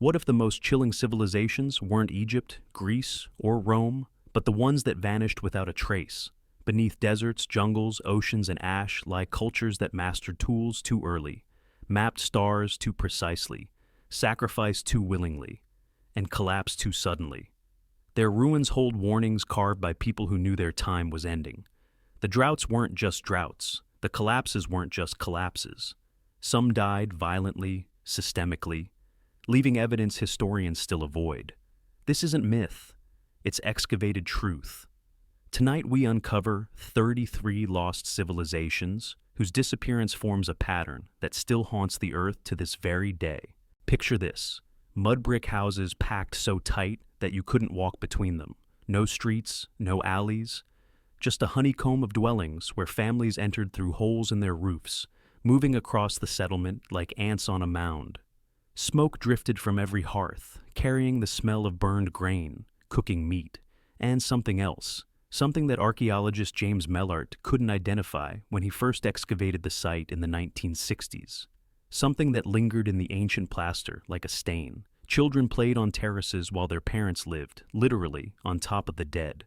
What if the most chilling civilizations weren't Egypt, Greece, or Rome, but the ones that vanished without a trace? Beneath deserts, jungles, oceans, and ash lie cultures that mastered tools too early, mapped stars too precisely, sacrificed too willingly, and collapsed too suddenly. Their ruins hold warnings carved by people who knew their time was ending. The droughts weren't just droughts. The collapses weren't just collapses. Some died violently, systemically, leaving evidence historians still avoid. This isn't myth. It's excavated truth. Tonight we uncover 33 lost civilizations whose disappearance forms a pattern that still haunts the earth to this very day. Picture this: mud brick houses packed so tight that you couldn't walk between them. No streets, no alleys, just a honeycomb of dwellings where families entered through holes in their roofs, moving across the settlement like ants on a mound. Smoke drifted from every hearth, carrying the smell of burned grain, cooking meat, and something else. Something that archaeologist James Mellart couldn't identify when he first excavated the site in the 1960s. Something that lingered in the ancient plaster like a stain. Children played on terraces while their parents lived, literally, on top of the dead.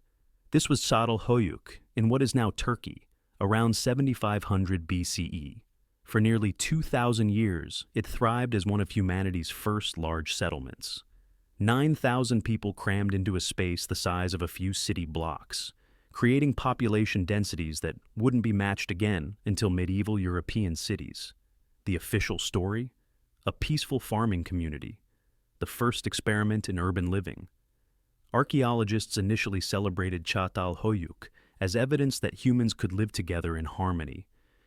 This was Çatal Höyük, in what is now Turkey, around 7500 BCE. For nearly 2,000 years, it thrived as one of humanity's first large settlements. 9,000 people crammed into a space the size of a few city blocks, creating population densities that wouldn't be matched again until medieval European cities. The official story? A peaceful farming community, the first experiment in urban living. Archaeologists initially celebrated Çatal Höyük as evidence that humans could live together in harmony,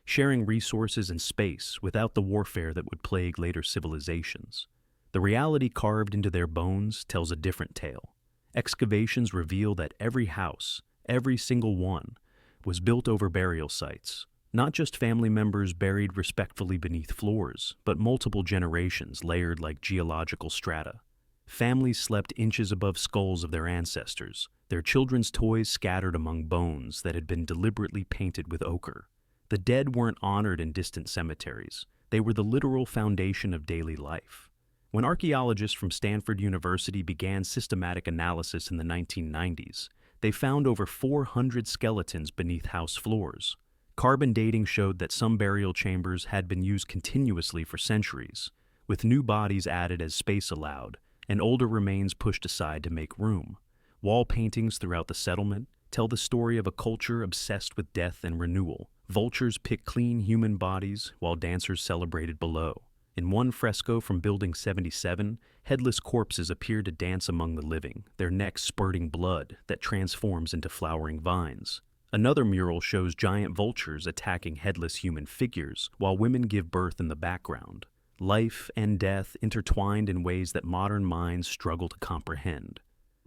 sharing resources and space without the warfare that would plague later civilizations. The reality carved into their bones tells a different tale. Excavations reveal that every house, every single one, was built over burial sites. Not just family members buried respectfully beneath floors, but multiple generations layered like geological strata. Families slept inches above skulls of their ancestors, their children's toys scattered among bones that had been deliberately painted with ochre. The dead weren't honored in distant cemeteries. They were the literal foundation of daily life. When archaeologists from Stanford University began systematic analysis in the 1990s, they found over 400 skeletons beneath house floors. Carbon dating showed that some burial chambers had been used continuously for centuries, with new bodies added as space allowed, and older remains pushed aside to make room. Wall paintings throughout the settlement tell the story of a culture obsessed with death and renewal. Vultures picked clean human bodies while dancers celebrated below. In one fresco from Building 77, headless corpses appear to dance among the living, their necks spurting blood that transforms into flowering vines. Another mural shows giant vultures attacking headless human figures while women give birth in the background. Life and death intertwined in ways that modern minds struggle to comprehend.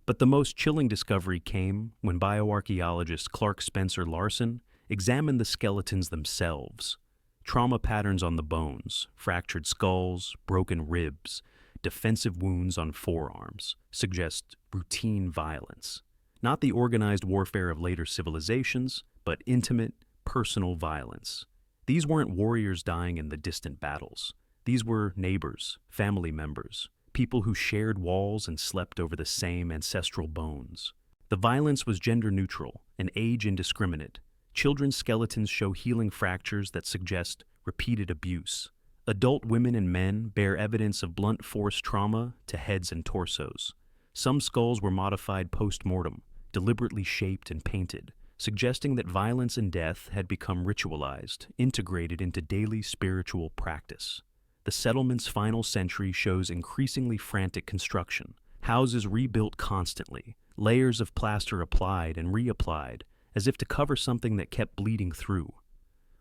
But the most chilling discovery came when bioarchaeologist Clark Spencer Larson examined the skeletons themselves. Trauma patterns on the bones, fractured skulls, broken ribs, defensive wounds on forearms suggest routine violence. Not the organized warfare of later civilizations, but intimate, personal violence. These weren't warriors dying in the distant battles. These were neighbors, family members, people who shared walls and slept over the same ancestral bones. The violence was gender neutral and age indiscriminate. Children's skeletons show healing fractures that suggest repeated abuse. Adult women and men bear evidence of blunt force trauma to heads and torsos. Some skulls were modified post-mortem, deliberately shaped and painted, suggesting that violence and death had become ritualized, integrated into daily spiritual practice. The settlement's final century shows increasingly frantic construction, houses rebuilt constantly, layers of plaster applied and reapplied, as if to cover something that kept bleeding through.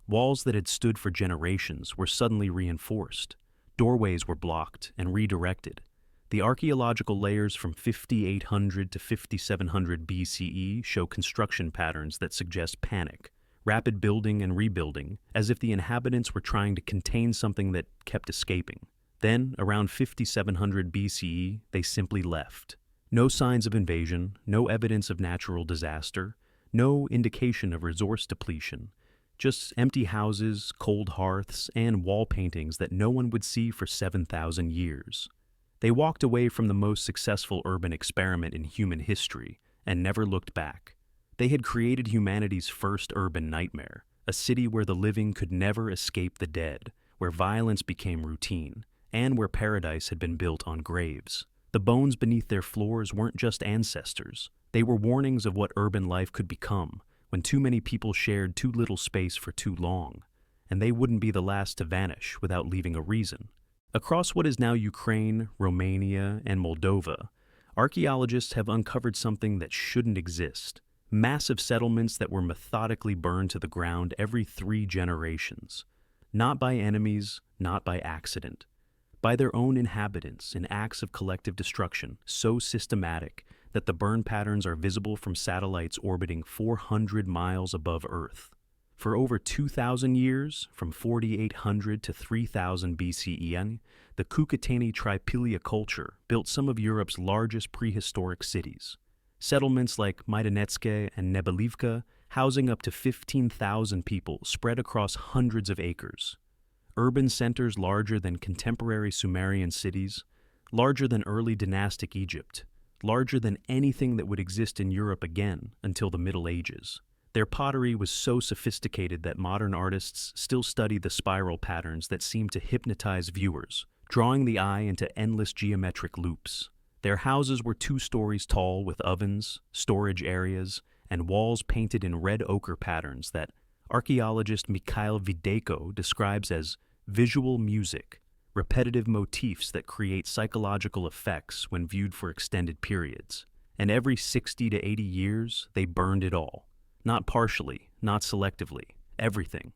Walls that had stood for generations were suddenly reinforced. Doorways were blocked and redirected. The archaeological layers from 5800 to 5700 BCE show construction patterns that suggest panic, rapid building and rebuilding, as if the inhabitants were trying to contain something that kept escaping. Then, around 5700 BCE, they simply left. No signs of invasion, no evidence of natural disaster, no indication of resource depletion, just empty houses, cold hearths, and wall paintings that no one would see for 7,000 years. They walked away from the most successful urban experiment in human history and never looked back. They had created humanity's first urban nightmare, a city where the living could never escape the dead, where violence became routine, and where paradise had been built on graves. The bones beneath their floors weren't just ancestors. They were warnings of what urban life could become when too many people shared too little space for too long. And they wouldn't be the last to vanish without leaving a reason. Across what is now Ukraine, Romania, and Moldova, archaeologists have uncovered something that shouldn't exist. Massive settlements that were methodically burned to the ground every 3 generations. Not by enemies, not by accident. By their own inhabitants in acts of collective destruction so systematic that the burn patterns are visible from satellites orbiting 400 miles above Earth. For over 2,000 years, from 4,800 to 3,000 BCE, the Kukatani Tripilia culture built some of Europe's largest prehistoric cities. Settlements like Maidanetske and Nebelivka, housing up to 15,000 people spread across hundreds of acres. Urban centers larger than contemporary Sumerian cities, larger than early dynastic Egypt, larger than anything that would exist in Europe again until the Middle Ages. Their pottery was so sophisticated that modern artists still study the spiral patterns that seem to hypnotize viewers, drawing the eye into endless geometric loops. Their houses were 2 stories tall with ovens, storage areas, and walls painted in red ochre patterns that archaeologist Mikhail Videyko describes as visual music, repetitive motifs that create psychological effects when viewed for extended periods. And every 60 to 80 years, they burned it all. Not partially, not selectively, everything.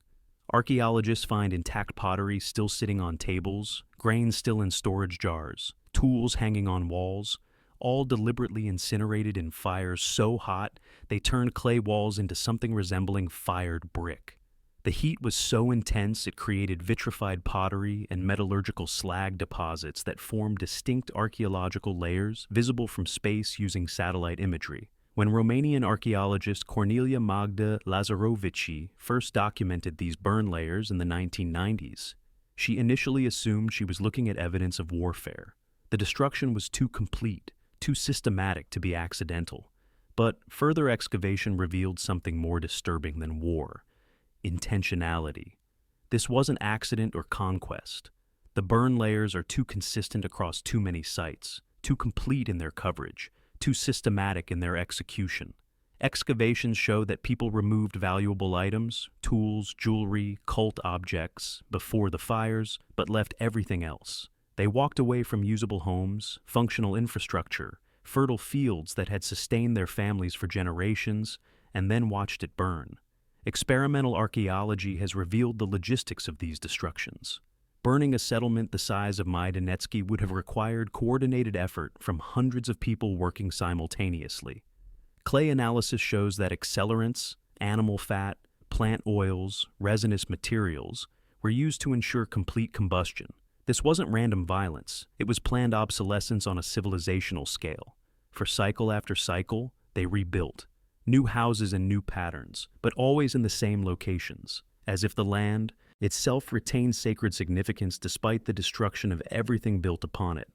Archaeologists find intact pottery still sitting on tables, grains still in storage jars, tools hanging on walls, all deliberately incinerated in fires so hot they turned clay walls into something resembling fired brick. The heat was so intense it created vitrified pottery and metallurgical slag deposits that formed distinct archaeological layers visible from space using satellite imagery. When Romanian archaeologist Cornelia Magda Lazarovici first documented these burn layers in the 1990s, she initially assumed she was looking at evidence of warfare. The destruction was too complete, too systematic to be accidental. But further excavation revealed something more disturbing than war: intentionality. This wasn't accident or conquest. The burn layers are too consistent across too many sites, too complete in their coverage, too systematic in their execution. Excavations show that people removed valuable items, tools, jewelry, cult objects, before the fires, but left everything else. They walked away from usable homes, functional infrastructure, fertile fields that had sustained their families for generations, and then watched it burn. Experimental archaeology has revealed the logistics of these destructions. Burning a settlement the size of Maidanetski would have required coordinated effort from hundreds of people working simultaneously. Clay analysis shows that accelerants, animal fat, plant oils, resinous materials were used to ensure complete combustion. This wasn't random violence, it was planned obsolescence on a civilizational scale. For cycle after cycle, they rebuilt. New houses and new patterns, but always in the same locations, as if the land itself retained sacred significance despite the destruction of everything built upon it.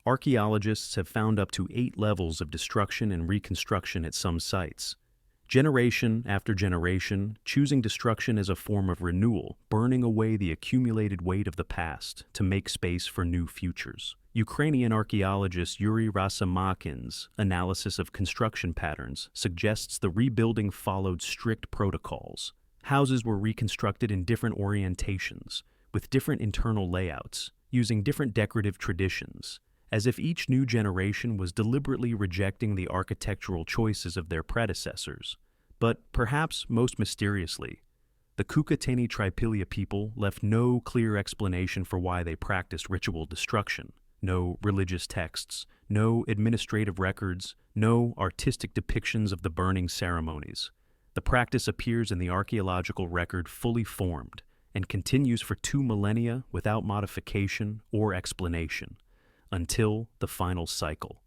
Archaeologists have found up to 8 levels of destruction and reconstruction at some sites. Generation after generation, choosing destruction as a form of renewal, burning away the accumulated weight of the past to make space for new futures. Ukrainian archaeologist Yuri Rasamakin's analysis of construction patterns suggests the rebuilding followed strict protocols. Houses were reconstructed in different orientations, with different internal layouts, using different decorative traditions, as if each new generation was deliberately rejecting the architectural choices of their predecessors. But perhaps most mysteriously, the Kukatani Tripilia people left no clear explanation for why they practiced ritual destruction. No religious texts, no administrative records, no artistic depictions of the burning ceremonies. The practice appears in the archaeological record fully formed and continues for 2 millennia without modification or explanation, until the final cycle.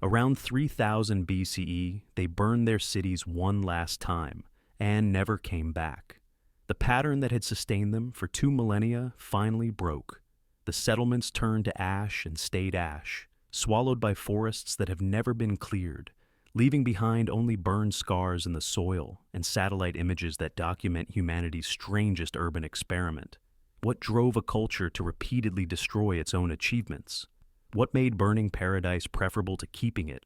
Around 3000 BCE, they burned their cities one last time and never came back. The pattern that had sustained them for 2 millennia finally broke. the settlements turned to ash and stayed ash, swallowed by forests that have never been cleared, leaving behind only burned scars in the soil and satellite images that document humanity's strangest urban experiment. What drove a culture to repeatedly destroy its own achievements? What made burning paradise preferable to keeping it?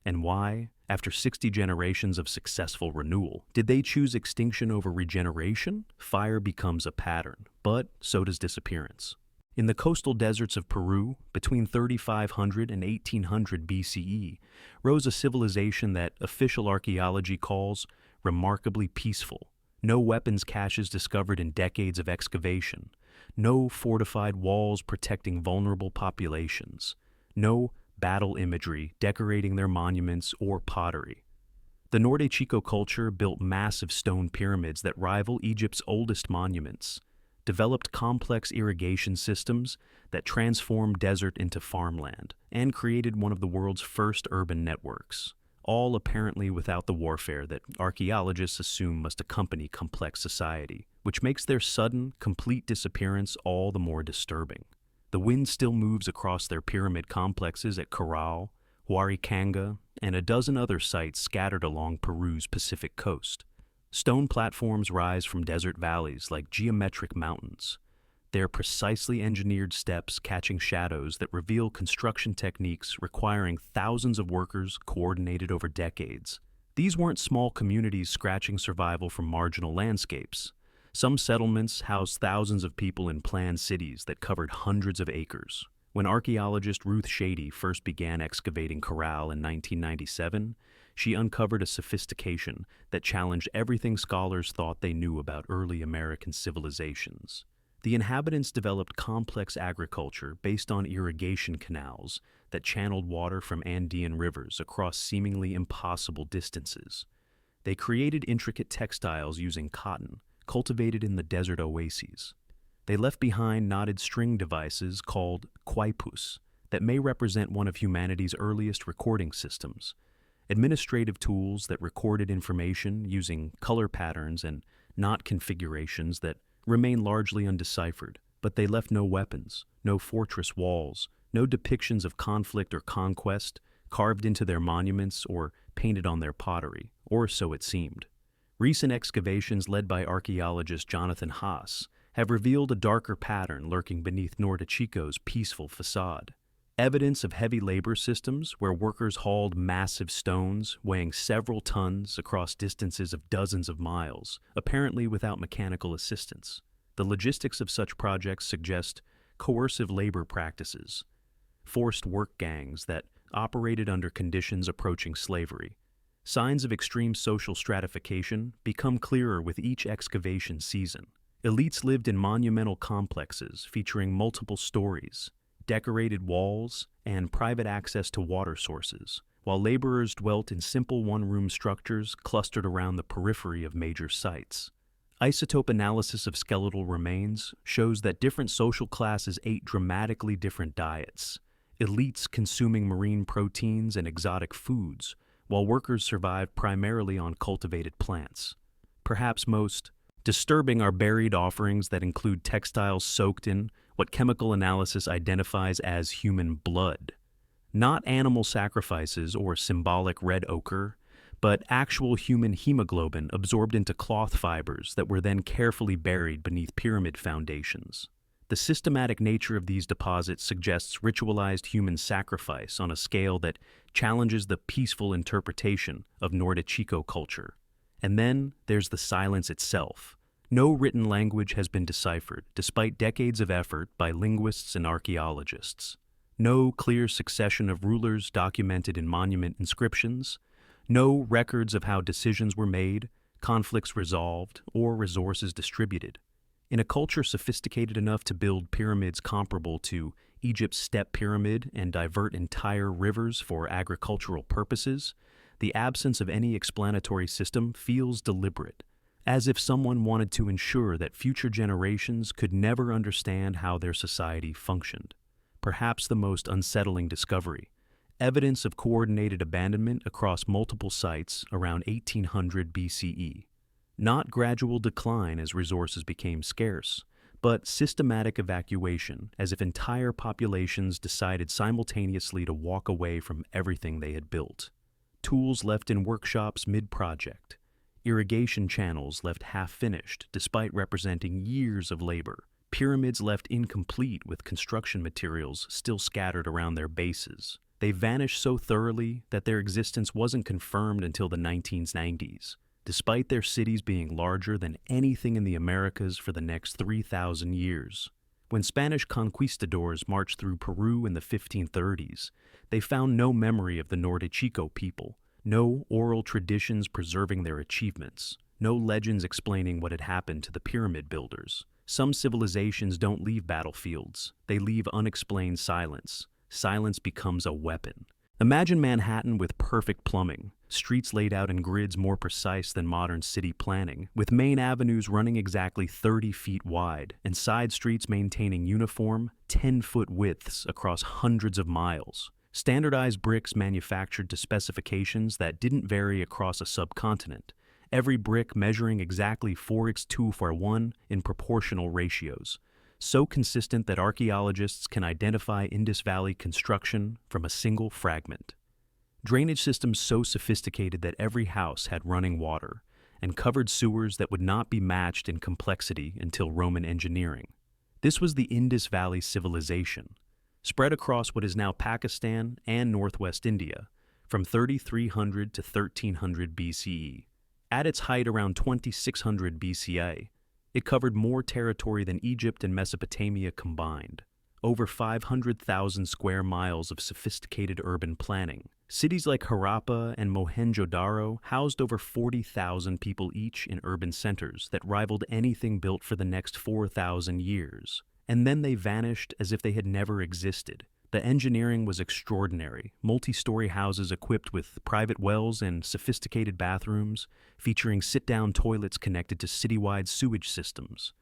And why, after 60 generations of successful renewal, did they choose extinction over regeneration? Fire becomes a pattern, but so does disappearance. In the coastal deserts of Peru, between 3500 and 1800 BCE, rose a civilization that official archaeology calls remarkably peaceful. No weapons caches discovered in decades of excavation. No fortified walls protecting vulnerable populations. No battle imagery decorating their monuments or pottery. The Norte Chico culture built massive stone pyramids that rival Egypt's oldest monuments, developed complex irrigation systems that transformed desert into farmland, and created one of the world's first urban networks, all apparently without the warfare that archaeologists assume must accompany complex society, which makes their sudden, complete disappearance all the more disturbing. The wind still moves across their pyramid complexes at Corral, Huaricanga, and a dozen other sites scattered along Peru's Pacific coast. Stone platforms rise from desert valleys like geometric mountains, their precisely engineered steps catching shadows that reveal construction techniques requiring thousands of workers coordinated over decades. These weren't small communities scratching survival from marginal landscapes. Some settlements housed thousands of people in planned cities that covered hundreds of acres. When archaeologist Ruth Shady first began excavating Corral in 1997, she uncovered a sophistication that challenged everything scholars thought they knew about early American civilizations. The inhabitants developed complex agriculture based on irrigation canals that channeled water from Andean rivers across seemingly impossible distances. They created intricate textiles using cotton, cultivated in the desert oases. They left behind knotted string devices called quaipus that may represent one of humanity's earliest recording systems, administrative tools that recorded information using color patterns and knot configurations that remain largely undeciphered. But they left no weapons, no fortress walls, no depictions of conflict or conquest carved into their monuments or painted on their pottery, or so it seemed. Recent excavations led by archaeologist Jonathan Haas have revealed a darker pattern lurking beneath Norte Chico's peaceful facade. Evidence of heavy labor systems where workers hauled massive stones weighing several tons across distances of dozens of miles, apparently without mechanical assistance. The logistics of such projects suggest coercive labor practices, forced work gangs that operated under conditions approaching slavery. Signs of extreme social stratification become clearer with each excavation season. Elites lived in monumental complexes featuring multiple stories, decorated walls, and private access to water sources, while laborers dwelt in simple one-room structures clustered around the periphery of major sites. Isotope analysis of skeletal remains shows that different social classes ate dramatically different diets, elites consuming marine proteins and exotic foods, while workers survived primarily on cultivated plants. Perhaps most disturbing are buried offerings that include textiles soaked in what chemical analysis identifies as human blood. Not animal sacrifices or symbolic red ochre, but actual human hemoglobin absorbed into cloth fibers that were then carefully buried beneath pyramid foundations. The systematic nature of these deposits suggests ritualized human sacrifice on a scale that challenges the peaceful interpretation of Norte Chico culture. And then there's the silence itself. No written language has been deciphered, despite decades of effort by linguists and archaeologists. No clear succession of rulers documented in monument inscriptions. No records of how decisions were made, conflicts resolved, or resources distributed. In a culture sophisticated enough to build pyramids comparable to Egypt's step pyramid and divert entire rivers for agricultural purposes, the absence of any explanatory system feels deliberate, as if someone wanted to ensure that future generations could never understand how their society functioned. Perhaps the most unsettling discovery: evidence of coordinated abandonment across multiple sites around 1800 BCE. Not gradual decline as resources became scarce, but systematic evacuation, as if entire populations decided simultaneously to walk away from everything they had built. Tools left in workshops mid-project. Irrigation channels left half-finished despite representing years of labor. Pyramids left incomplete with construction materials still scattered around their bases. They vanished so thoroughly that their existence wasn't confirmed until the 1990s, despite their cities being larger than anything in the Americas for the next 3,000 years. When Spanish conquistadors marched through Peru in the 1530s, they found no memory of the Norte-Chico people, no oral traditions preserving their achievements, no legends explaining what had happened to the pyramid builders. Some civilizations don't leave battlefields, they leave unexplained silence. Silence becomes a weapon. Imagine Manhattan with perfect plumbing, streets laid out in grids more precise than modern city planning, with main avenues running exactly 30 feet wide, and side streets maintaining uniform, 10-foot widths across hundreds of miles. Standardized bricks manufactured to specifications that didn't vary across a subcontinent, every brick measuring exactly 4:2:1 in proportional ratios, so consistent that archaeologists can identify Indus Valley construction from a single fragment. Drainage systems so sophisticated that every house had running water, and covered sewers that would not be matched in complexity until Roman engineering. This was the Indus Valley civilization, spread across what is now Pakistan and northwest India, from 3300 to 1300 BCE. At its height around 2600 BCA, it covered more territory than Egypt and Mesopotamia combined. Over 500,000 square miles of sophisticated urban planning. Cities like Harappa and Mohenjo-Daro housed over 40,000 people each in urban centers that rivaled anything built for the next 4,000 years. And then they vanished as if they had never existed. The engineering was extraordinary, multi-story houses equipped with private wells and sophisticated bathrooms, featuring sit-down toilets connected to citywide sewage systems,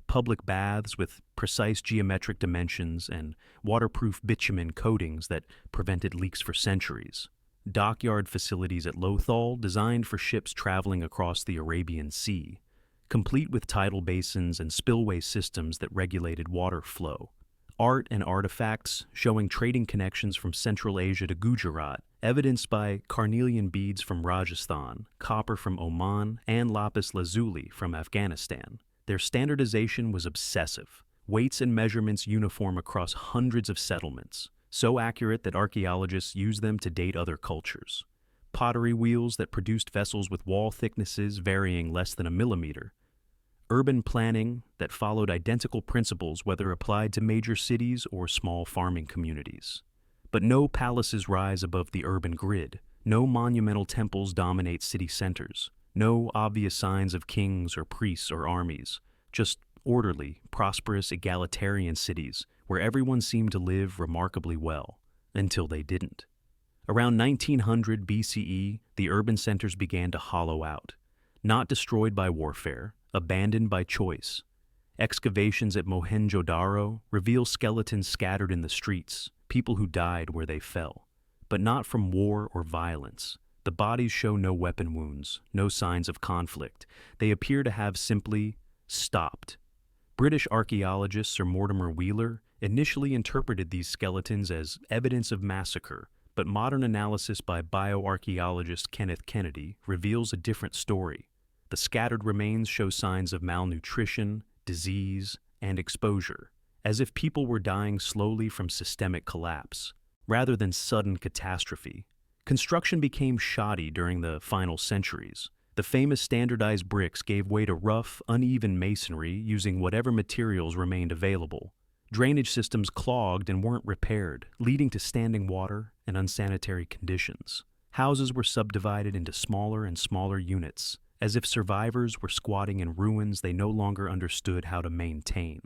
public baths with precise geometric dimensions and waterproof bitumen coatings that prevented leaks for centuries, dockyard facilities at Lothal designed for ships traveling across the Arabian Sea, complete with tidal basins and spillway systems that regulated water flow. Art and artifacts showing trading connections from Central Asia to Gujarat, evidenced by carnelian beads from Rajasthan, copper from Oman, and lapis lazuli from Afghanistan. Their standardization was obsessive, weights and measurements uniform across hundreds of settlements, so accurate that archaeologists use them to date other cultures. Pottery wheels that produced vessels with wall thicknesses varying less than a millimeter. Urban planning that followed identical principles whether applied to major cities or small farming communities. But no palaces rise above the urban grid, no monumental temples dominate city centers, no obvious signs of kings or priests or armies, just orderly, prosperous, egalitarian cities where everyone seemed to live remarkably well, until they didn't. Around 1900 BCE, the urban centers began to hollow out, not destroyed by warfare, abandoned by choice. Excavations at Mohenjo-Daro reveal skeletons scattered in the streets, people who died where they fell, but not from war or violence. The bodies show no weapon wounds, no signs of conflict. They appear to have simply stopped. British archaeologist Sir Mortimer Wheeler initially interpreted these skeletons as evidence of massacre, but modern analysis by bioarchaeologist Kenneth Kennedy reveals a different story. The scattered remains show signs of malnutrition, disease, and exposure, as if people were dying slowly from systemic collapse, rather than sudden catastrophe. Construction became shoddy during the final centuries. The famous standardized bricks gave way to rough, uneven masonry using whatever materials remained available. Drainage systems clogged and weren't repaired, leading to standing water and unsanitary conditions. Houses were subdivided into smaller and smaller units, as if survivors were squatting in ruins they no longer understood how to maintain.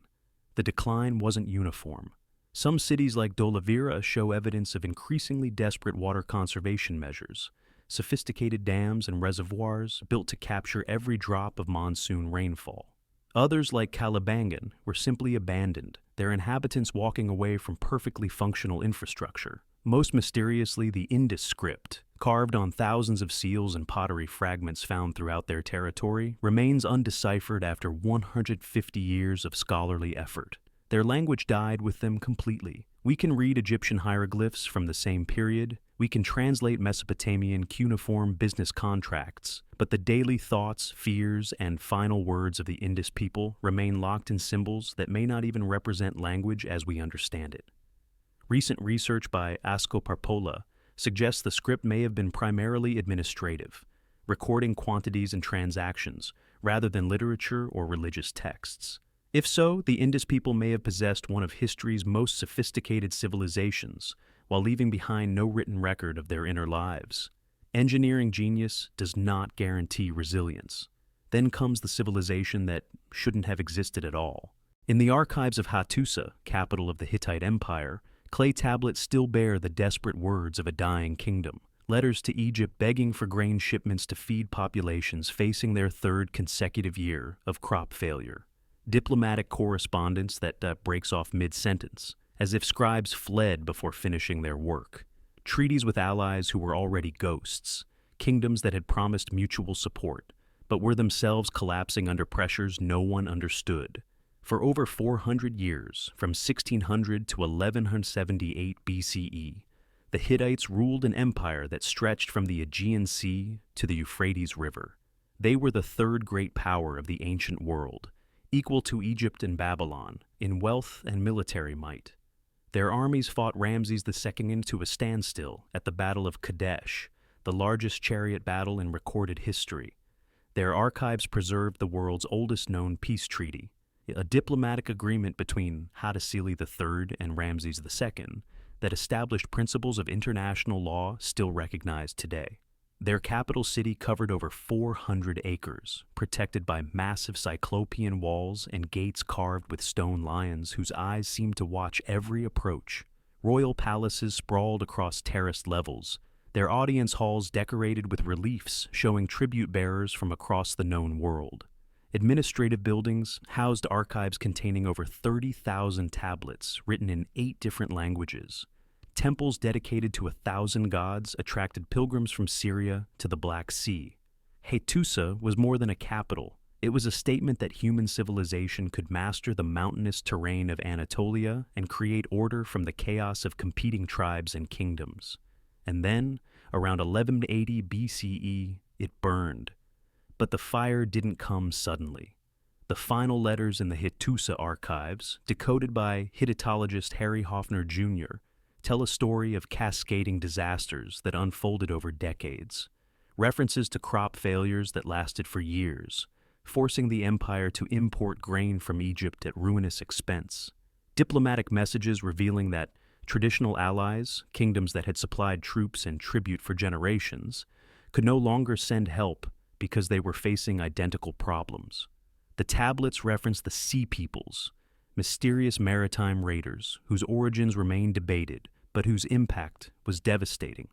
The decline wasn't uniform. Some cities like Dolavira show evidence of increasingly desperate water conservation measures, sophisticated dams and reservoirs built to capture every drop of monsoon rainfall. Others, like Kalibangan, were simply abandoned, their inhabitants walking away from perfectly functional infrastructure. Most mysteriously, the Indus script, carved on thousands of seals and pottery fragments found throughout their territory, remains undeciphered after 150 years of scholarly effort. Their language died with them completely. We can read Egyptian hieroglyphs from the same period, we can translate Mesopotamian cuneiform business contracts, but the daily thoughts, fears, and final words of the Indus people remain locked in symbols that may not even represent language as we understand it. Recent research by Asko Parpola suggests the script may have been primarily administrative, recording quantities and transactions, rather than literature or religious texts. If so, the Indus people may have possessed one of history's most sophisticated civilizations, while leaving behind no written record of their inner lives. Engineering genius does not guarantee resilience. Then comes the civilization that shouldn't have existed at all. In the archives of Hattusa, capital of the Hittite Empire, clay tablets still bear the desperate words of a dying kingdom, letters to Egypt begging for grain shipments to feed populations facing their third consecutive year of crop failure. Diplomatic correspondence that breaks off mid-sentence, as if scribes fled before finishing their work. Treaties with allies who were already ghosts, kingdoms that had promised mutual support, but were themselves collapsing under pressures no one understood. For over 400 years, from 1600 to 1178 BCE, the Hittites ruled an empire that stretched from the Aegean Sea to the Euphrates River. They were the third great power of the ancient world, equal to Egypt and Babylon in wealth and military might. Their armies fought Ramses II into a standstill at the Battle of Kadesh, the largest chariot battle in recorded history. Their archives preserved the world's oldest known peace treaty, a diplomatic agreement between Hattusili III and Ramses II that established principles of international law still recognized today. Their capital city covered over 400 acres, protected by massive cyclopean walls and gates carved with stone lions whose eyes seemed to watch every approach. Royal palaces sprawled across terraced levels, their audience halls decorated with reliefs showing tribute bearers from across the known world. Administrative buildings housed archives containing over 30,000 tablets written in 8 different languages. Temples dedicated to 1,000 gods attracted pilgrims from Syria to the Black Sea. Hattusa was more than a capital. It was a statement that human civilization could master the mountainous terrain of Anatolia and create order from the chaos of competing tribes and kingdoms. And then, around 1180 BCE, it burned. But the fire didn't come suddenly. The final letters in the Hattusa archives, decoded by Hittitologist Harry Hoffner Jr., tell a story of cascading disasters that unfolded over decades, references to crop failures that lasted for years, forcing the empire to import grain from Egypt at ruinous expense, diplomatic messages revealing that traditional allies, kingdoms that had supplied troops and tribute for generations, could no longer send help because they were facing identical problems. The tablets reference the Sea Peoples, mysterious maritime raiders whose origins remain debated, but whose impact was devastating.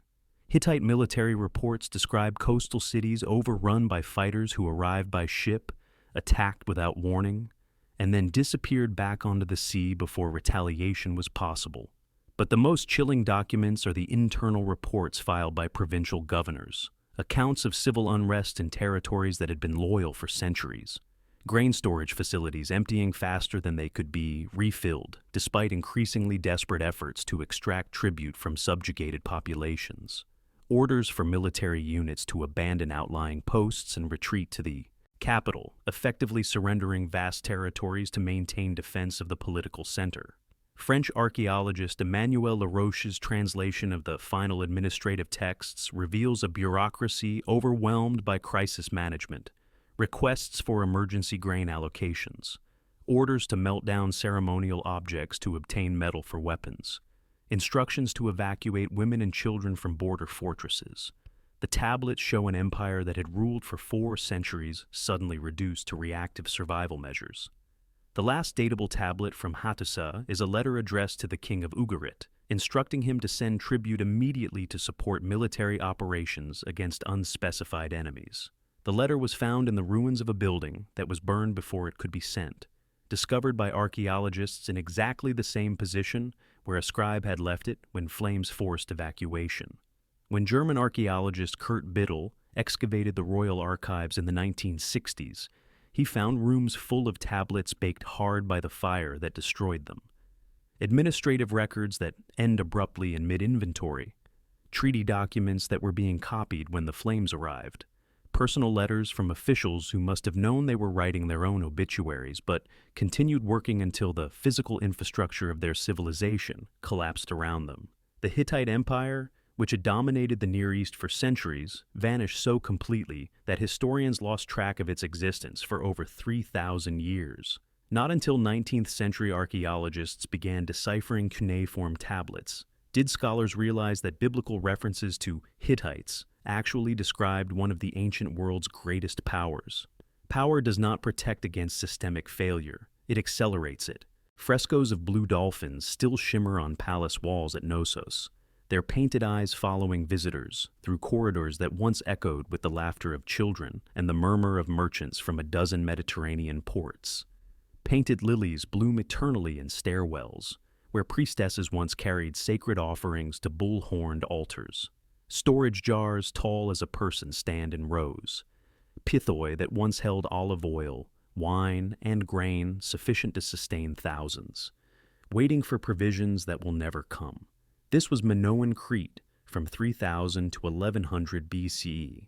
Hittite military reports describe coastal cities overrun by fighters who arrived by ship, attacked without warning, and then disappeared back onto the sea before retaliation was possible. But the most chilling documents are the internal reports filed by provincial governors, accounts of civil unrest in territories that had been loyal for centuries. Grain storage facilities emptying faster than they could be refilled, despite increasingly desperate efforts to extract tribute from subjugated populations. Orders for military units to abandon outlying posts and retreat to the capital, effectively surrendering vast territories to maintain defense of the political center. French archaeologist Emmanuel Laroche's translation of the final administrative texts reveals a bureaucracy overwhelmed by crisis management, requests for emergency grain allocations, orders to melt down ceremonial objects to obtain metal for weapons, instructions to evacuate women and children from border fortresses. The tablets show an empire that had ruled for 4 centuries suddenly reduced to reactive survival measures. The last datable tablet from Hattusa is a letter addressed to the king of Ugarit, instructing him to send tribute immediately to support military operations against unspecified enemies. The letter was found in the ruins of a building that was burned before it could be sent, discovered by archaeologists in exactly the same position where a scribe had left it when flames forced evacuation. When German archaeologist Kurt Bittel excavated the royal archives in the 1960s, he found rooms full of tablets baked hard by the fire that destroyed them. Administrative records that end abruptly in mid-inventory, treaty documents that were being copied when the flames arrived, personal letters from officials who must have known they were writing their own obituaries but continued working until the physical infrastructure of their civilization collapsed around them. The Hittite Empire, which had dominated the Near East for centuries, vanished so completely that historians lost track of its existence for over 3,000 years. Not until 19th century archaeologists began deciphering cuneiform tablets did scholars realize that biblical references to Hittites actually described one of the ancient world's greatest powers. Power does not protect against systemic failure, it accelerates it. Frescoes of blue dolphins still shimmer on palace walls at Knossos, their painted eyes following visitors through corridors that once echoed with the laughter of children and the murmur of merchants from a dozen Mediterranean ports. Painted lilies bloom eternally in stairwells, where priestesses once carried sacred offerings to bull-horned altars. Storage jars tall as a person stand in rows. Pithoi that once held olive oil, wine, and grain sufficient to sustain thousands, waiting for provisions that will never come. This was Minoan Crete from 3000 to 1100 BCE,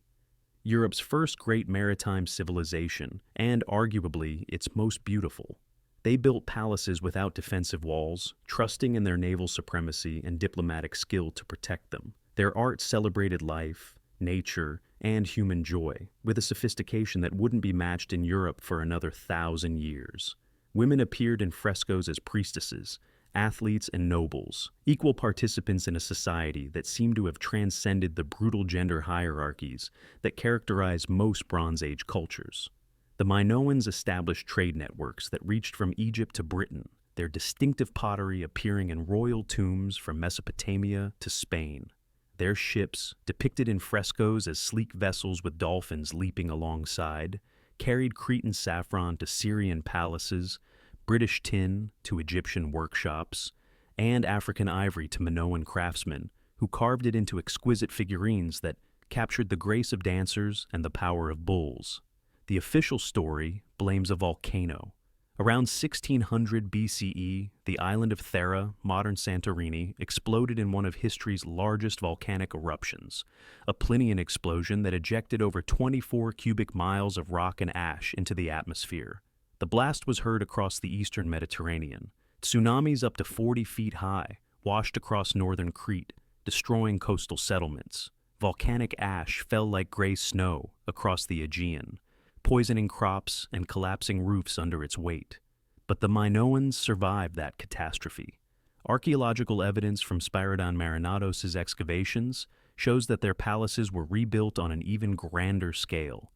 Europe's first great maritime civilization and arguably its most beautiful. They built palaces without defensive walls, trusting in their naval supremacy and diplomatic skill to protect them. Their art celebrated life, nature, and human joy, with a sophistication that wouldn't be matched in Europe for another 1,000 years. Women appeared in frescoes as priestesses, athletes, and nobles, equal participants in a society that seemed to have transcended the brutal gender hierarchies that characterize most Bronze Age cultures. The Minoans established trade networks that reached from Egypt to Britain, their distinctive pottery appearing in royal tombs from Mesopotamia to Spain. Their ships, depicted in frescoes as sleek vessels with dolphins leaping alongside, carried Cretan saffron to Syrian palaces, British tin to Egyptian workshops, and African ivory to Minoan craftsmen, who carved it into exquisite figurines that captured the grace of dancers and the power of bulls. The official story blames a volcano. Around 1600 BCE, the island of Thera, modern Santorini, exploded in one of history's largest volcanic eruptions, a Plinian explosion that ejected over 24 cubic miles of rock and ash into the atmosphere. The blast was heard across the eastern Mediterranean. Tsunamis up to 40 feet high washed across northern Crete, destroying coastal settlements. Volcanic ash fell like gray snow across the Aegean, poisoning crops and collapsing roofs under its weight. But the Minoans survived that catastrophe. Archaeological evidence from Spyridon Marinatos' excavations shows that their palaces were rebuilt on an even grander scale.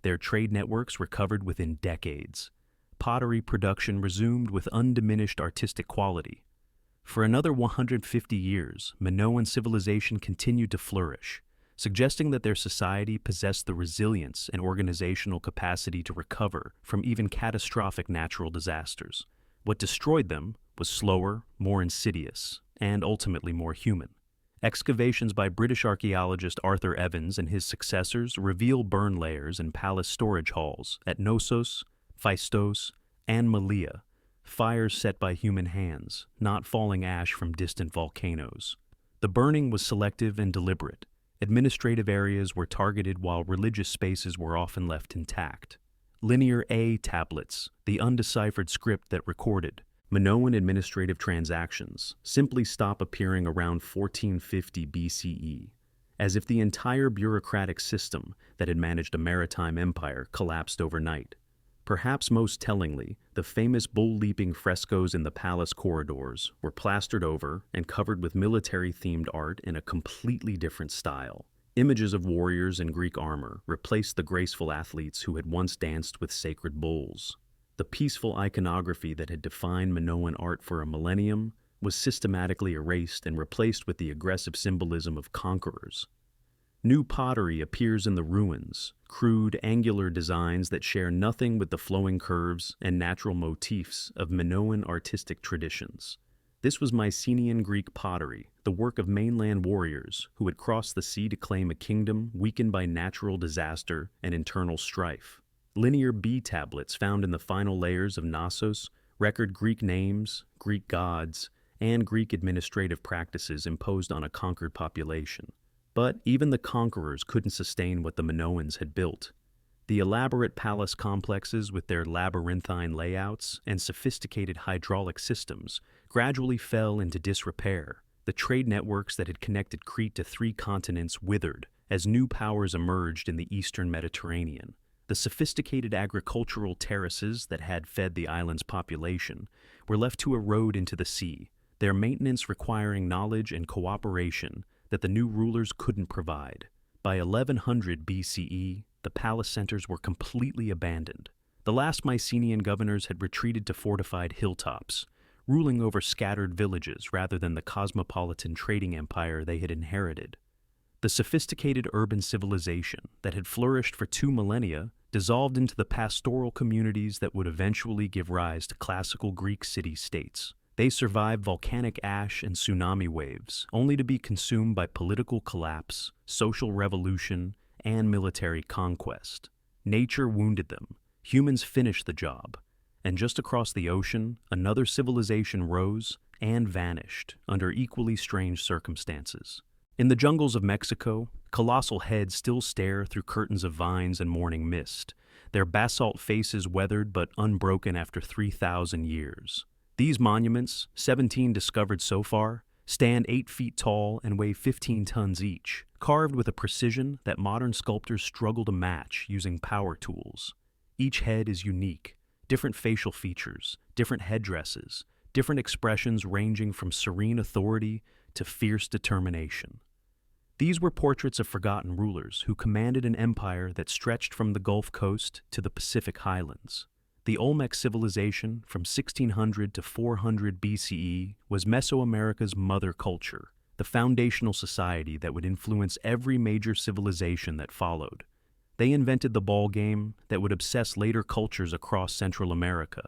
Their trade networks recovered within decades. Pottery production resumed with undiminished artistic quality. For another 150 years, Minoan civilization continued to flourish, suggesting that their society possessed the resilience and organizational capacity to recover from even catastrophic natural disasters. What destroyed them was slower, more insidious, and ultimately more human. Excavations by British archaeologist Arthur Evans and his successors reveal burn layers in palace storage halls at Knossos, Phaistos, and Malea, fires set by human hands, not falling ash from distant volcanoes. The burning was selective and deliberate. Administrative areas were targeted while religious spaces were often left intact. Linear A tablets, the undeciphered script that recorded Minoan administrative transactions, simply stop appearing around 1450 BCE, as if the entire bureaucratic system that had managed a maritime empire collapsed overnight. Perhaps most tellingly, the famous bull-leaping frescoes in the palace corridors were plastered over and covered with military-themed art in a completely different style. Images of warriors in Greek armor replaced the graceful athletes who had once danced with sacred bulls. The peaceful iconography that had defined Minoan art for a millennium was systematically erased and replaced with the aggressive symbolism of conquerors. New pottery appears in the ruins, crude, angular designs that share nothing with the flowing curves and natural motifs of Minoan artistic traditions. This was Mycenaean Greek pottery, the work of mainland warriors who had crossed the sea to claim a kingdom weakened by natural disaster and internal strife. Linear B tablets found in the final layers of Knossos record Greek names, Greek gods, and Greek administrative practices imposed on a conquered population. But even the conquerors couldn't sustain what the Minoans had built. The elaborate palace complexes with their labyrinthine layouts and sophisticated hydraulic systems gradually fell into disrepair. The trade networks that had connected Crete to 3 continents withered as new powers emerged in the eastern Mediterranean. The sophisticated agricultural terraces that had fed the island's population were left to erode into the sea, their maintenance requiring knowledge and cooperation that the new rulers couldn't provide. By 1100 BCE, the palace centers were completely abandoned. The last Mycenaean governors had retreated to fortified hilltops, ruling over scattered villages rather than the cosmopolitan trading empire they had inherited. The sophisticated urban civilization that had flourished for 2 millennia dissolved into the pastoral communities that would eventually give rise to classical Greek city-states. They survived volcanic ash and tsunami waves, only to be consumed by political collapse, social revolution, and military conquest. Nature wounded them, humans finished the job, and just across the ocean, another civilization rose and vanished under equally strange circumstances. In the jungles of Mexico, colossal heads still stare through curtains of vines and morning mist, their basalt faces weathered but unbroken after 3,000 years. These monuments, 17 discovered so far, stand 8 feet tall and weigh 15 tons each, carved with a precision that modern sculptors struggle to match using power tools. Each head is unique, different facial features, different headdresses, different expressions ranging from serene authority to fierce determination. These were portraits of forgotten rulers who commanded an empire that stretched from the Gulf Coast to the Pacific Highlands. The Olmec civilization from 1600 to 400 BCE was Mesoamerica's mother culture, the foundational society that would influence every major civilization that followed. They invented the ball game that would obsess later cultures across Central America.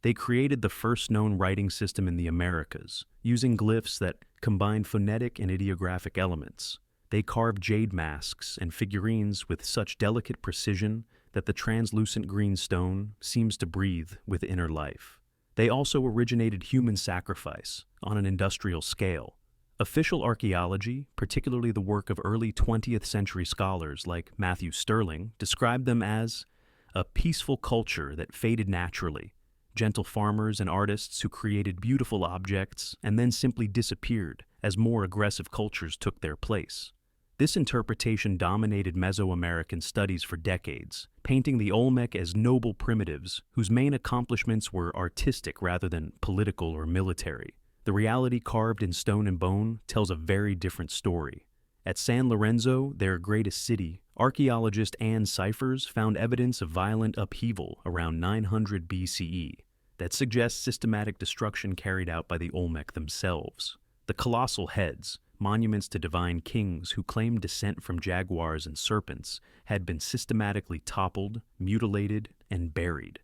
They created the first known writing system in the Americas, using glyphs that combined phonetic and ideographic elements. They carved jade masks and figurines with such delicate precision that the translucent green stone seems to breathe with inner life. They also originated human sacrifice on an industrial scale. Official archaeology, particularly the work of early 20th century scholars like Matthew Stirling, described them as a peaceful culture that faded naturally, gentle farmers and artists who created beautiful objects and then simply disappeared as more aggressive cultures took their place. This interpretation dominated Mesoamerican studies for decades, painting the Olmec as noble primitives whose main accomplishments were artistic rather than political or military. The reality carved in stone and bone tells a very different story. At San Lorenzo, their greatest city, archaeologists Anne Cyphers found evidence of violent upheaval around 900 BCE that suggests systematic destruction carried out by the Olmec themselves. The colossal heads, monuments to divine kings who claimed descent from jaguars and serpents, had been systematically toppled, mutilated, and buried.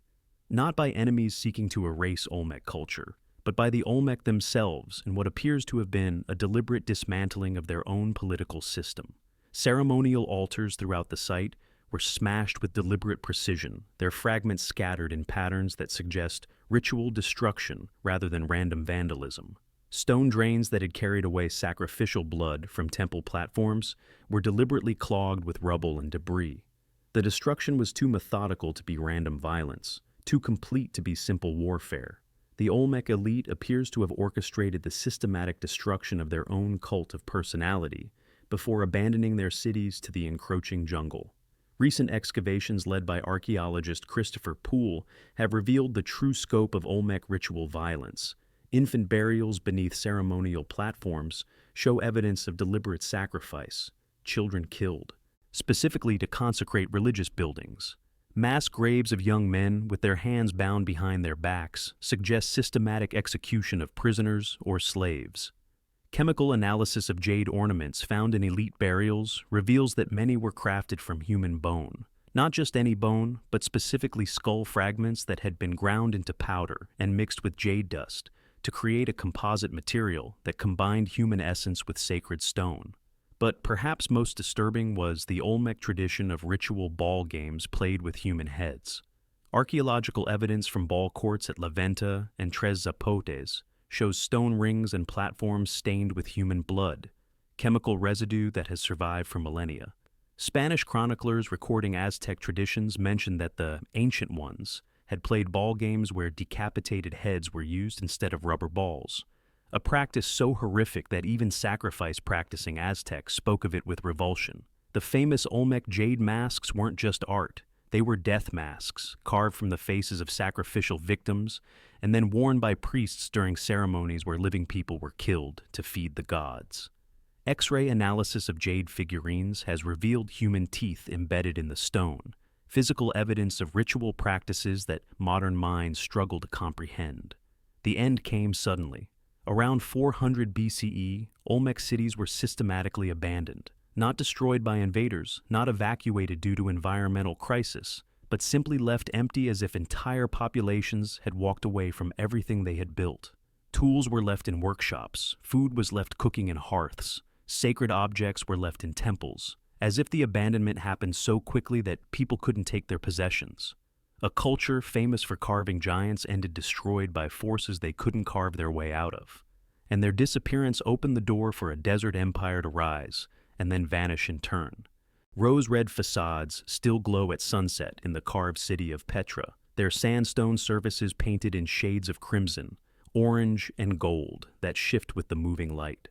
Not by enemies seeking to erase Olmec culture, but by the Olmec themselves in what appears to have been a deliberate dismantling of their own political system. Ceremonial altars throughout the site were smashed with deliberate precision, their fragments scattered in patterns that suggest ritual destruction rather than random vandalism. Stone drains that had carried away sacrificial blood from temple platforms were deliberately clogged with rubble and debris. The destruction was too methodical to be random violence, too complete to be simple warfare. The Olmec elite appears to have orchestrated the systematic destruction of their own cult of personality before abandoning their cities to the encroaching jungle. Recent excavations led by archaeologist Christopher Poole have revealed the true scope of Olmec ritual violence. Infant burials beneath ceremonial platforms show evidence of deliberate sacrifice, children killed, specifically to consecrate religious buildings. Mass graves of young men with their hands bound behind their backs suggest systematic execution of prisoners or slaves. Chemical analysis of jade ornaments found in elite burials reveals that many were crafted from human bone. Not just any bone, but specifically skull fragments that had been ground into powder and mixed with jade dust to create a composite material that combined human essence with sacred stone. But perhaps most disturbing was the Olmec tradition of ritual ball games played with human heads. Archaeological evidence from ball courts at La Venta and Tres Zapotes shows stone rings and platforms stained with human blood, chemical residue that has survived for millennia. Spanish chroniclers recording Aztec traditions mentioned that the ancient ones had played ball games where decapitated heads were used instead of rubber balls, a practice so horrific that even sacrifice-practicing Aztecs spoke of it with revulsion. The famous Olmec jade masks weren't just art. They were death masks, carved from the faces of sacrificial victims, and then worn by priests during ceremonies where living people were killed to feed the gods. X-ray analysis of jade figurines has revealed human teeth embedded in the stone, physical evidence of ritual practices that modern minds struggle to comprehend. The end came suddenly. Around 400 BCE, Olmec cities were systematically abandoned, not destroyed by invaders, not evacuated due to environmental crisis, but simply left empty as if entire populations had walked away from everything they had built. Tools were left in workshops, food was left cooking in hearths, sacred objects were left in temples, as if the abandonment happened so quickly that people couldn't take their possessions. A culture famous for carving giants ended destroyed by forces they couldn't carve their way out of, and their disappearance opened the door for a desert empire to rise and then vanish in turn. Rose-red facades still glow at sunset in the carved city of Petra, their sandstone surfaces painted in shades of crimson, orange, and gold that shift with the moving light.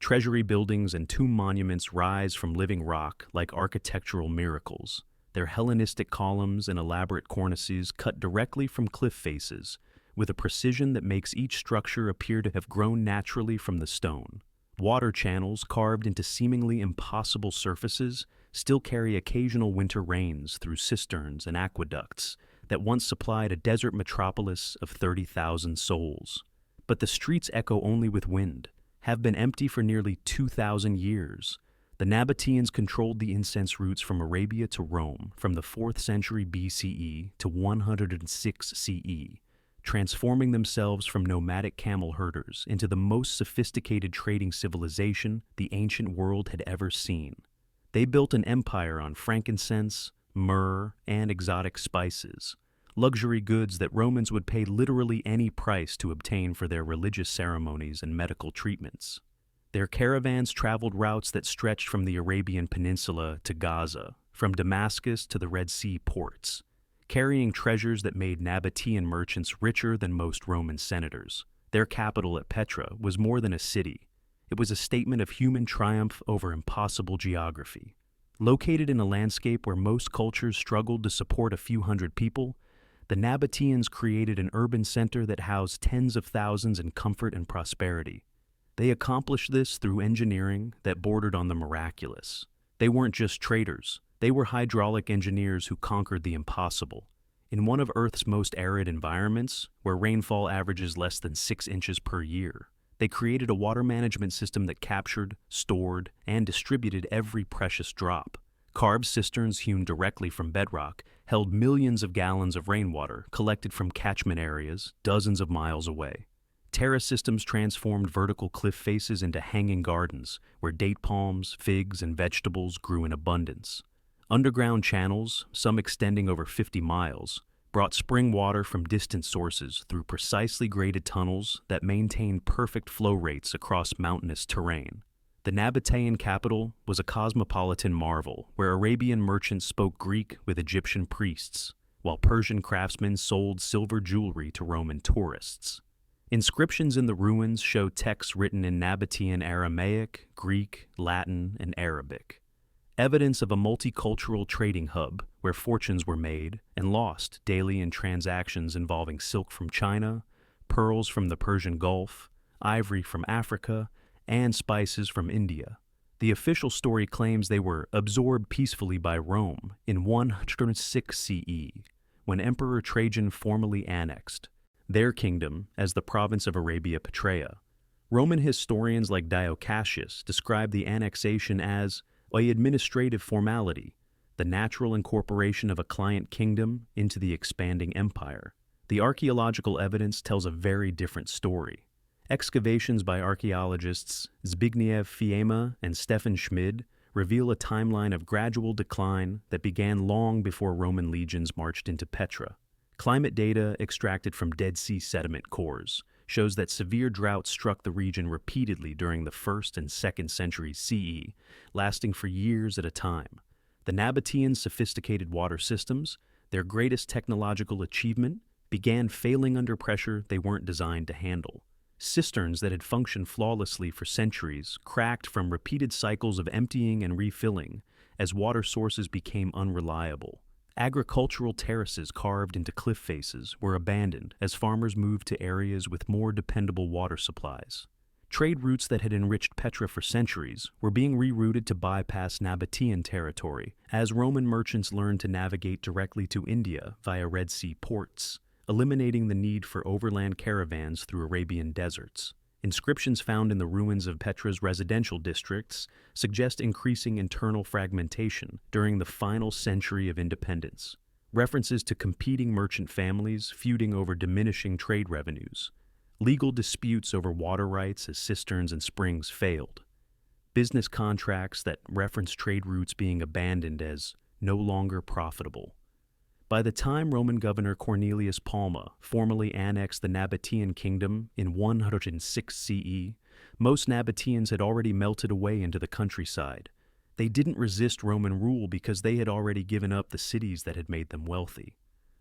Treasury buildings and tomb monuments rise from living rock like architectural miracles, their Hellenistic columns and elaborate cornices cut directly from cliff faces, with a precision that makes each structure appear to have grown naturally from the stone. Water channels carved into seemingly impossible surfaces still carry occasional winter rains through cisterns and aqueducts that once supplied a desert metropolis of 30,000 souls. But the streets echo only with wind, have been empty for nearly 2,000 years. The Nabateans controlled the incense routes from Arabia to Rome from the 4th century BCE to 106 CE, transforming themselves from nomadic camel herders into the most sophisticated trading civilization the ancient world had ever seen. They built an empire on frankincense, myrrh, and exotic spices, luxury goods that Romans would pay literally any price to obtain for their religious ceremonies and medical treatments. Their caravans traveled routes that stretched from the Arabian Peninsula to Gaza, from Damascus to the Red Sea ports, carrying treasures that made Nabatean merchants richer than most Roman senators. Their capital at Petra was more than a city. It was a statement of human triumph over impossible geography. Located in a landscape where most cultures struggled to support a few hundred people, the Nabateans created an urban center that housed tens of thousands in comfort and prosperity. They accomplished this through engineering that bordered on the miraculous. They weren't just traders. They were hydraulic engineers who conquered the impossible. In one of Earth's most arid environments, where rainfall averages less than 6 inches per year, they created a water management system that captured, stored, and distributed every precious drop. Carved cisterns hewn directly from bedrock held millions of gallons of rainwater collected from catchment areas dozens of miles away. Terrace systems transformed vertical cliff faces into hanging gardens where date palms, figs, and vegetables grew in abundance. Underground channels, some extending over 50 miles, brought spring water from distant sources through precisely graded tunnels that maintained perfect flow rates across mountainous terrain. The Nabatean capital was a cosmopolitan marvel where Arabian merchants spoke Greek with Egyptian priests, while Persian craftsmen sold silver jewelry to Roman tourists. Inscriptions in the ruins show texts written in Nabatean Aramaic, Greek, Latin, and Arabic. Evidence of a multicultural trading hub where fortunes were made and lost daily in transactions involving silk from China, pearls from the Persian Gulf, ivory from Africa, and spices from India. The official story claims they were absorbed peacefully by Rome in 106 CE, when Emperor Trajan formally annexed their kingdom as the province of Arabia Petraea. Roman historians like Dio Cassius describe the annexation as an administrative formality, the natural incorporation of a client kingdom into the expanding empire. The archaeological evidence tells a very different story. Excavations by archaeologists Zbigniew Fiema and Stefan Schmid reveal a timeline of gradual decline that began long before Roman legions marched into Petra. Climate data extracted from Dead Sea sediment cores shows that severe droughts struck the region repeatedly during the 1st and 2nd centuries CE, lasting for years at a time. The Nabateans' sophisticated water systems, their greatest technological achievement, began failing under pressure they weren't designed to handle. Cisterns that had functioned flawlessly for centuries cracked from repeated cycles of emptying and refilling as water sources became unreliable. Agricultural terraces carved into cliff faces were abandoned as farmers moved to areas with more dependable water supplies. Trade routes that had enriched Petra for centuries were being rerouted to bypass Nabatean territory as Roman merchants learned to navigate directly to India via Red Sea ports, eliminating the need for overland caravans through Arabian deserts. Inscriptions found in the ruins of Petra's residential districts suggest increasing internal fragmentation during the final century of independence. References to competing merchant families feuding over diminishing trade revenues. Legal disputes over water rights as cisterns and springs failed. Business contracts that reference trade routes being abandoned as no longer profitable. By the time Roman governor Cornelius Palma formally annexed the Nabatean kingdom in 106 CE, most Nabateans had already melted away into the countryside. They didn't resist Roman rule because they had already given up the cities that had made them wealthy.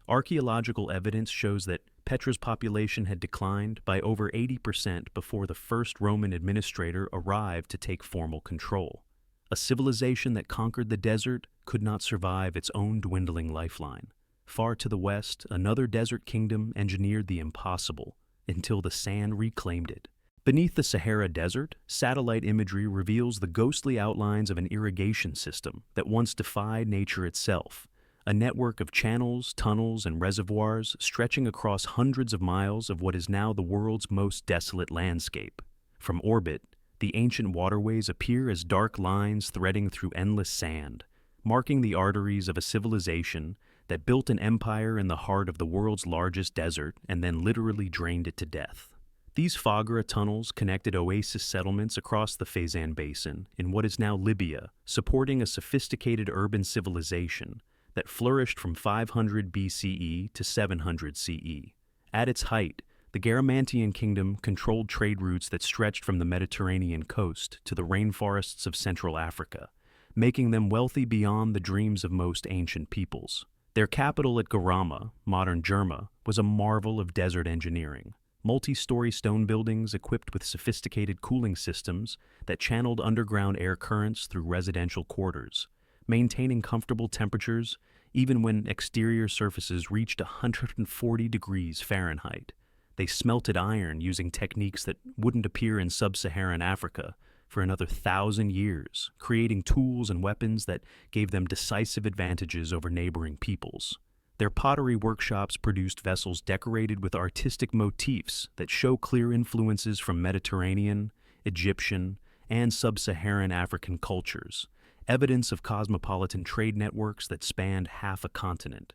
Archaeological evidence shows that Petra's population had declined by over 80% before the first Roman administrator arrived to take formal control. A civilization that conquered the desert could not survive its own dwindling lifeline. Far to the west, another desert kingdom engineered the impossible until the sand reclaimed it. Beneath the Sahara Desert, satellite imagery reveals the ghostly outlines of an irrigation system that once defied nature itself, a network of channels, tunnels, and reservoirs stretching across hundreds of miles of what is now the world's most desolate landscape. From orbit, the ancient waterways appear as dark lines threading through endless sand, marking the arteries of a civilization that built an empire in the heart of the world's largest desert and then literally drained it to death. These Fagra tunnels connected oasis settlements across the Fezzan Basin in what is now Libya, supporting a sophisticated urban civilization that flourished from 500 BCE to 700 CE. At its height, the Garamantian kingdom controlled trade routes that stretched from the Mediterranean coast to the rainforests of Central Africa, making them wealthy beyond the dreams of most ancient peoples. Their capital at Garama, modern Jerma, was a marvel of desert engineering. Multi-story stone buildings equipped with sophisticated cooling systems that channeled underground air currents through residential quarters, maintaining comfortable temperatures even when exterior surfaces reached 140 degrees Fahrenheit. They smelted iron using techniques that wouldn't appear in sub-Saharan Africa for another 1,000 years, creating tools and weapons that gave them decisive advantages over neighboring peoples. Their pottery workshops produced vessels decorated with artistic motifs that show clear influences from Mediterranean, Egyptian, and sub-Saharan African cultures, evidence of cosmopolitan trade networks that spanned half a continent.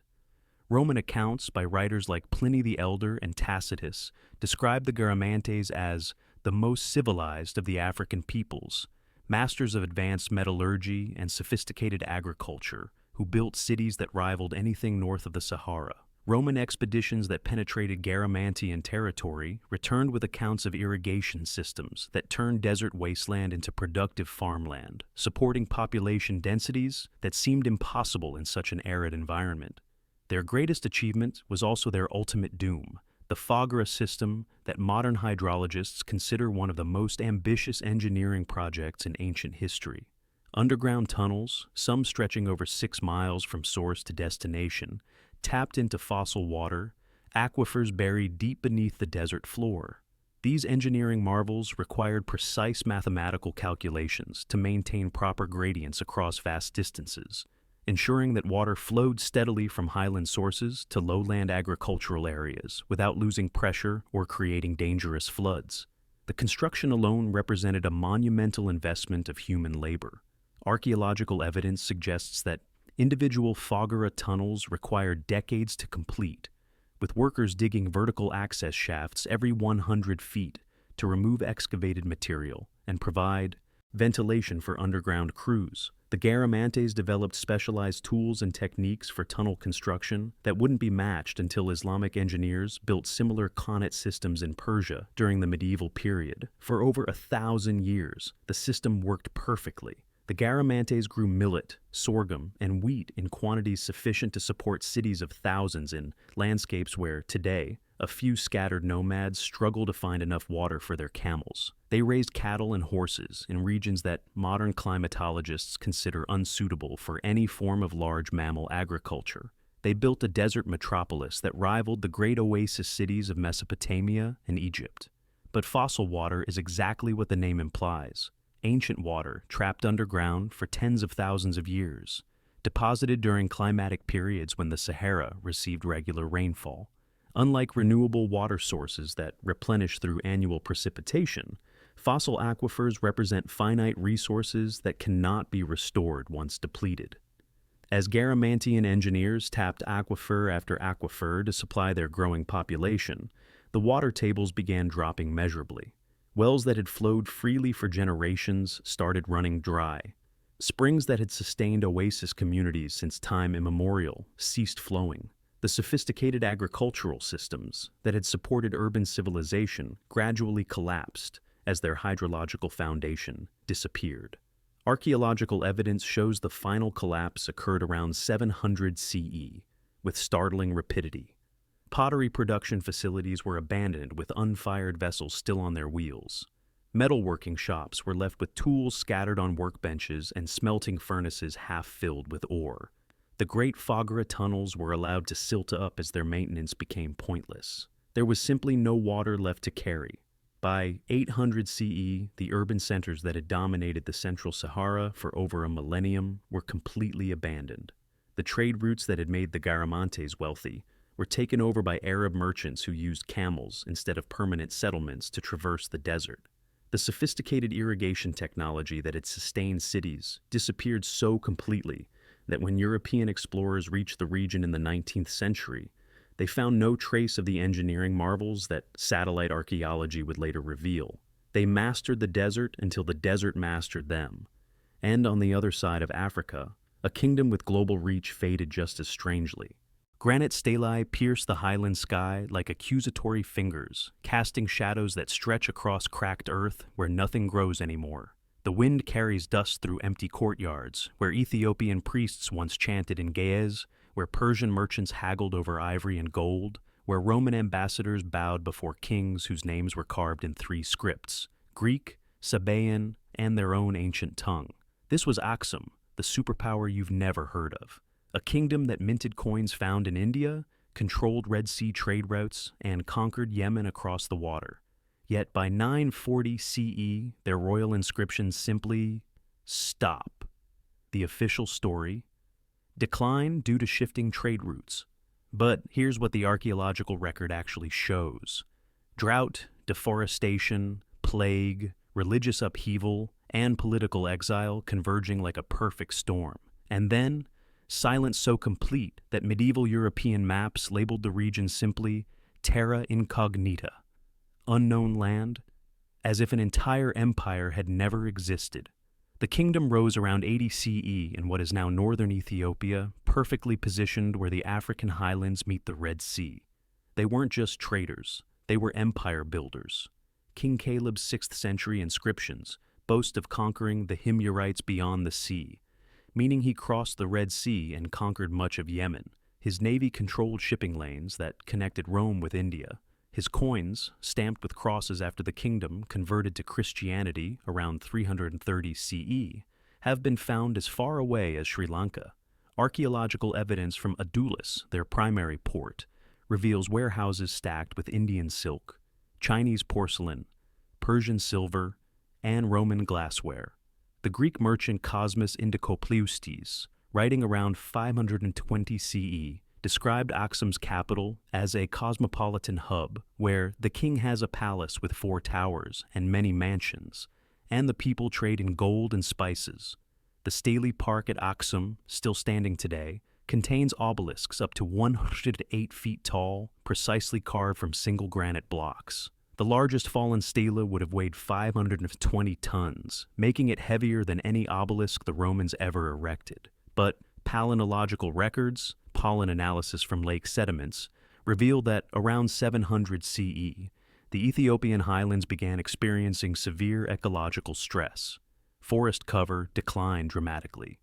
Roman accounts by writers like Pliny the Elder and Tacitus describe the Garamantes as the most civilized of the African peoples, masters of advanced metallurgy and sophisticated agriculture, who built cities that rivaled anything north of the Sahara. Roman expeditions that penetrated Garamantian territory returned with accounts of irrigation systems that turned desert wasteland into productive farmland, supporting population densities that seemed impossible in such an arid environment. Their greatest achievement was also their ultimate doom, the Fagra system that modern hydrologists consider one of the most ambitious engineering projects in ancient history. Underground tunnels, some stretching over 6 miles from source to destination, tapped into fossil water, aquifers buried deep beneath the desert floor. These engineering marvels required precise mathematical calculations to maintain proper gradients across vast distances, ensuring that water flowed steadily from highland sources to lowland agricultural areas without losing pressure or creating dangerous floods. The construction alone represented a monumental investment of human labor. Archaeological evidence suggests that individual Fagra tunnels required decades to complete, with workers digging vertical access shafts every 100 feet to remove excavated material and provide ventilation for underground crews. The Garamantes developed specialized tools and techniques for tunnel construction that wouldn't be matched until Islamic engineers built similar qanat systems in Persia during the medieval period. For over 1,000 years, the system worked perfectly. The Garamantes grew millet, sorghum, and wheat in quantities sufficient to support cities of thousands in landscapes where, today, a few scattered nomads struggle to find enough water for their camels. They raised cattle and horses in regions that modern climatologists consider unsuitable for any form of large mammal agriculture. They built a desert metropolis that rivaled the great oasis cities of Mesopotamia and Egypt. But fossil water is exactly what the name implies. Ancient water trapped underground for tens of thousands of years, deposited during climatic periods when the Sahara received regular rainfall. Unlike renewable water sources that replenish through annual precipitation, fossil aquifers represent finite resources that cannot be restored once depleted. As Garamantian engineers tapped aquifer after aquifer to supply their growing population, the water tables began dropping measurably. Wells that had flowed freely for generations started running dry. Springs that had sustained oasis communities since time immemorial ceased flowing. The sophisticated agricultural systems that had supported urban civilization gradually collapsed as their hydrological foundation disappeared. Archaeological evidence shows the final collapse occurred around 700 CE, with startling rapidity. Pottery production facilities were abandoned with unfired vessels still on their wheels. Metalworking shops were left with tools scattered on workbenches and smelting furnaces half filled with ore. The great Foggara tunnels were allowed to silt up as their maintenance became pointless. There was simply no water left to carry. By 800 CE, the urban centers that had dominated the Central Sahara for over a millennium were completely abandoned. The trade routes that had made the Garamantes wealthy were taken over by Arab merchants who used camels instead of permanent settlements to traverse the desert. The sophisticated irrigation technology that had sustained cities disappeared so completely that when European explorers reached the region in the 19th century, they found no trace of the engineering marvels that satellite archaeology would later reveal. They mastered the desert until the desert mastered them. And on the other side of Africa, a kingdom with global reach faded just as strangely. Granite stelae pierce the highland sky like accusatory fingers, casting shadows that stretch across cracked earth where nothing grows anymore. The wind carries dust through empty courtyards, where Ethiopian priests once chanted in Ge'ez, where Persian merchants haggled over ivory and gold, where Roman ambassadors bowed before kings whose names were carved in 3 scripts: Greek, Sabaean, and their own ancient tongue. This was Aksum, the superpower you've never heard of. A kingdom that minted coins found in India, controlled Red Sea trade routes, and conquered Yemen across the water. Yet by 940 CE, their royal inscriptions simply stop. The official story: decline due to shifting trade routes. But here's what the archaeological record actually shows: drought, deforestation, plague, religious upheaval, and political exile converging like a perfect storm. And then, silence so complete that medieval European maps labeled the region simply terra incognita, unknown land, as if an entire empire had never existed. The kingdom rose around 80 CE in what is now northern Ethiopia, perfectly positioned where the African highlands meet the Red Sea. They weren't just traders, they were empire builders. King Caleb's 6th century inscriptions boast of conquering the Himyarites beyond the sea, meaning he crossed the Red Sea and conquered much of Yemen. His navy controlled shipping lanes that connected Rome with India. His coins, stamped with crosses after the kingdom converted to Christianity around 330 CE, have been found as far away as Sri Lanka. Archaeological evidence from Adulis, their primary port, reveals warehouses stacked with Indian silk, Chinese porcelain, Persian silver, and Roman glassware. The Greek merchant Cosmas Indicopleustes, writing around 520 CE, described Aksum's capital as a cosmopolitan hub where the king has a palace with 4 towers and many mansions, and the people trade in gold and spices. The Staley Park at Aksum, still standing today, contains obelisks up to 108 feet tall, precisely carved from single granite blocks. The largest fallen stela would have weighed 520 tons, making it heavier than any obelisk the Romans ever erected. But palynological records, pollen analysis from lake sediments, reveal that around 700 CE, the Ethiopian highlands began experiencing severe ecological stress. Forest cover declined dramatically.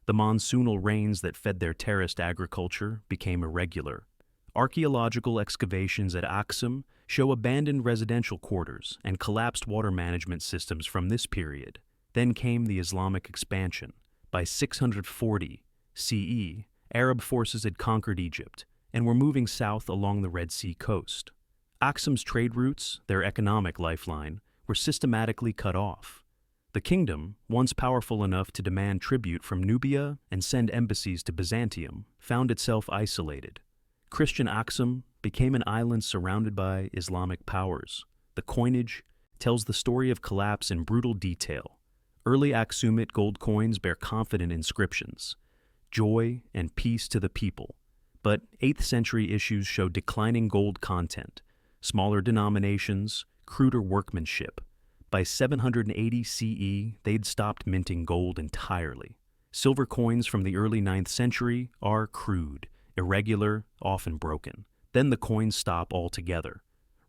The monsoonal rains that fed their terraced agriculture became irregular. Archaeological excavations at Aksum show abandoned residential quarters and collapsed water management systems from this period. Then came the Islamic expansion. By 640 CE, Arab forces had conquered Egypt and were moving south along the Red Sea coast. Aksum's trade routes, their economic lifeline, were systematically cut off. The kingdom, once powerful enough to demand tribute from Nubia and send embassies to Byzantium, found itself isolated. Christian Aksum became an island surrounded by Islamic powers. The coinage tells the story of collapse in brutal detail. Early Aksumite gold coins bear confident inscriptions, joy and peace to the people. But 8th century issues show declining gold content, smaller denominations, cruder workmanship. By 780 CE, they'd stopped minting gold entirely. Silver coins from the early 9th century are crude, irregular, often broken. Then the coins stop altogether.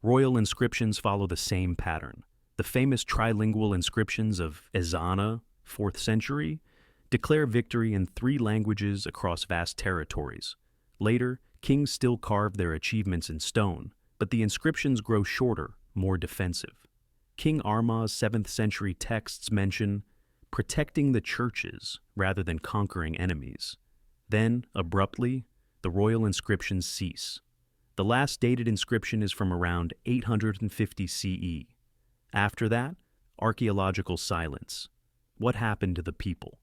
Royal inscriptions follow the same pattern. The famous trilingual inscriptions of Ezana, 4th century, declare victory in 3 languages across vast territories. Later, kings still carved their achievements in stone, but the inscriptions grow shorter, more defensive. King Arma's 7th century texts mention protecting the churches rather than conquering enemies. Then, abruptly, the royal inscriptions cease. The last dated inscription is from around 850 CE. After that, archaeological silence. What happened to the people?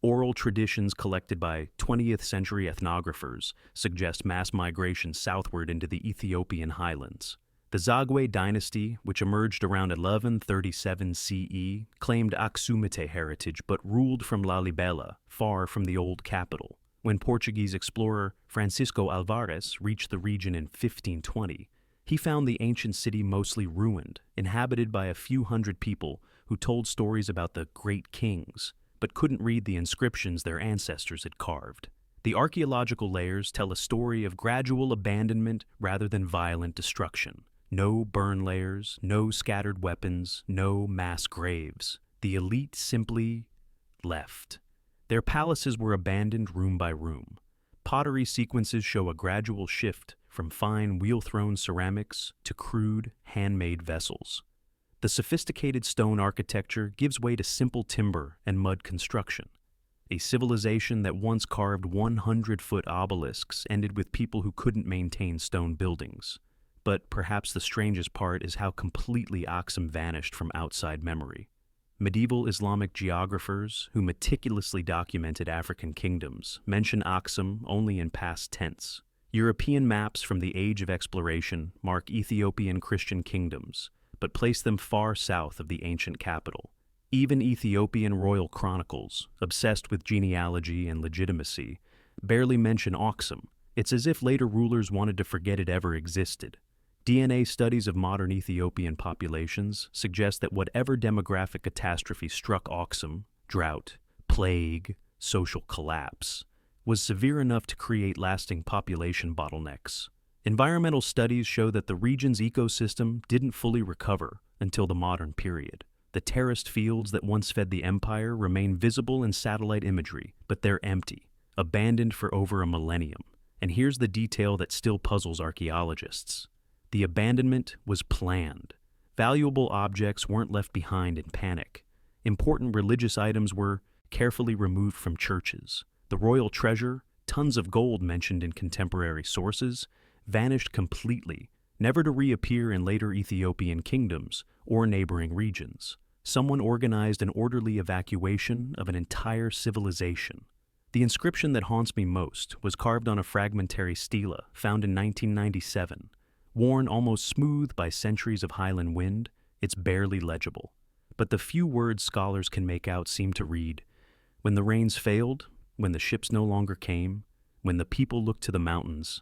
Oral traditions collected by 20th century ethnographers suggest mass migration southward into the Ethiopian highlands. The Zagwe dynasty, which emerged around 1137 CE, claimed Aksumite heritage but ruled from Lalibela, far from the old capital. When Portuguese explorer Francisco Alvares reached the region in 1520, he found the ancient city mostly ruined, inhabited by a few hundred people who told stories about the great kings, but couldn't read the inscriptions their ancestors had carved. The archaeological layers tell a story of gradual abandonment rather than violent destruction. No burn layers, no scattered weapons, no mass graves. The elite simply left. Their palaces were abandoned room by room. Pottery sequences show a gradual shift from fine wheel-thrown ceramics to crude, handmade vessels. The sophisticated stone architecture gives way to simple timber and mud construction. A civilization that once carved 100-foot obelisks ended with people who couldn't maintain stone buildings. But perhaps the strangest part is how completely Aksum vanished from outside memory. Medieval Islamic geographers who meticulously documented African kingdoms mention Aksum only in past tense. European maps from the Age of Exploration mark Ethiopian Christian kingdoms, but place them far south of the ancient capital. Even Ethiopian royal chronicles, obsessed with genealogy and legitimacy, barely mention Aksum. It's as if later rulers wanted to forget it ever existed. DNA studies of modern Ethiopian populations suggest that whatever demographic catastrophe struck Aksum, drought, plague, social collapse, was severe enough to create lasting population bottlenecks. Environmental studies show that the region's ecosystem didn't fully recover until the modern period. The terraced fields that once fed the empire remain visible in satellite imagery, but they're empty, abandoned for over a millennium. And here's the detail that still puzzles archaeologists. The abandonment was planned. Valuable objects weren't left behind in panic. Important religious items were carefully removed from churches. The royal treasure, tons of gold mentioned in contemporary sources, vanished completely, never to reappear in later Ethiopian kingdoms or neighboring regions. Someone organized an orderly evacuation of an entire civilization. The inscription that haunts me most was carved on a fragmentary stela found in 1997. Worn almost smooth by centuries of highland wind, it's barely legible. But the few words scholars can make out seem to read, "When the rains failed, when the ships no longer came, when the people looked to the mountains,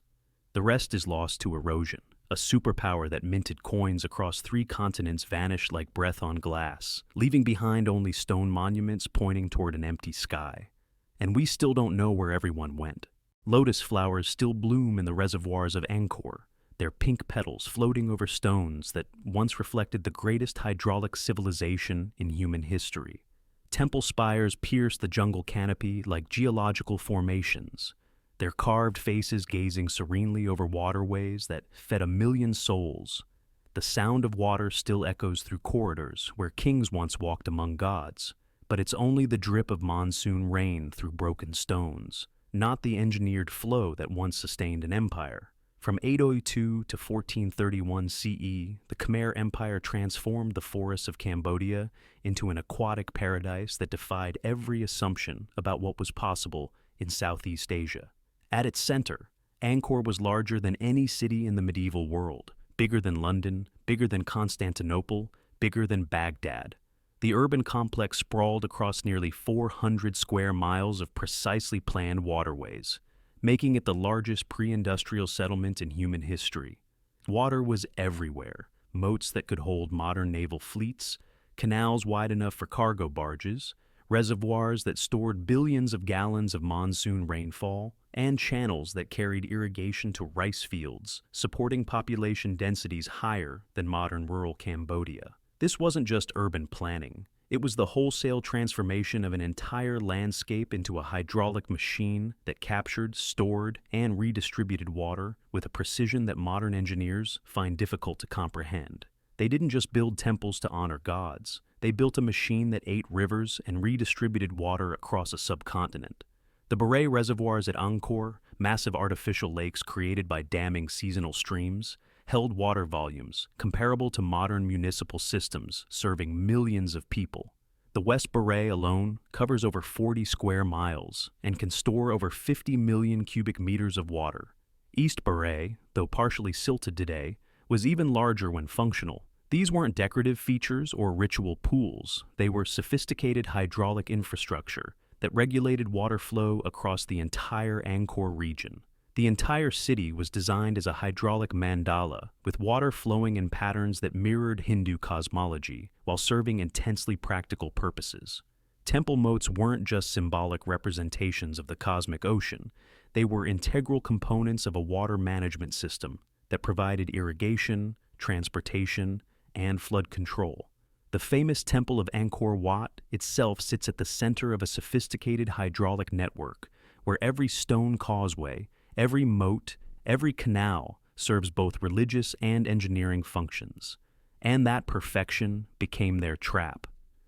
the rest is lost to erosion." a superpower that minted coins across 3 continents, vanished like breath on glass, leaving behind only stone monuments pointing toward an empty sky. And we still don't know where everyone went. Lotus flowers still bloom in the reservoirs of Angkor, their pink petals floating over stones that once reflected the greatest hydraulic civilization in human history. Temple spires pierce the jungle canopy like geological formations, their carved faces gazing serenely over waterways that fed 1 million souls. The sound of water still echoes through corridors where kings once walked among gods, but it's only the drip of monsoon rain through broken stones, not the engineered flow that once sustained an empire. From 802 to 1431 CE, the Khmer Empire transformed the forests of Cambodia into an aquatic paradise that defied every assumption about what was possible in Southeast Asia. At its center, Angkor was larger than any city in the medieval world, bigger than London, bigger than Constantinople, bigger than Baghdad. The urban complex sprawled across nearly 400 square miles of precisely planned waterways, making it the largest pre-industrial settlement in human history. Water was everywhere, moats that could hold modern naval fleets, canals wide enough for cargo barges, reservoirs that stored billions of gallons of monsoon rainfall, and channels that carried irrigation to rice fields, supporting population densities higher than modern rural Cambodia. This wasn't just urban planning. It was the wholesale transformation of an entire landscape into a hydraulic machine that captured, stored, and redistributed water with a precision that modern engineers find difficult to comprehend. They didn't just build temples to honor gods. They built a machine that ate rivers and redistributed water across a subcontinent. The Baray reservoirs at Angkor, massive artificial lakes created by damming seasonal streams, held water volumes comparable to modern municipal systems serving millions of people. The West Baray alone covers over 40 square miles and can store over 50 million cubic meters of water. East Baray, though partially silted today, was even larger when functional. These weren't decorative features or ritual pools. They were sophisticated hydraulic infrastructure that regulated water flow across the entire Angkor region. The entire city was designed as a hydraulic mandala, with water flowing in patterns that mirrored Hindu cosmology while serving intensely practical purposes. Temple moats weren't just symbolic representations of the cosmic ocean. They were integral components of a water management system that provided irrigation, transportation, and flood control. The famous Temple of Angkor Wat itself sits at the center of a sophisticated hydraulic network, where every stone causeway, every moat, every canal serves both religious and engineering functions. And that perfection became their trap.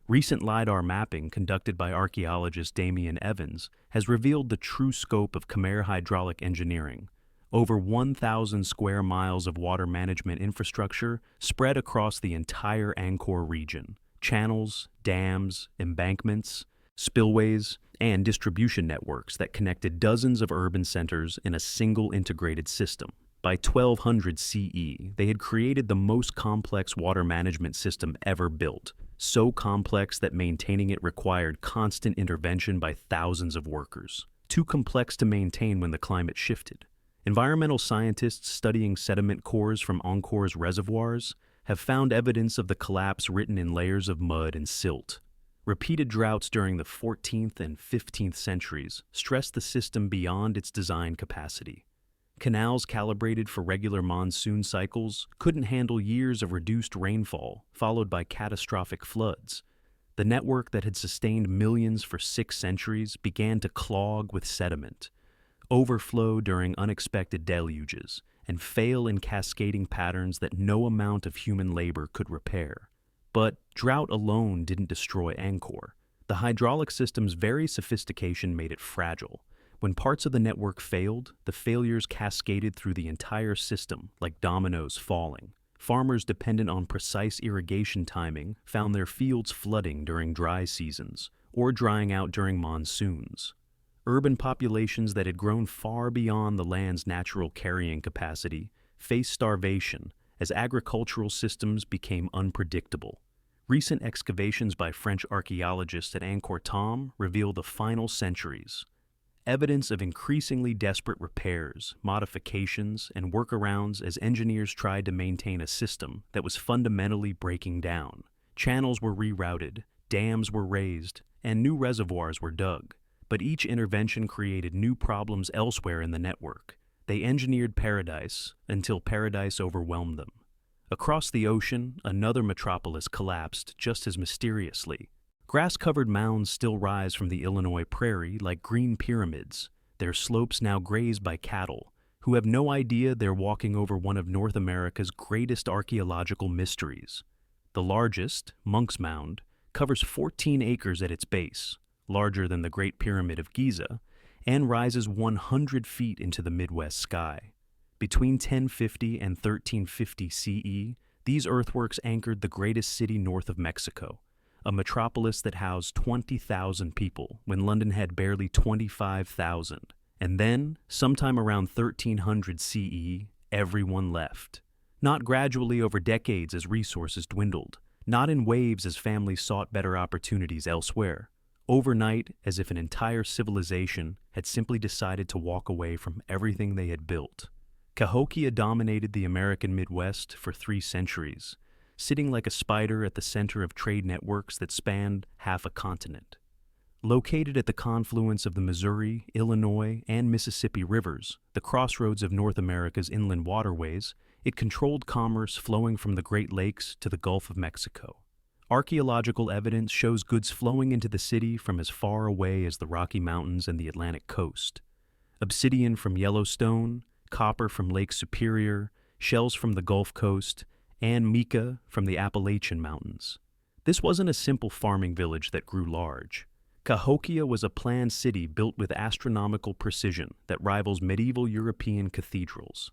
Recent LiDAR mapping conducted by archaeologist Damian Evans has revealed the true scope of Khmer hydraulic engineering. Over 1,000 square miles of water management infrastructure spread across the entire Angkor region. Channels, dams, embankments, spillways, and distribution networks that connected dozens of urban centers in a single integrated system. By 1200 CE, they had created the most complex water management system ever built, so complex that maintaining it required constant intervention by thousands of workers, too complex to maintain when the climate shifted. Environmental scientists studying sediment cores from Angkor's reservoirs have found evidence of the collapse written in layers of mud and silt. Repeated droughts during the 14th and 15th centuries stressed the system beyond its design capacity. Canals calibrated for regular monsoon cycles couldn't handle years of reduced rainfall, followed by catastrophic floods. The network that had sustained millions for 6 centuries began to clog with sediment, overflow during unexpected deluges, and fail in cascading patterns that no amount of human labor could repair. But drought alone didn't destroy Angkor. The hydraulic system's very sophistication made it fragile. When parts of the network failed, the failures cascaded through the entire system like dominoes falling. Farmers dependent on precise irrigation timing found their fields flooding during dry seasons or drying out during monsoons. Urban populations that had grown far beyond the land's natural carrying capacity faced starvation as agricultural systems became unpredictable. Recent excavations by French archaeologists at Angkor Thom reveal the final centuries. evidence of increasingly desperate repairs, modifications, and workarounds as engineers tried to maintain a system that was fundamentally breaking down. Channels were rerouted, dams were raised, and new reservoirs were dug. But each intervention created new problems elsewhere in the network. They engineered paradise until paradise overwhelmed them. Across the ocean, another metropolis collapsed just as mysteriously. Grass-covered mounds still rise from the Illinois prairie like green pyramids, their slopes now grazed by cattle, who have no idea they're walking over one of North America's greatest archaeological mysteries. The largest, Monk's Mound, covers 14 acres at its base, larger than the Great Pyramid of Giza, and rises 100 feet into the Midwest sky. Between 1050 and 1350 CE, these earthworks anchored the greatest city north of Mexico, a metropolis that housed 20,000 people when London had barely 25,000. And then, sometime around 1300 CE, everyone left. Not gradually over decades as resources dwindled, not in waves as families sought better opportunities elsewhere. Overnight, as if an entire civilization had simply decided to walk away from everything they had built. Cahokia dominated the American Midwest for 3 centuries, sitting like a spider at the center of trade networks that spanned half a continent. Located at the confluence of the Missouri, Illinois, and Mississippi rivers, the crossroads of North America's inland waterways, it controlled commerce flowing from the Great Lakes to the Gulf of Mexico. Archaeological evidence shows goods flowing into the city from as far away as the Rocky Mountains and the Atlantic coast. Obsidian from Yellowstone, copper from Lake Superior, shells from the Gulf Coast, and mica from the Appalachian Mountains. This wasn't a simple farming village that grew large. Cahokia was a planned city built with astronomical precision that rivals medieval European cathedrals.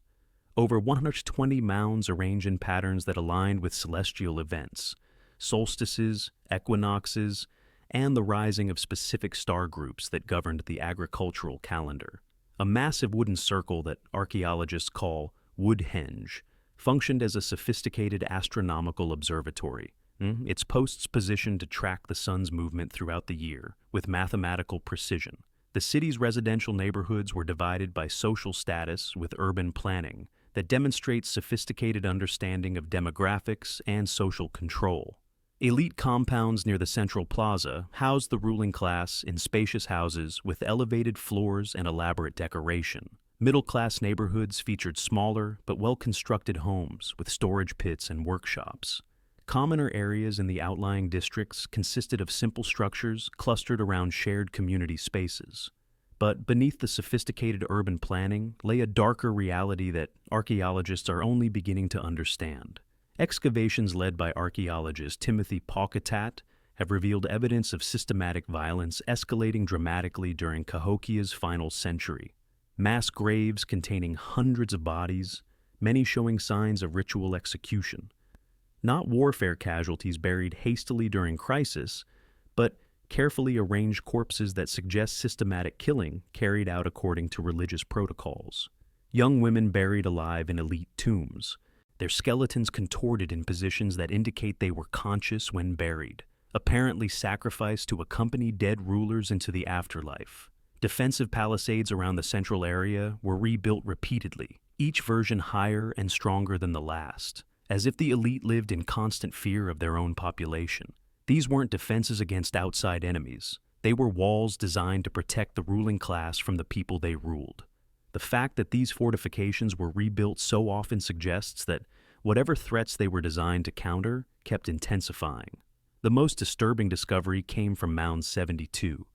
Over 120 mounds arranged in patterns that aligned with celestial events, solstices, equinoxes, and the rising of specific star groups that governed the agricultural calendar. A massive wooden circle that archaeologists call Woodhenge functioned as a sophisticated astronomical observatory, its posts positioned to track the sun's movement throughout the year with mathematical precision. The city's residential neighborhoods were divided by social status with urban planning that demonstrates sophisticated understanding of demographics and social control. Elite compounds near the central plaza housed the ruling class in spacious houses with elevated floors and elaborate decoration. Middle-class neighborhoods featured smaller but well-constructed homes with storage pits and workshops. Commoner areas in the outlying districts consisted of simple structures clustered around shared community spaces. But beneath the sophisticated urban planning lay a darker reality that archaeologists are only beginning to understand. Excavations led by archaeologist Timothy Paucatat have revealed evidence of systematic violence escalating dramatically during Cahokia's final century. Mass graves containing hundreds of bodies, many showing signs of ritual execution. Not warfare casualties buried hastily during crisis, but carefully arranged corpses that suggest systematic killing carried out according to religious protocols. Young women buried alive in elite tombs, their skeletons contorted in positions that indicate they were conscious when buried, apparently sacrificed to accompany dead rulers into the afterlife. Defensive palisades around the central area were rebuilt repeatedly, each version higher and stronger than the last, as if the elite lived in constant fear of their own population. These weren't defenses against outside enemies. They were walls designed to protect the ruling class from the people they ruled. The fact that these fortifications were rebuilt so often suggests that whatever threats they were designed to counter kept intensifying. The most disturbing discovery came from Mound 72,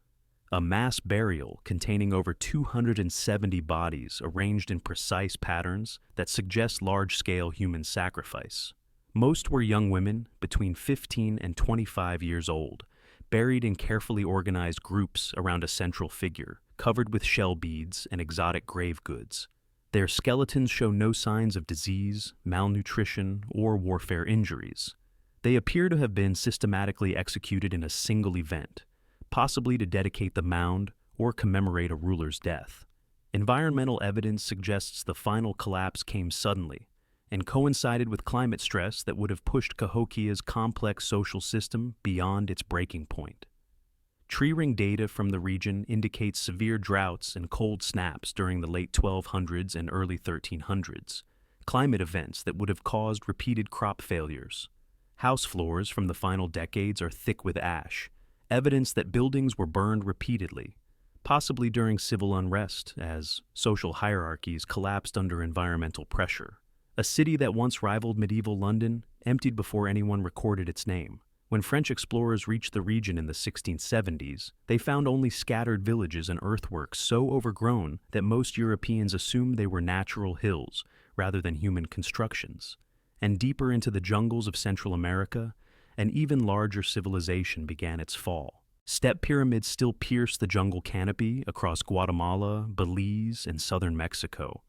a mass burial containing over 270 bodies arranged in precise patterns that suggest large-scale human sacrifice. Most were young women between 15 and 25 years old, buried in carefully organized groups around a central figure, covered with shell beads and exotic grave goods. Their skeletons show no signs of disease, malnutrition, or warfare injuries. They appear to have been systematically executed in a single event, possibly to dedicate the mound or commemorate a ruler's death. Environmental evidence suggests the final collapse came suddenly and coincided with climate stress that would have pushed Cahokia's complex social system beyond its breaking point. Tree ring data from the region indicates severe droughts and cold snaps during the late 1200s and early 1300s, climate events that would have caused repeated crop failures. House floors from the final decades are thick with ash, evidence that buildings were burned repeatedly, possibly during civil unrest as social hierarchies collapsed under environmental pressure. A city that once rivaled medieval London emptied before anyone recorded its name. When French explorers reached the region in the 1670s, they found only scattered villages and earthworks so overgrown that most Europeans assumed they were natural hills rather than human constructions. And deeper into the jungles of Central America, an even larger civilization began its fall. Step pyramids still pierce the jungle canopy across Guatemala, Belize, and southern Mexico,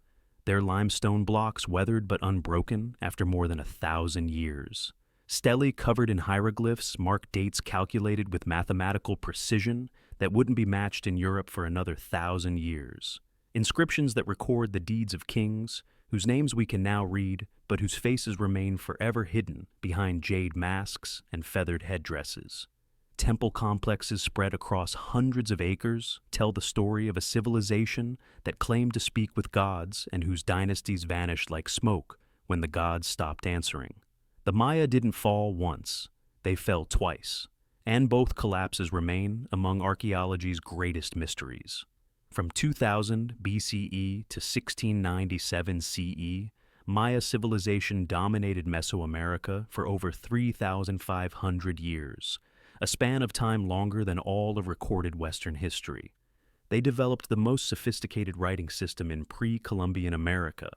their limestone blocks weathered but unbroken after more than 1,000 years. Stelae covered in hieroglyphs mark dates calculated with mathematical precision that wouldn't be matched in Europe for another 1,000 years. Inscriptions that record the deeds of kings, whose names we can now read, but whose faces remain forever hidden behind jade masks and feathered headdresses. Temple complexes spread across hundreds of acres tell the story of a civilization that claimed to speak with gods and whose dynasties vanished like smoke when the gods stopped answering. The Maya didn't fall once, they fell twice, and both collapses remain among archaeology's greatest mysteries. From 2000 BCE to 1697 CE, Maya civilization dominated Mesoamerica for over 3,500 years, a span of time longer than all of recorded Western history. They developed the most sophisticated writing system in pre-Columbian America,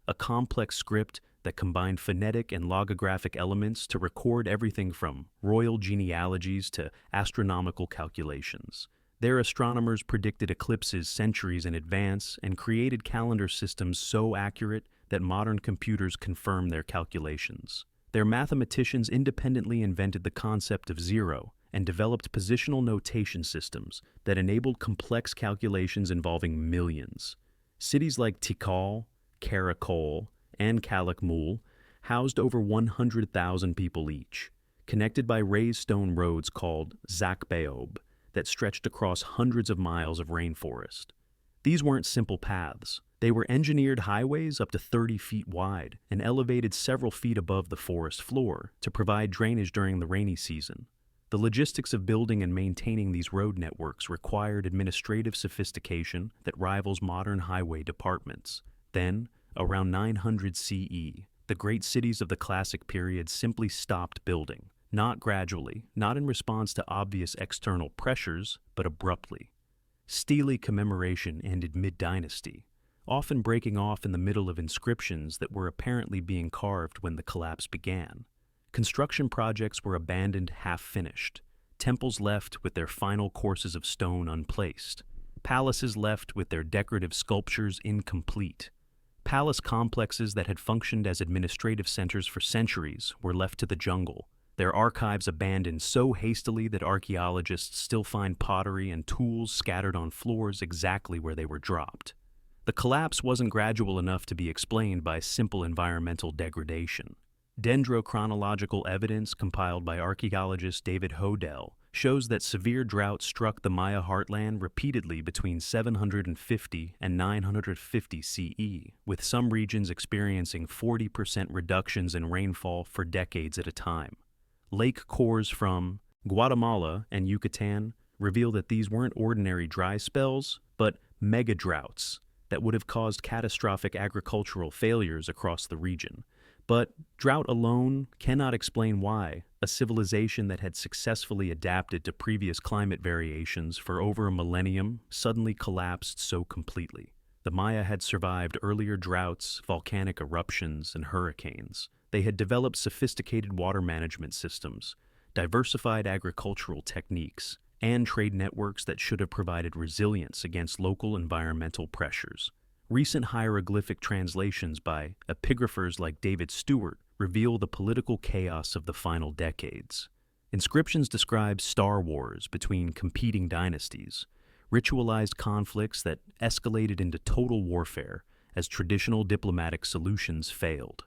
a complex script that combined phonetic and logographic elements to record everything from royal genealogies to astronomical calculations. Their astronomers predicted eclipses centuries in advance and created calendar systems so accurate that modern computers confirm their calculations. Their mathematicians independently invented the concept of zero and developed positional notation systems that enabled complex calculations involving millions. Cities like Tikal, Caracol, and Calakmul housed over 100,000 people each, connected by raised stone roads called Zakbeob that stretched across hundreds of miles of rainforest. These weren't simple paths. They were engineered highways up to 30 feet wide and elevated several feet above the forest floor to provide drainage during the rainy season. The logistics of building and maintaining these road networks required administrative sophistication that rivals modern highway departments. Then, around 900 CE, the great cities of the classic period simply stopped building, not gradually, not in response to obvious external pressures, but abruptly. Stele commemoration ended mid-dynasty, often breaking off in the middle of inscriptions that were apparently being carved when the collapse began. Construction projects were abandoned half-finished, temples left with their final courses of stone unplaced, palaces left with their decorative sculptures incomplete. Palace complexes that had functioned as administrative centers for centuries were left to the jungle, their archives abandoned so hastily that archaeologists still find pottery and tools scattered on floors exactly where they were dropped. The collapse wasn't gradual enough to be explained by simple environmental degradation. Dendrochronological evidence compiled by archaeologist David Hodel shows that severe drought struck the Maya heartland repeatedly between 750 and 950 CE, with some regions experiencing 40% reductions in rainfall for decades at a time. Lake cores from Guatemala and Yucatan reveal that these weren't ordinary dry spells, but mega droughts that would have caused catastrophic agricultural failures across the region. But drought alone cannot explain why a civilization that had successfully adapted to previous climate variations for over a millennium suddenly collapsed so completely. The Maya had survived earlier droughts, volcanic eruptions, and hurricanes. They had developed sophisticated water management systems, diversified agricultural techniques, and trade networks that should have provided resilience against local environmental pressures. Recent hieroglyphic translations by epigraphers like David Stewart reveal the political chaos of the final decades. Inscriptions describe star wars between competing dynasties, ritualized conflicts that escalated into total warfare as traditional diplomatic solutions failed.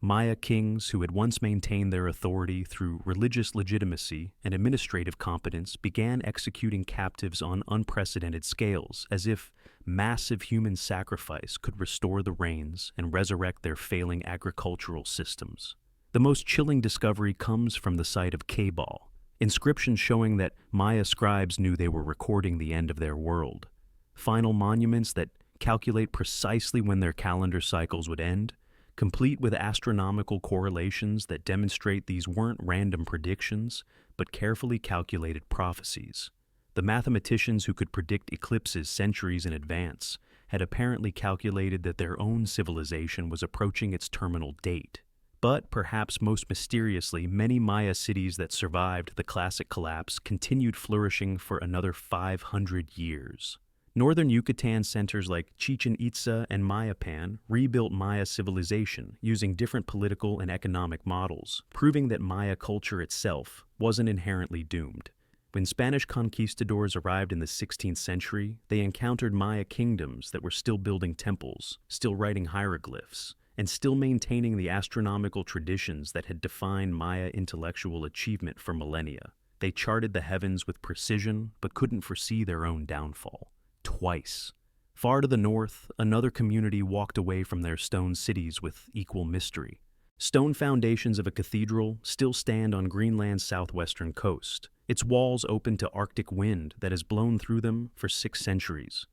Maya kings who had once maintained their authority through religious legitimacy and administrative competence began executing captives on unprecedented scales, as if massive human sacrifice could restore the rains and resurrect their failing agricultural systems. The most chilling discovery comes from the site of Kabul, inscriptions showing that Maya scribes knew they were recording the end of their world. Final monuments that calculate precisely when their calendar cycles would end, complete with astronomical correlations that demonstrate these weren't random predictions, but carefully calculated prophecies. The mathematicians who could predict eclipses centuries in advance had apparently calculated that their own civilization was approaching its terminal date. But perhaps most mysteriously, many Maya cities that survived the classic collapse continued flourishing for another 500 years. Northern Yucatan centers like Chichen Itza and Mayapan rebuilt Maya civilization using different political and economic models, proving that Maya culture itself wasn't inherently doomed. When Spanish conquistadors arrived in the 16th century, they encountered Maya kingdoms that were still building temples, still writing hieroglyphs, and still maintaining the astronomical traditions that had defined Maya intellectual achievement for millennia. They charted the heavens with precision, but couldn't foresee their own downfall. Twice. Far to the north, another community walked away from their stone cities with equal mystery. Stone foundations of a cathedral still stand on Greenland's southwestern coast, its walls open to Arctic wind that has blown through them for 6 centuries.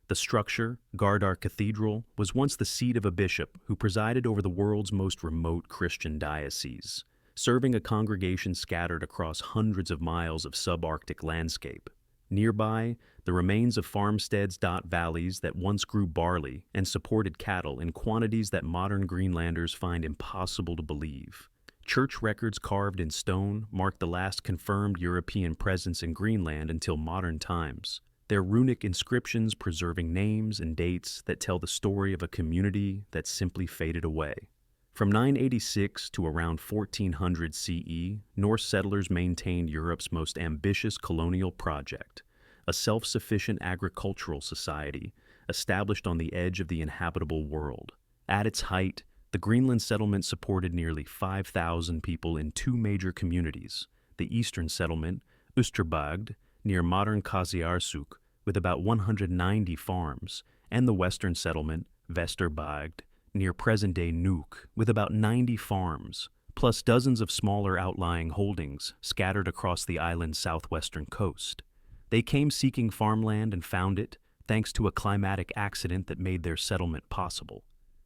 The structure, Gardar Cathedral, was once the seat of a bishop who presided over the world's most remote Christian diocese, serving a congregation scattered across hundreds of miles of subarctic landscape. Nearby, the remains of farmsteads dot valleys that once grew barley and supported cattle in quantities that modern Greenlanders find impossible to believe. Church records carved in stone mark the last confirmed European presence in Greenland until modern times, their runic inscriptions preserving names and dates that tell the story of a community that simply faded away. From 986 to around 1400 CE, Norse settlers maintained Europe's most ambitious colonial project, a self-sufficient agricultural society established on the edge of the inhabitable world. At its height, the Greenland settlement supported nearly 5,000 people in 2 major communities, the eastern settlement, Østerbygd, near modern Kasiarsuk, with about 190 farms, and the western settlement, Vesterbygd, near present-day Nuuk, with about 90 farms, plus dozens of smaller outlying holdings scattered across the island's southwestern coast. They came seeking farmland and found it, thanks to a climatic accident that made their settlement possible.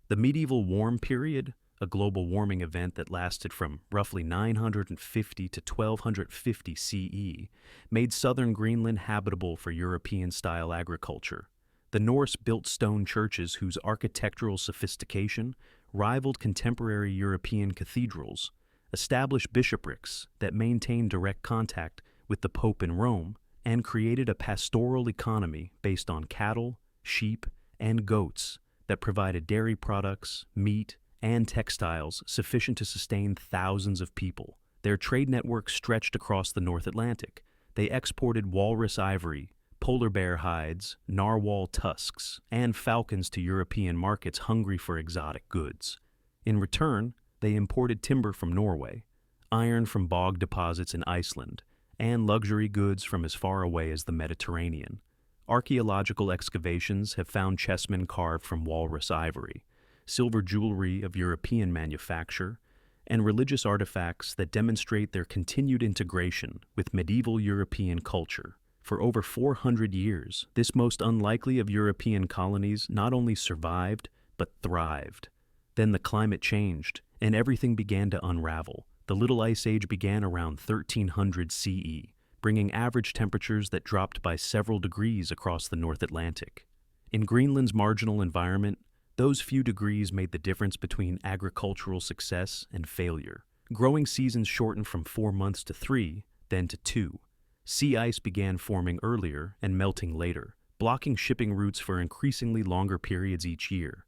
The medieval warm period, a global warming event that lasted from roughly 950 to 1250 CE, made southern Greenland habitable for European-style agriculture. The Norse built stone churches whose architectural sophistication rivaled contemporary European cathedrals, established bishoprics that maintained direct contact with the Pope in Rome, and created a pastoral economy based on cattle, sheep, and goats that provided dairy products, meat, and textiles sufficient to sustain thousands of people. Their trade network stretched across the North Atlantic. They exported walrus ivory, polar bear hides, narwhal tusks, and falcons to European markets hungry for exotic goods. In return, they imported timber from Norway, iron from bog deposits in Iceland, and luxury goods from as far away as the Mediterranean. Archaeological excavations have found chessmen carved from walrus ivory, silver jewelry of European manufacture, and religious artifacts that demonstrate their continued integration with medieval European culture. For over 400 years, this most unlikely of European colonies not only survived, but thrived. Then the climate changed, and everything began to unravel. The Little Ice Age began around 1300 CE, bringing average temperatures that dropped by several degrees across the North Atlantic. In Greenland's marginal environment, those few degrees made the difference between agricultural success and failure. Growing seasons shortened from 4 months to 3, then to 2. Sea ice began forming earlier and melting later, blocking shipping routes for increasingly longer periods each year.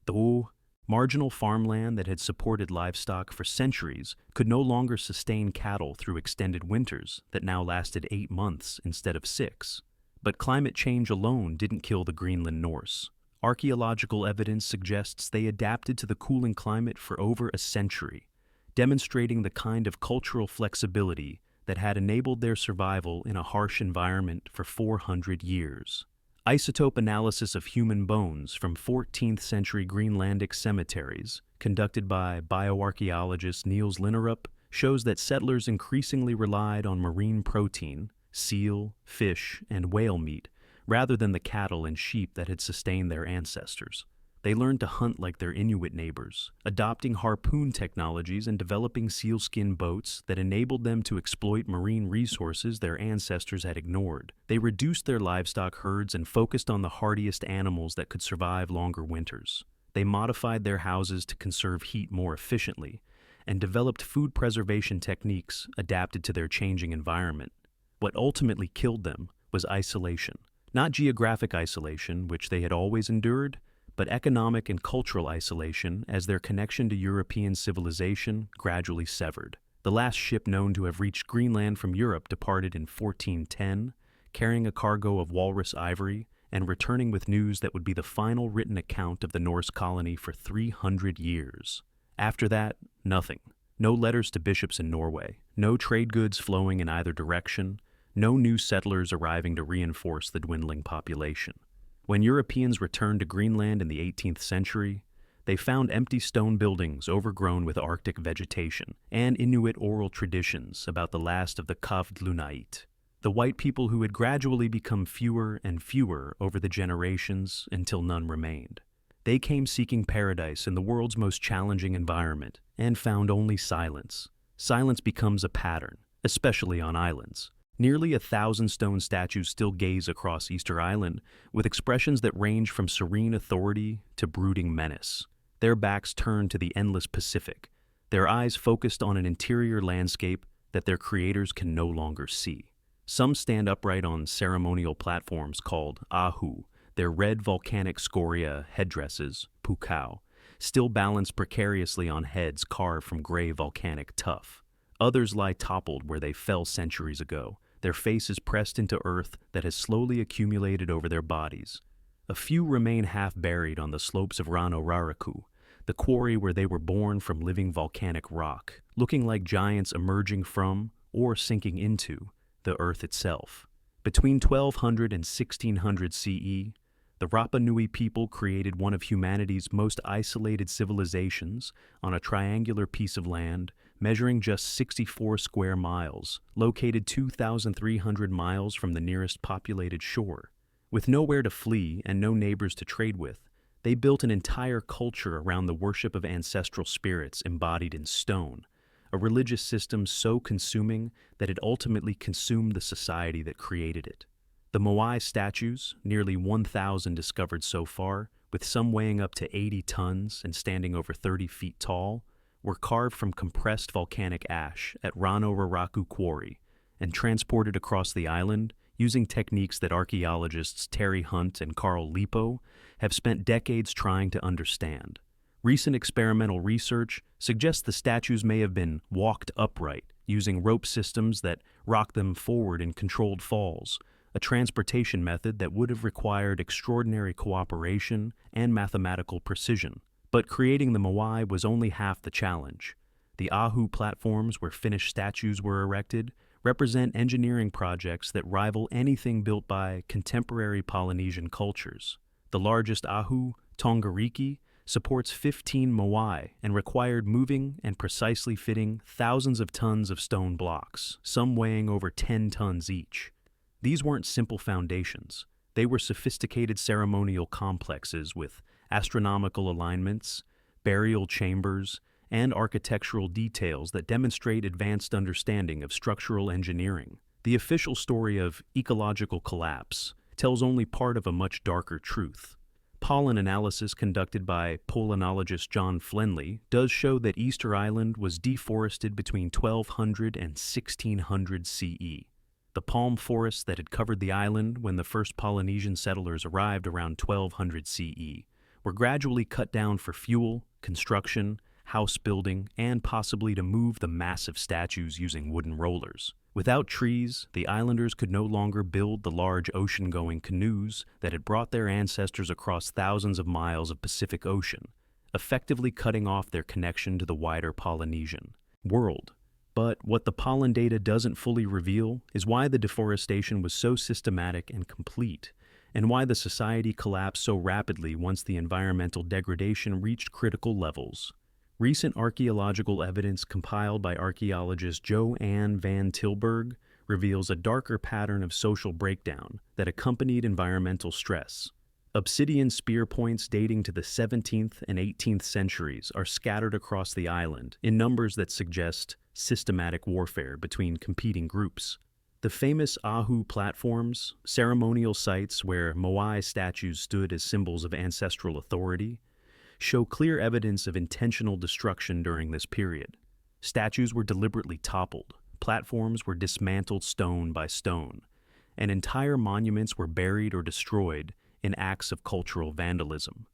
Though marginal farmland that had supported livestock for centuries could no longer sustain cattle through extended winters that now lasted 8 months instead of 6. But climate change alone didn't kill the Greenland Norse. Archaeological evidence suggests they adapted to the cooling climate for over a century, demonstrating the kind of cultural flexibility that had enabled their survival in a harsh environment for 400 years. Isotope analysis of human bones from 14th century Greenlandic cemeteries, conducted by bioarchaeologist Niels Linnerup, shows that settlers increasingly relied on marine protein, seal, fish, and whale meat, rather than the cattle and sheep that had sustained their ancestors. They learned to hunt like their Inuit neighbors, adopting harpoon technologies and developing sealskin boats that enabled them to exploit marine resources their ancestors had ignored. They reduced their livestock herds and focused on the hardiest animals that could survive longer winters. They modified their houses to conserve heat more efficiently, and developed food preservation techniques adapted to their changing environment. What ultimately killed them was isolation. Not geographic isolation, which they had always endured, but economic and cultural isolation as their connection to European civilization gradually severed. The last ship known to have reached Greenland from Europe departed in 1410, carrying a cargo of walrus ivory and returning with news that would be the final written account of the Norse colony for 300 years. After that, nothing. No letters to bishops in Norway, no trade goods flowing in either direction, no new settlers arriving to reinforce the dwindling population. When Europeans returned to Greenland in the 18th century, they found empty stone buildings overgrown with Arctic vegetation and Inuit oral traditions about the last of the Kavdlunait, the white people who had gradually become fewer and fewer over the generations until none remained. They came seeking paradise in the world's most challenging environment and found only silence. Silence becomes a pattern, especially on islands. Nearly 1,000 stone statues still gaze across Easter Island, with expressions that range from serene authority to brooding menace. Their backs turned to the endless Pacific, their eyes focused on an interior landscape that their creators can no longer see. Some stand upright on ceremonial platforms called ahu, their red volcanic scoria headdresses, pukau, still balanced precariously on heads carved from gray volcanic tuff. Others lie toppled where they fell centuries ago, their faces pressed into earth that has slowly accumulated over their bodies. A few remain half-buried on the slopes of Rano Raraku, the quarry where they were born from living volcanic rock, looking like giants emerging from, or sinking into, the earth itself. Between 1200 and 1600 CE, the Rapa Nui people created one of humanity's most isolated civilizations on a triangular piece of land measuring just 64 square miles, located 2,300 miles from the nearest populated shore. With nowhere to flee and no neighbors to trade with, they built an entire culture around the worship of ancestral spirits embodied in stone, a religious system so consuming that it ultimately consumed the society that created it. The Moai statues, nearly 1,000 discovered so far, with some weighing up to 80 tons and standing over 30 feet tall, were carved from compressed volcanic ash at Rano Raraku Quarry and transported across the island using techniques that archaeologists Terry Hunt and Carl Lipo have spent decades trying to understand. Recent experimental research suggests the statues may have been walked upright using rope systems that rock them forward in controlled falls, a transportation method that would have required extraordinary cooperation and mathematical precision. But creating the Moai was only half the challenge. The Ahu platforms where finished statues were erected represent engineering projects that rival anything built by contemporary Polynesian cultures. The largest Ahu, Tongariki, supports 15 Moai and required moving and precisely fitting thousands of tons of stone blocks, some weighing over 10 tons each. These weren't simple foundations. They were sophisticated ceremonial complexes with astronomical alignments, burial chambers, and architectural details that demonstrate advanced understanding of structural engineering. The official story of ecological collapse tells only part of a much darker truth. Pollen analysis conducted by pollinologist John Flenley does show that Easter Island was deforested between 1200 and 1600 CE. The palm forests that had covered the island when the first Polynesian settlers arrived around 1200 CE were gradually cut down for fuel, construction, house building, and possibly to move the massive statues using wooden rollers. Without trees, the islanders could no longer build the large ocean-going canoes that had brought their ancestors across thousands of miles of Pacific Ocean, effectively cutting off their connection to the wider Polynesian world. But what the pollen data doesn't fully reveal is why the deforestation was so systematic and complete, and why the society collapsed so rapidly once the environmental degradation reached critical levels. Recent archaeological evidence compiled by archaeologist Joanne van Tilburg reveals a darker pattern of social breakdown that accompanied environmental stress. Obsidian spear points dating to the 17th and 18th centuries are scattered across the island in numbers that suggest systematic warfare between competing groups. The famous Ahu platforms, ceremonial sites where Moai statues stood as symbols of ancestral authority, show clear evidence of intentional destruction during this period. Statues were deliberately toppled, platforms were dismantled stone by stone, and entire monuments were buried or destroyed in acts of cultural vandalism.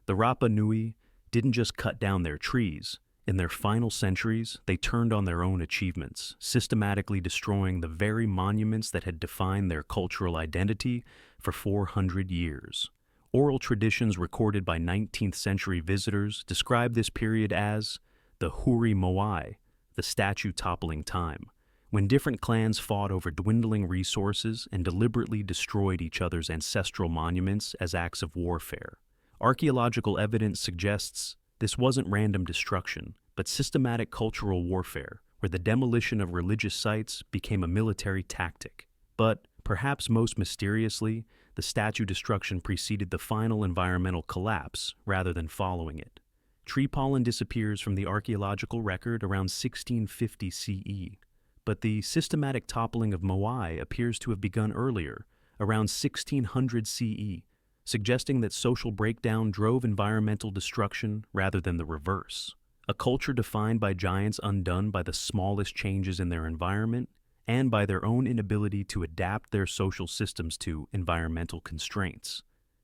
The Rapa Nui didn't just cut down their trees. In their final centuries, they turned on their own achievements, systematically destroying the very monuments that had defined their cultural identity for 400 years. Oral traditions recorded by 19th century visitors describe this period as the Huri Moai, the statue toppling time, when different clans fought over dwindling resources and deliberately destroyed each other's ancestral monuments as acts of warfare. Archaeological evidence suggests this wasn't random destruction, but systematic cultural warfare, where the demolition of religious sites became a military tactic. But, perhaps most mysteriously, the statue destruction preceded the final environmental collapse rather than following it. Tree pollen disappears from the archaeological record around 1650 CE, but the systematic toppling of Moai appears to have begun earlier, around 1600 CE, suggesting that social breakdown drove environmental destruction rather than the reverse. A culture defined by giants undone by the smallest changes in their environment and by their own inability to adapt their social systems to environmental constraints.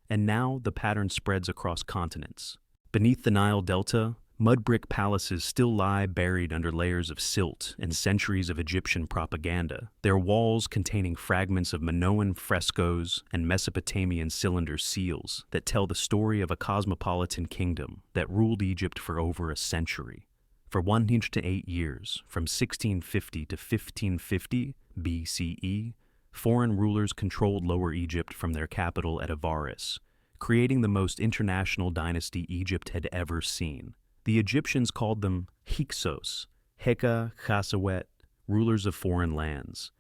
And now the pattern spreads across continents. Beneath the Nile Delta, mud brick palaces still lie buried under layers of silt and centuries of Egyptian propaganda, their walls containing fragments of Minoan frescoes and Mesopotamian cylinder seals that tell the story of a cosmopolitan kingdom that ruled Egypt for over a century. For 108 years, from 1650 to 1550 BCE, foreign rulers controlled Lower Egypt from their capital at Avaris, creating the most international dynasty Egypt had ever seen. The Egyptians called them Hyksos, Heka Chasawet, rulers of foreign lands,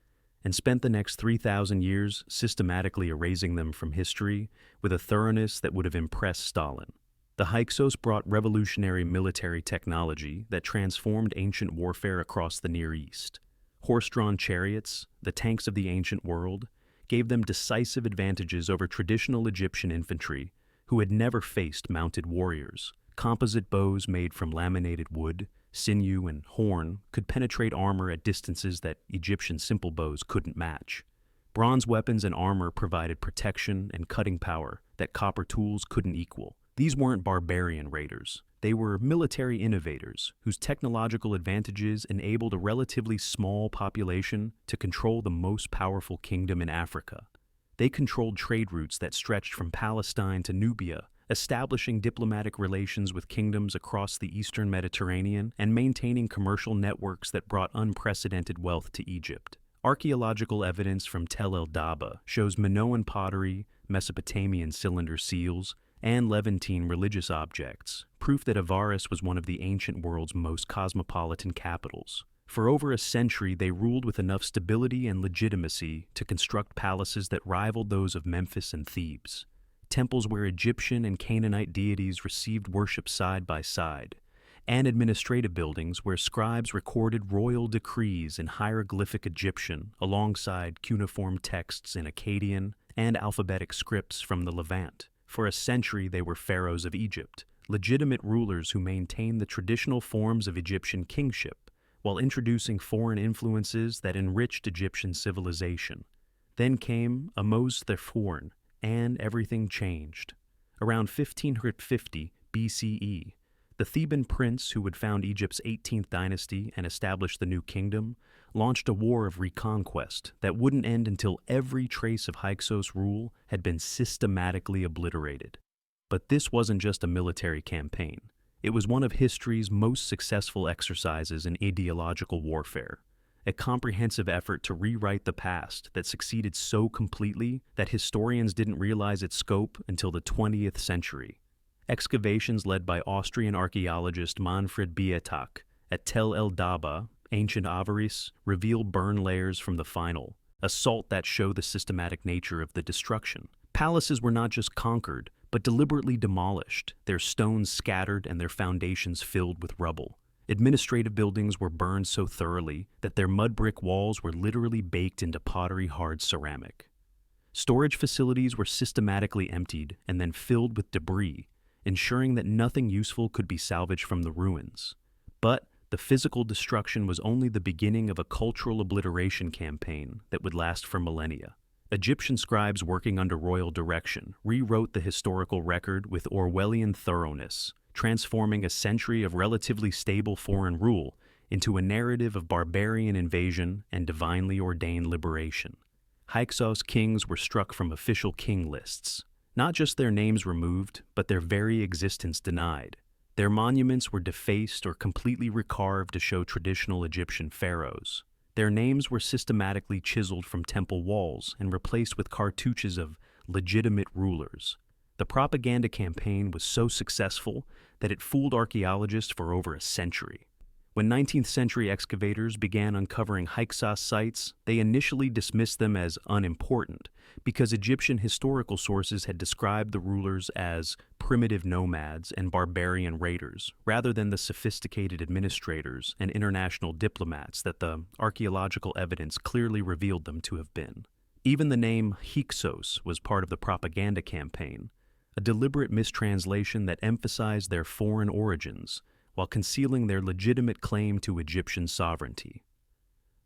and spent the next 3,000 years systematically erasing them from history with a thoroughness that would have impressed Stalin. The Hyksos brought revolutionary military technology that transformed ancient warfare across the Near East. Horse-drawn chariots, the tanks of the ancient world, gave them decisive advantages over traditional Egyptian infantry, who had never faced mounted warriors. Composite bows made from laminated wood, sinew, and horn could penetrate armor at distances that Egyptian simple bows couldn't match. Bronze weapons and armor provided protection and cutting power that copper tools couldn't equal. These weren't barbarian raiders. They were military innovators whose technological advantages enabled a relatively small population to control the most powerful kingdom in Africa. They controlled trade routes that stretched from Palestine to Nubia, establishing diplomatic relations with kingdoms across the eastern Mediterranean and maintaining commercial networks that brought unprecedented wealth to Egypt. Archaeological evidence from Tel el-Daba shows Minoan pottery, Mesopotamian cylinder seals, and Levantine religious objects, proof that Avaris was one of the ancient world's most cosmopolitan capitals. For over a century, they ruled with enough stability and legitimacy to construct palaces that rivaled those of Memphis and Thebes. Temples where Egyptian and Canaanite deities received worship side by side, and administrative buildings where scribes recorded royal decrees in hieroglyphic Egyptian alongside cuneiform texts in Akkadian and alphabetic scripts from the Levant. For a century, they were pharaohs of Egypt, legitimate rulers who maintained the traditional forms of Egyptian kingship while introducing foreign influences that enriched Egyptian civilization. Then came Amos III, and everything changed. Around 1550 BCE, The Theban prince who would found Egypt's 18th dynasty and establish the new kingdom launched a war of reconquest that wouldn't end until every trace of Hyksos rule had been systematically obliterated. But this wasn't just a military campaign. It was one of history's most successful exercises in ideological warfare, a comprehensive effort to rewrite the past that succeeded so completely that historians didn't realize its scope until the 20th century. Excavations led by Austrian archaeologist Manfred Bietak at Tel El Daba, ancient Avaris, reveal burn layers from the final, assault that show the systematic nature of the destruction. Palaces were not just conquered, but deliberately demolished, their stones scattered and their foundations filled with rubble. Administrative buildings were burned so thoroughly that their mud brick walls were literally baked into pottery-hard ceramic. Storage facilities were systematically emptied and then filled with debris, ensuring that nothing useful could be salvaged from the ruins. But the physical destruction was only the beginning of a cultural obliteration campaign that would last for millennia. Egyptian scribes working under royal direction rewrote the historical record with Orwellian thoroughness, transforming a century of relatively stable foreign rule into a narrative of barbarian invasion and divinely ordained liberation. Hyksos kings were struck from official king lists, not just their names removed, but their very existence denied. Their monuments were defaced or completely recarved to show traditional Egyptian pharaohs. Their names were systematically chiseled from temple walls and replaced with cartouches of legitimate rulers. The propaganda campaign was so successful that it fooled archaeologists for over a century. When 19th century excavators began uncovering Hyksos sites, they initially dismissed them as unimportant because Egyptian historical sources had described the rulers as primitive nomads and barbarian raiders, rather than the sophisticated administrators and international diplomats that the archaeological evidence clearly revealed them to have been. Even the name Hyksos was part of the propaganda campaign, a deliberate mistranslation that emphasized their foreign origins while concealing their legitimate claim to Egyptian sovereignty.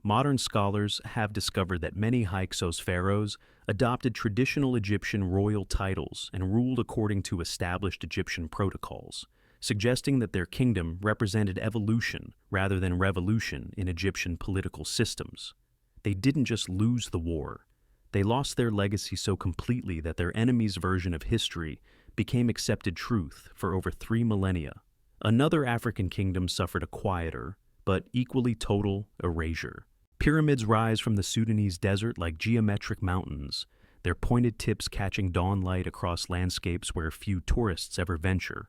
Modern scholars have discovered that many Hyksos pharaohs adopted traditional Egyptian royal titles and ruled according to established Egyptian protocols, suggesting that their kingdom represented evolution rather than revolution in Egyptian political systems. They didn't just lose the war. They lost their legacy so completely that their enemies' version of history became accepted truth for over 3 millennia. Another African kingdom suffered a quieter, but equally total erasure. Pyramids rise from the Sudanese desert like geometric mountains, their pointed tips catching dawn light across landscapes where few tourists ever venture,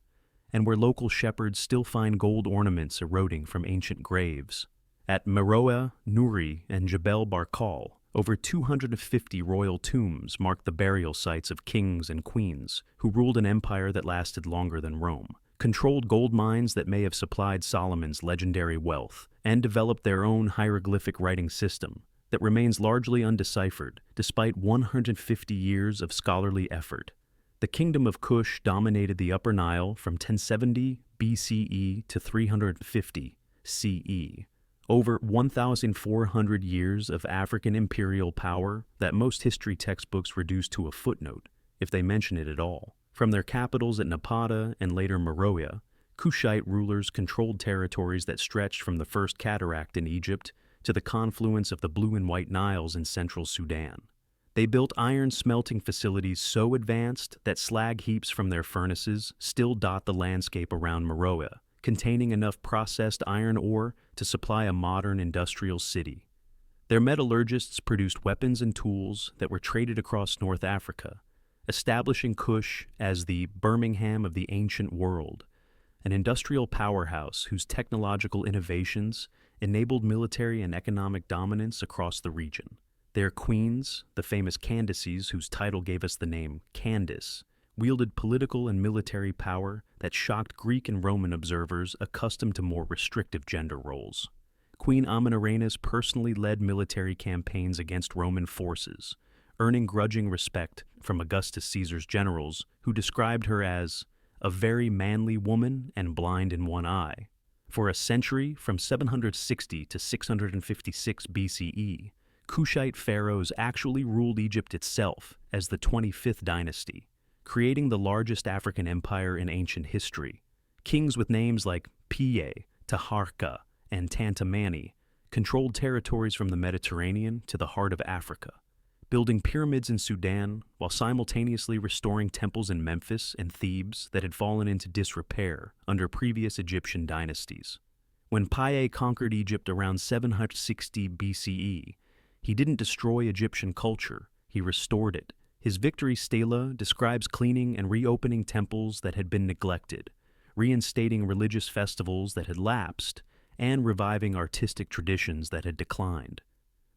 and where local shepherds still find gold ornaments eroding from ancient graves. At Meroe, Nuri, and Jebel Barkal, over 250 royal tombs mark the burial sites of kings and queens who ruled an empire that lasted longer than Rome, controlled gold mines that may have supplied Solomon's legendary wealth, and developed their own hieroglyphic writing system that remains largely undeciphered despite 150 years of scholarly effort. The kingdom of Kush dominated the Upper Nile from 1070 BCE to 350 CE. Over 1,400 years of African imperial power that most history textbooks reduce to a footnote, if they mention it at all. From their capitals at Napata and later Meroe, Kushite rulers controlled territories that stretched from the First Cataract in Egypt to the confluence of the Blue and White Niles in central Sudan. They built iron smelting facilities so advanced that slag heaps from their furnaces still dot the landscape around Meroe, containing enough processed iron ore to supply a modern industrial city. Their metallurgists produced weapons and tools that were traded across North Africa, establishing Kush as the Birmingham of the ancient world, an industrial powerhouse whose technological innovations enabled military and economic dominance across the region. Their queens, the famous Candaces whose title gave us the name Candace, wielded political and military power that shocked Greek and Roman observers accustomed to more restrictive gender roles. Queen Amina-Renas personally led military campaigns against Roman forces, earning grudging respect from Augustus Caesar's generals, who described her as a very manly woman and blind in one eye. For a century, from 760 to 656 BCE, Kushite pharaohs actually ruled Egypt itself as the 25th dynasty, creating the largest African empire in ancient history. Kings with names like Piye, Taharka, and Tantamani controlled territories from the Mediterranean to the heart of Africa, building pyramids in Sudan while simultaneously restoring temples in Memphis and Thebes that had fallen into disrepair under previous Egyptian dynasties. When Piye conquered Egypt around 760 BCE, he didn't destroy Egyptian culture, he restored it. His victory stela describes cleaning and reopening temples that had been neglected, reinstating religious festivals that had lapsed, and reviving artistic traditions that had declined.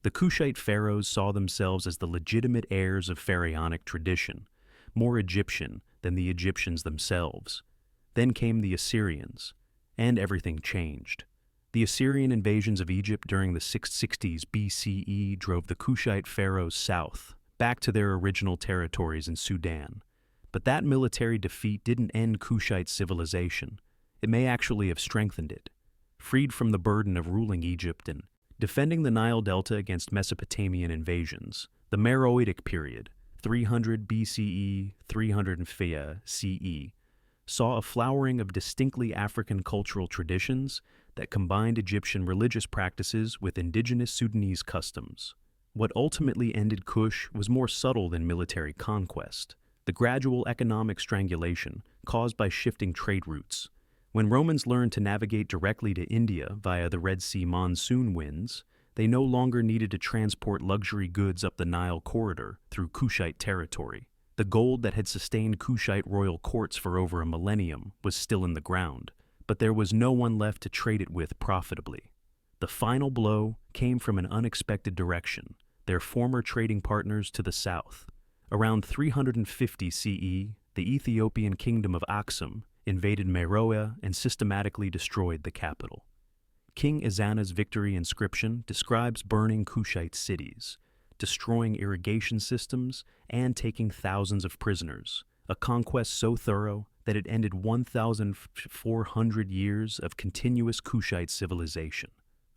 The Kushite pharaohs saw themselves as the legitimate heirs of pharaonic tradition, more Egyptian than the Egyptians themselves. Then came the Assyrians, and everything changed. The Assyrian invasions of Egypt during the 660s BCE drove the Kushite pharaohs south, back to their original territories in Sudan. But that military defeat didn't end Kushite civilization. It may actually have strengthened it. Freed from the burden of ruling Egypt and defending the Nile Delta against Mesopotamian invasions, the Meroitic period, 300 BCE, 300 CE, saw a flowering of distinctly African cultural traditions that combined Egyptian religious practices with indigenous Sudanese customs. What ultimately ended Kush was more subtle than military conquest, the gradual economic strangulation caused by shifting trade routes. When Romans learned to navigate directly to India via the Red Sea monsoon winds, they no longer needed to transport luxury goods up the Nile corridor through Kushite territory. The gold that had sustained Kushite royal courts for over a millennium was still in the ground, but there was no one left to trade it with profitably. The final blow came from an unexpected direction, their former trading partners to the south. Around 350 CE, the Ethiopian kingdom of Aksum invaded Meroe and systematically destroyed the capital. King Ezana's victory inscription describes burning Kushite cities, destroying irrigation systems, and taking thousands of prisoners, a conquest so thorough that it ended 1,400 years of continuous Kushite civilization.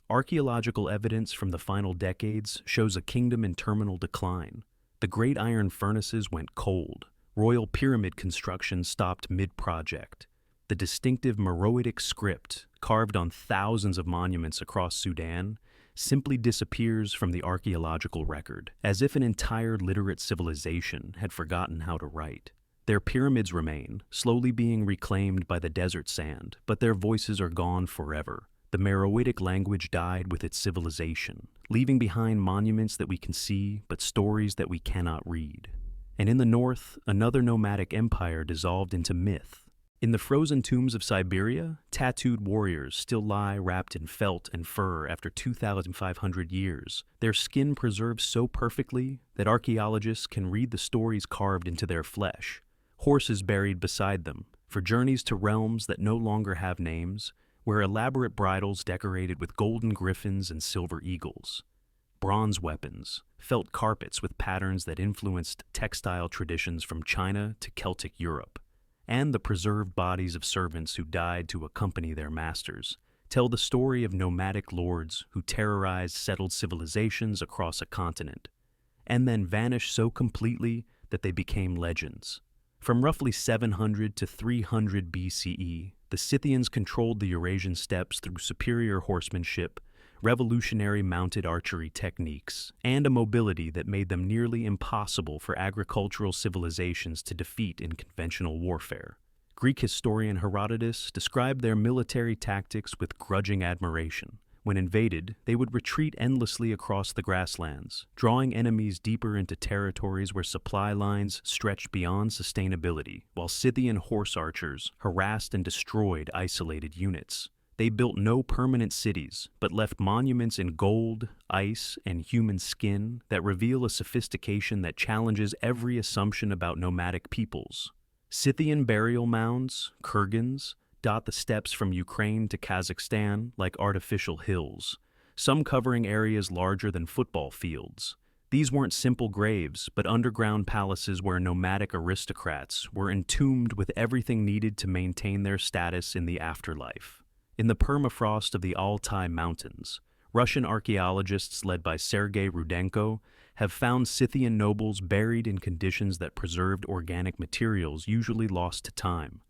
Archaeological evidence from the final decades shows a kingdom in terminal decline. The great iron furnaces went cold. Royal pyramid construction stopped mid-project. The distinctive Meroitic script, carved on thousands of monuments across Sudan, simply disappears from the archaeological record, as if an entire literate civilization had forgotten how to write. Their pyramids remain, slowly being reclaimed by the desert sand, but their voices are gone forever. The Meroitic language died with its civilization, leaving behind monuments that we can see, but stories that we cannot read. And in the north, another nomadic empire dissolved into myth. In the frozen tombs of Siberia, tattooed warriors still lie wrapped in felt and fur after 2,500 years, their skin preserved so perfectly that archaeologists can read the stories carved into their flesh. Horses buried beside them, for journeys to realms that no longer have names, where elaborate bridles decorated with golden griffins and silver eagles. Bronze weapons, felt carpets with patterns that influenced textile traditions from China to Celtic Europe, and the preserved bodies of servants who died to accompany their masters, tell the story of nomadic lords who terrorized settled civilizations across a continent, and then vanished so completely that they became legends. From roughly 700 to 300 BCE, the Scythians controlled the Eurasian steppes through superior horsemanship, revolutionary mounted archery techniques, and a mobility that made them nearly impossible for agricultural civilizations to defeat in conventional warfare. Greek historian Herodotus described their military tactics with grudging admiration. When invaded, they would retreat endlessly across the grasslands, drawing enemies deeper into territories where supply lines stretched beyond sustainability, while Scythian horse archers harassed and destroyed isolated units. They built no permanent cities, but left monuments in gold, ice, and human skin that reveal a sophistication that challenges every assumption about nomadic peoples. Scythian burial mounds, kurgans, dot the steppes from Ukraine to Kazakhstan like artificial hills, some covering areas larger than football fields. These weren't simple graves, but underground palaces where nomadic aristocrats were entombed with everything needed to maintain their status in the afterlife. In the permafrost of the Altai Mountains, Russian archaeologists led by Sergei Rudenko have found Scythian nobles buried in conditions that preserved organic materials usually lost to time.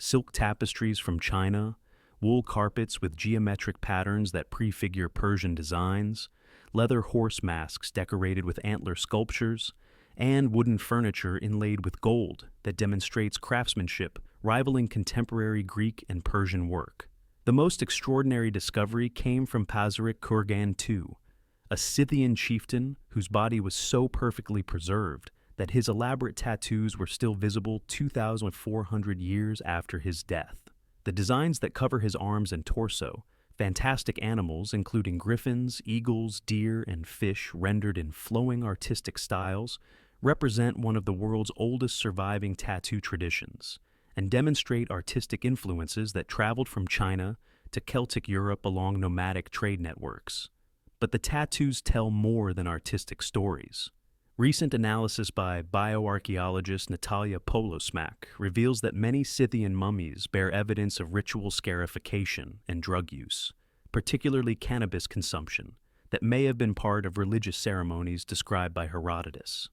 silk tapestries from China, wool carpets with geometric patterns that prefigure Persian designs, leather horse masks decorated with antler sculptures, and wooden furniture inlaid with gold that demonstrates craftsmanship rivaling contemporary Greek and Persian work. The most extraordinary discovery came from Pazyryk Kurgan II, a Scythian chieftain whose body was so perfectly preserved that his elaborate tattoos were still visible 2,400 years after his death. The designs that cover his arms and torso, fantastic animals including griffins, eagles, deer, and fish rendered in flowing artistic styles, represent one of the world's oldest surviving tattoo traditions and demonstrate artistic influences that traveled from China to Celtic Europe along nomadic trade networks. But the tattoos tell more than artistic stories. Recent analysis by bioarchaeologist Natalia Polosmak reveals that many Scythian mummies bear evidence of ritual scarification and drug use, particularly cannabis consumption, that may have been part of religious ceremonies described by Herodotus.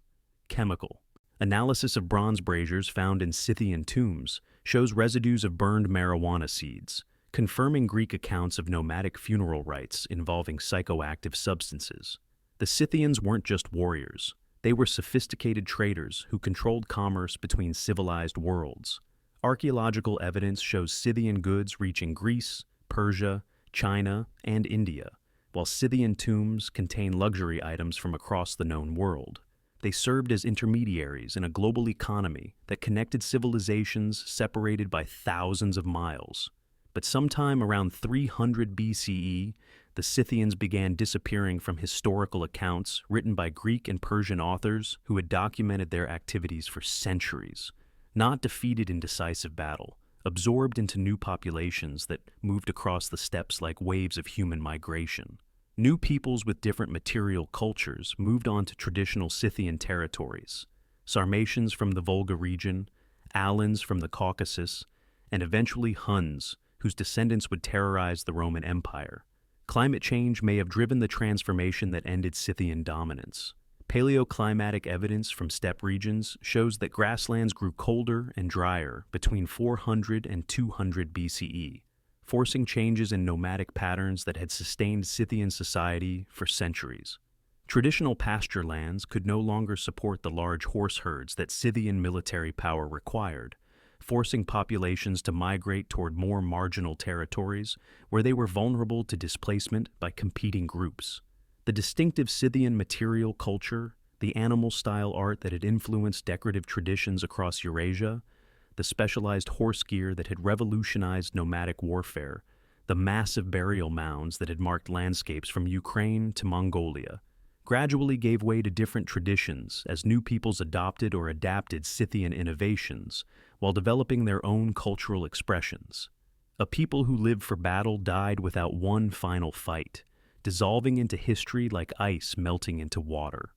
Chemical analysis of bronze braziers found in Scythian tombs shows residues of burned marijuana seeds, confirming Greek accounts of nomadic funeral rites involving psychoactive substances. The Scythians weren't just warriors. They were sophisticated traders who controlled commerce between civilized worlds. Archaeological evidence shows Scythian goods reaching Greece, Persia, China, and India, while Scythian tombs contain luxury items from across the known world. They served as intermediaries in a global economy that connected civilizations separated by thousands of miles. But sometime around 300 BCE, the Scythians began disappearing from historical accounts written by Greek and Persian authors who had documented their activities for centuries. Not defeated in decisive battle, absorbed into new populations that moved across the steppes like waves of human migration. New peoples with different material cultures moved on to traditional Scythian territories. Sarmatians from the Volga region, Alans from the Caucasus, and eventually Huns, whose descendants would terrorize the Roman Empire. Climate change may have driven the transformation that ended Scythian dominance. Paleoclimatic evidence from steppe regions shows that grasslands grew colder and drier between 400 and 200 BCE, forcing changes in nomadic patterns that had sustained Scythian society for centuries. Traditional pasture lands could no longer support the large horse herds that Scythian military power required, forcing populations to migrate toward more marginal territories where they were vulnerable to displacement by competing groups. The distinctive Scythian material culture, the animal-style art that had influenced decorative traditions across Eurasia, the specialized horse gear that had revolutionized nomadic warfare, the massive burial mounds that had marked landscapes from Ukraine to Mongolia, gradually gave way to different traditions as new peoples adopted or adapted Scythian innovations while developing their own cultural expressions. A people who lived for battle died without one final fight, dissolving into history like ice melting into water.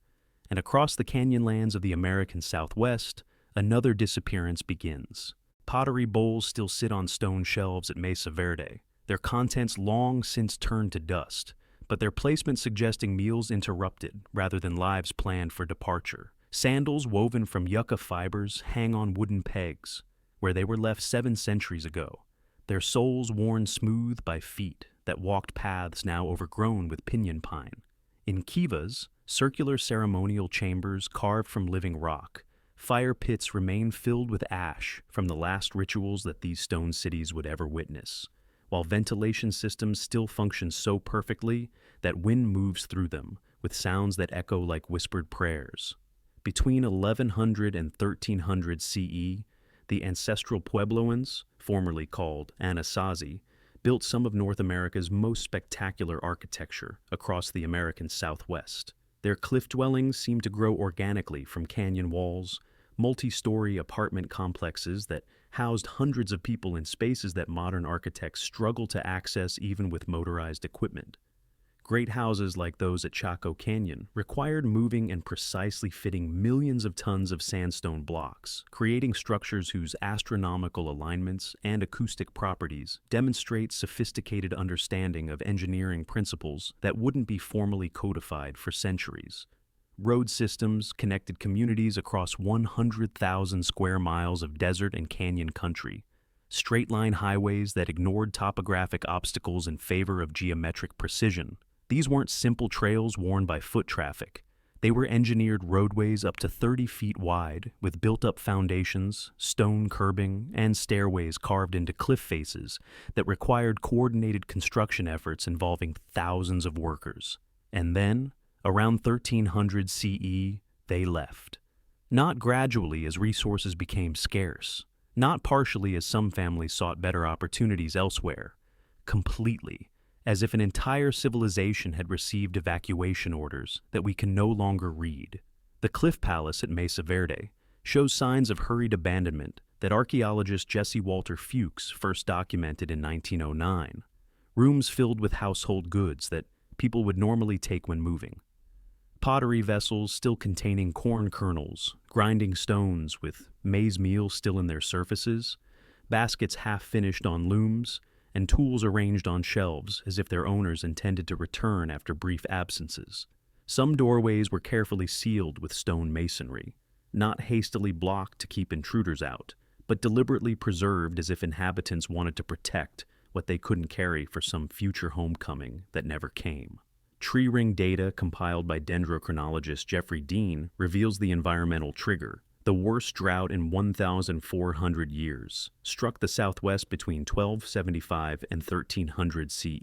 And across the canyonlands of the American Southwest, another disappearance begins. Pottery bowls still sit on stone shelves at Mesa Verde, their contents long since turned to dust, but their placement suggesting meals interrupted rather than lives planned for departure. Sandals woven from yucca fibers hang on wooden pegs, where they were left 7 centuries ago, their soles worn smooth by feet that walked paths now overgrown with pinyon pine. In kivas, circular ceremonial chambers carved from living rock, fire pits remain filled with ash from the last rituals that these stone cities would ever witness, while ventilation systems still function so perfectly that wind moves through them with sounds that echo like whispered prayers. Between 1100 and 1300 CE, the ancestral Puebloans, formerly called Anasazi, built some of North America's most spectacular architecture across the American Southwest. Their cliff dwellings seem to grow organically from canyon walls, multi-story apartment complexes that housed hundreds of people in spaces that modern architects struggle to access even with motorized equipment. Great houses like those at Chaco Canyon required moving and precisely fitting millions of tons of sandstone blocks, creating structures whose astronomical alignments and acoustic properties demonstrate sophisticated understanding of engineering principles that wouldn't be formally codified for centuries. Road systems connected communities across 100,000 square miles of desert and canyon country, straight-line highways that ignored topographic obstacles in favor of geometric precision. These weren't simple trails worn by foot traffic. They were engineered roadways up to 30 feet wide, with built-up foundations, stone curbing, and stairways carved into cliff faces that required coordinated construction efforts involving thousands of workers. And then, around 1300 CE, they left. Not gradually as resources became scarce, not partially as some families sought better opportunities elsewhere, completely, as if an entire civilization had received evacuation orders that we can no longer read. The Cliff Palace at Mesa Verde shows signs of hurried abandonment that archaeologist Jesse Walter Fuchs first documented in 1909, rooms filled with household goods that people would normally take when moving. Pottery vessels still containing corn kernels, grinding stones with maize meal still in their surfaces, baskets half-finished on looms, and tools arranged on shelves as if their owners intended to return after brief absences. Some doorways were carefully sealed with stone masonry, not hastily blocked to keep intruders out, but deliberately preserved as if inhabitants wanted to protect what they couldn't carry for some future homecoming that never came. Tree ring data compiled by dendrochronologist Jeffrey Dean reveals the environmental trigger. The worst drought in 1,400 years struck the Southwest between 1275 and 1300 CE.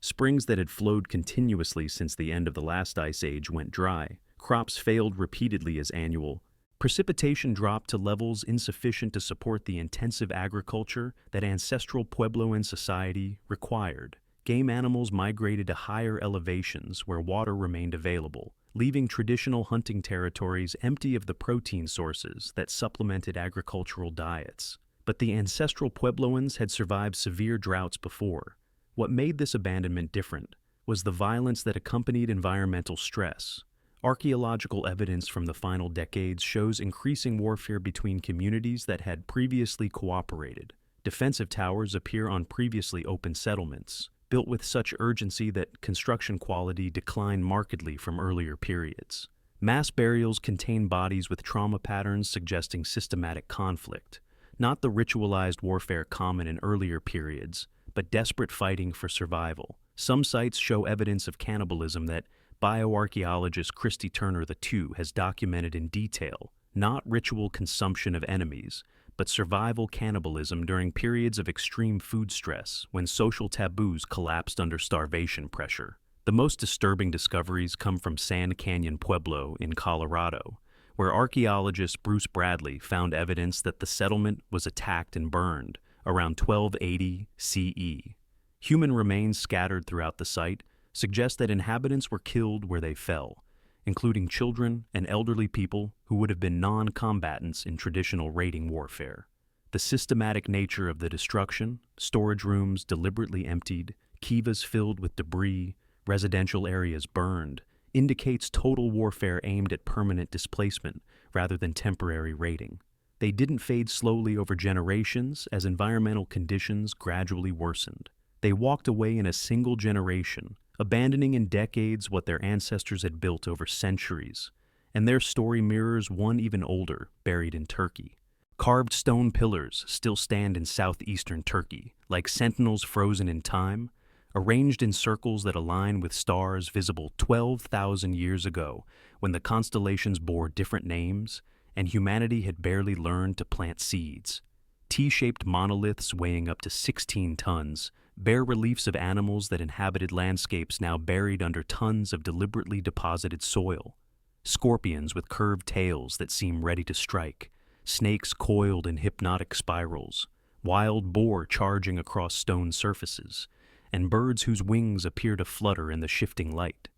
Springs that had flowed continuously since the end of the last ice age went dry. Crops failed repeatedly as annual. Precipitation dropped to levels insufficient to support the intensive agriculture that ancestral Puebloan society required. Game animals migrated to higher elevations where water remained available, leaving traditional hunting territories empty of the protein sources that supplemented agricultural diets. But the ancestral Puebloans had survived severe droughts before. What made this abandonment different was the violence that accompanied environmental stress. Archaeological evidence from the final decades shows increasing warfare between communities that had previously cooperated. Defensive towers appear on previously open settlements, built with such urgency that construction quality declined markedly from earlier periods. Mass burials contain bodies with trauma patterns suggesting systematic conflict, not the ritualized warfare common in earlier periods, but desperate fighting for survival. Some sites show evidence of cannibalism that bioarchaeologist Christy Turner II has documented in detail, not ritual consumption of enemies, but survival cannibalism during periods of extreme food stress when social taboos collapsed under starvation pressure. The most disturbing discoveries come from Sand Canyon Pueblo in Colorado, where archaeologist Bruce Bradley found evidence that the settlement was attacked and burned around 1280 CE. Human remains scattered throughout the site suggest that inhabitants were killed where they fell, including children and elderly people who would have been non-combatants in traditional raiding warfare. The systematic nature of the destruction, storage rooms deliberately emptied, kivas filled with debris, residential areas burned, indicates total warfare aimed at permanent displacement rather than temporary raiding. They didn't fade slowly over generations as environmental conditions gradually worsened. They walked away in a single generation, abandoning in decades what their ancestors had built over centuries, and their story mirrors one even older, buried in Turkey. Carved stone pillars still stand in southeastern Turkey, like sentinels frozen in time, arranged in circles that align with stars visible 12,000 years ago when the constellations bore different names and humanity had barely learned to plant seeds. T-shaped monoliths weighing up to 16 tons, bare reliefs of animals that inhabited landscapes now buried under tons of deliberately deposited soil. Scorpions with curved tails that seem ready to strike, snakes coiled in hypnotic spirals, wild boar charging across stone surfaces, and birds whose wings appear to flutter in the shifting light.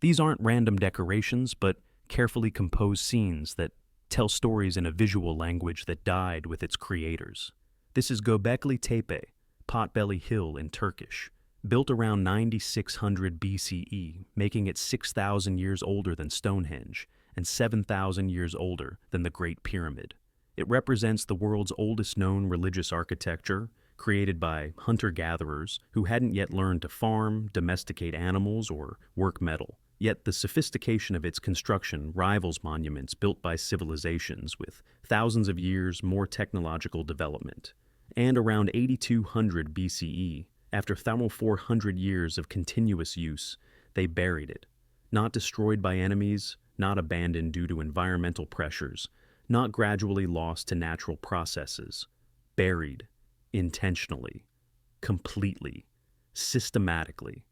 These aren't random decorations, but carefully composed scenes that tell stories in a visual language that died with its creators. This is Göbekli Tepe, Potbelly Hill in Turkish, built around 9600 BCE, making it 6,000 years older than Stonehenge and 7,000 years older than the Great Pyramid. It represents the world's oldest known religious architecture, created by hunter-gatherers who hadn't yet learned to farm, domesticate animals, or work metal. Yet the sophistication of its construction rivals monuments built by civilizations with thousands of years more technological development. and around 8200 BCE, after 400 years of continuous use, they buried it. Not destroyed by enemies, not abandoned due to environmental pressures, not gradually lost to natural processes. Buried, intentionally, completely, systematically.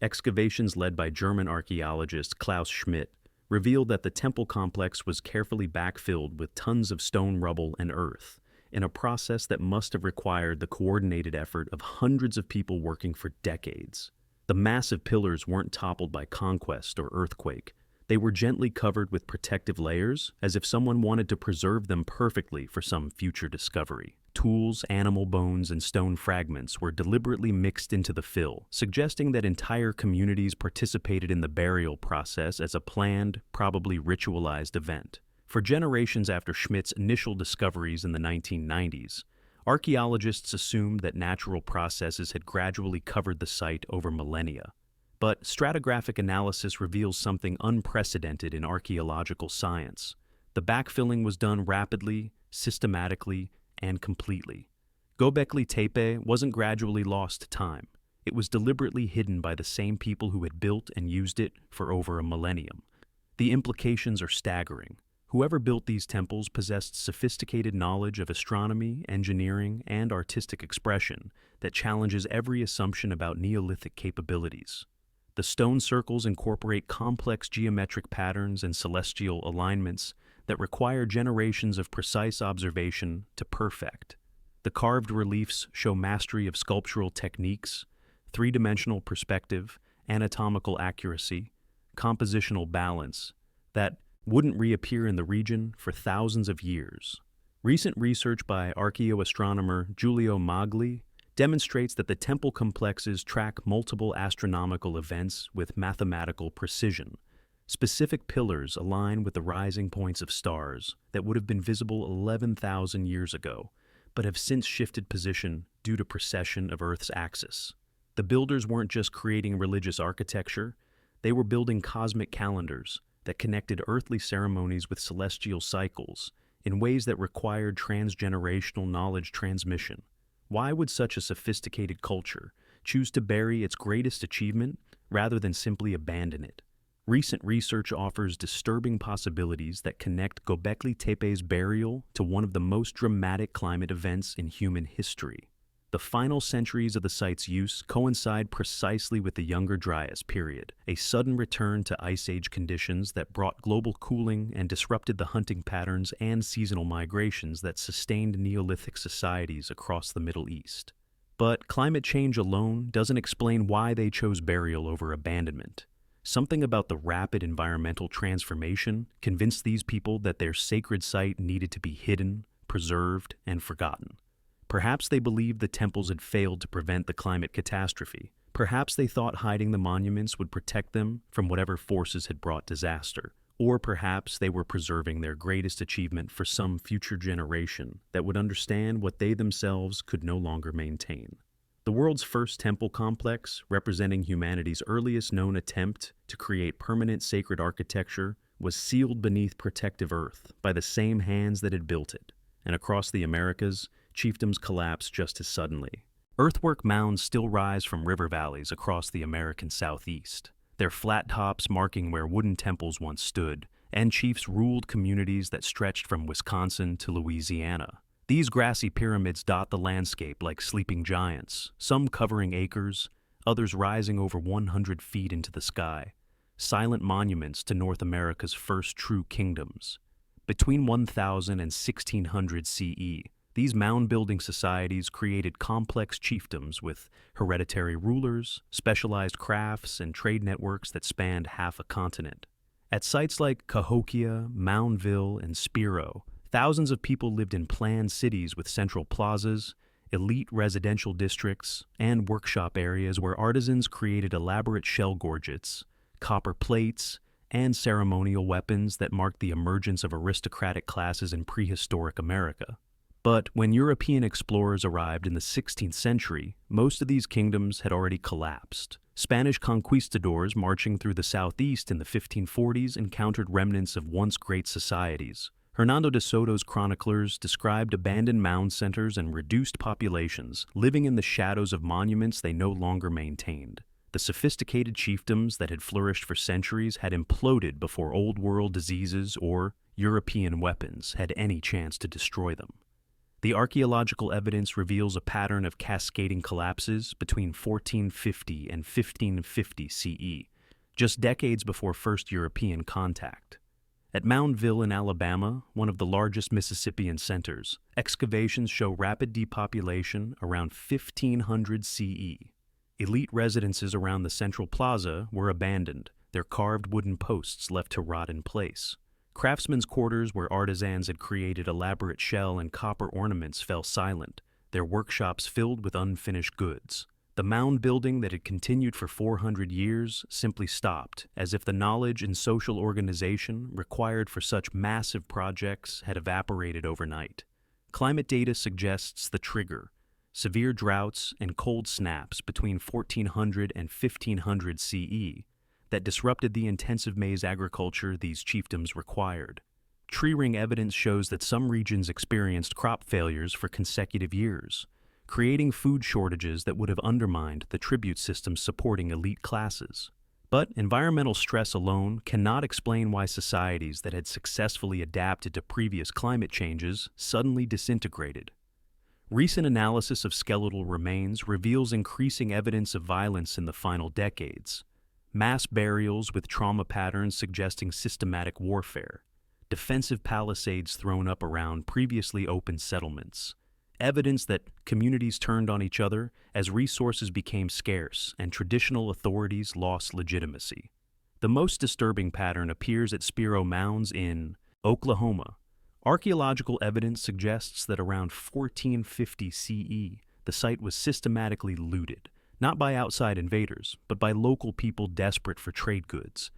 Excavations led by German archaeologist Klaus Schmidt revealed that the temple complex was carefully backfilled with tons of stone rubble and earth, in a process that must have required the coordinated effort of hundreds of people working for decades. The massive pillars weren't toppled by conquest or earthquake. They were gently covered with protective layers, as if someone wanted to preserve them perfectly for some future discovery. Tools, animal bones, and stone fragments were deliberately mixed into the fill, suggesting that entire communities participated in the burial process as a planned, probably ritualized event. For generations after Schmidt's initial discoveries in the 1990s, archaeologists assumed that natural processes had gradually covered the site over millennia. But stratigraphic analysis reveals something unprecedented in archaeological science. The backfilling was done rapidly, systematically, and completely. Göbekli Tepe wasn't gradually lost to time. It was deliberately hidden by the same people who had built and used it for over a millennium. The implications are staggering. Whoever built these temples possessed sophisticated knowledge of astronomy, engineering, and artistic expression that challenges every assumption about Neolithic capabilities. The stone circles incorporate complex geometric patterns and celestial alignments that require generations of precise observation to perfect. The carved reliefs show mastery of sculptural techniques, three-dimensional perspective, anatomical accuracy, compositional balance that wouldn't reappear in the region for thousands of years. Recent research by archaeoastronomer Giulio Magli demonstrates that the temple complexes track multiple astronomical events with mathematical precision. Specific pillars align with the rising points of stars that would have been visible 11,000 years ago, but have since shifted position due to precession of Earth's axis. The builders weren't just creating religious architecture, they were building cosmic calendars that connected earthly ceremonies with celestial cycles in ways that required transgenerational knowledge transmission. Why would such a sophisticated culture choose to bury its greatest achievement rather than simply abandon it? Recent research offers disturbing possibilities that connect Göbekli Tepe's burial to one of the most dramatic climate events in human history. The final centuries of the site's use coincide precisely with the Younger Dryas period, a sudden return to Ice Age conditions that brought global cooling and disrupted the hunting patterns and seasonal migrations that sustained Neolithic societies across the Middle East. But climate change alone doesn't explain why they chose burial over abandonment. Something about the rapid environmental transformation convinced these people that their sacred site needed to be hidden, preserved, and forgotten. Perhaps they believed the temples had failed to prevent the climate catastrophe. Perhaps they thought hiding the monuments would protect them from whatever forces had brought disaster. Or perhaps they were preserving their greatest achievement for some future generation that would understand what they themselves could no longer maintain. The world's first temple complex, representing humanity's earliest known attempt to create permanent sacred architecture, was sealed beneath protective earth by the same hands that had built it. And across the Americas, chiefdoms collapsed just as suddenly. Earthwork mounds still rise from river valleys across the American southeast, their flat tops marking where wooden temples once stood, and chiefs ruled communities that stretched from Wisconsin to Louisiana. These grassy pyramids dot the landscape like sleeping giants, some covering acres, others rising over 100 feet into the sky, silent monuments to North America's first true kingdoms. Between 1000 and 1600 CE, these mound-building societies created complex chiefdoms with hereditary rulers, specialized crafts, and trade networks that spanned half a continent. At sites like Cahokia, Moundville, and Spiro, thousands of people lived in planned cities with central plazas, elite residential districts, and workshop areas where artisans created elaborate shell gorgets, copper plates, and ceremonial weapons that marked the emergence of aristocratic classes in prehistoric America. But when European explorers arrived in the 16th century, most of these kingdoms had already collapsed. Spanish conquistadors marching through the southeast in the 1540s encountered remnants of once great societies, Hernando de Soto's chroniclers described abandoned mound centers and reduced populations living in the shadows of monuments they no longer maintained. The sophisticated chiefdoms that had flourished for centuries had imploded before Old World diseases or European weapons had any chance to destroy them. The archaeological evidence reveals a pattern of cascading collapses between 1450 and 1550 CE, just decades before first European contact. At Moundville in Alabama, one of the largest Mississippian centers, excavations show rapid depopulation around 1500 CE. Elite residences around the central plaza were abandoned, their carved wooden posts left to rot in place. Craftsmen's quarters where artisans had created elaborate shell and copper ornaments fell silent, their workshops filled with unfinished goods. The mound building that had continued for 400 years simply stopped, as if the knowledge and social organization required for such massive projects had evaporated overnight. Climate data suggests the trigger: severe droughts and cold snaps between 1400 and 1500 CE that disrupted the intensive maize agriculture these chiefdoms required. Tree ring evidence shows that some regions experienced crop failures for consecutive years, creating food shortages that would have undermined the tribute system supporting elite classes. But environmental stress alone cannot explain why societies that had successfully adapted to previous climate changes suddenly disintegrated. Recent analysis of skeletal remains reveals increasing evidence of violence in the final decades. Mass burials with trauma patterns suggesting systematic warfare, defensive palisades thrown up around previously open settlements, evidence that communities turned on each other as resources became scarce and traditional authorities lost legitimacy. The most disturbing pattern appears at Spiro Mounds in Oklahoma. Archaeological evidence suggests that around 1450 CE, the site was systematically looted, not by outside invaders, but by local people desperate for trade goods.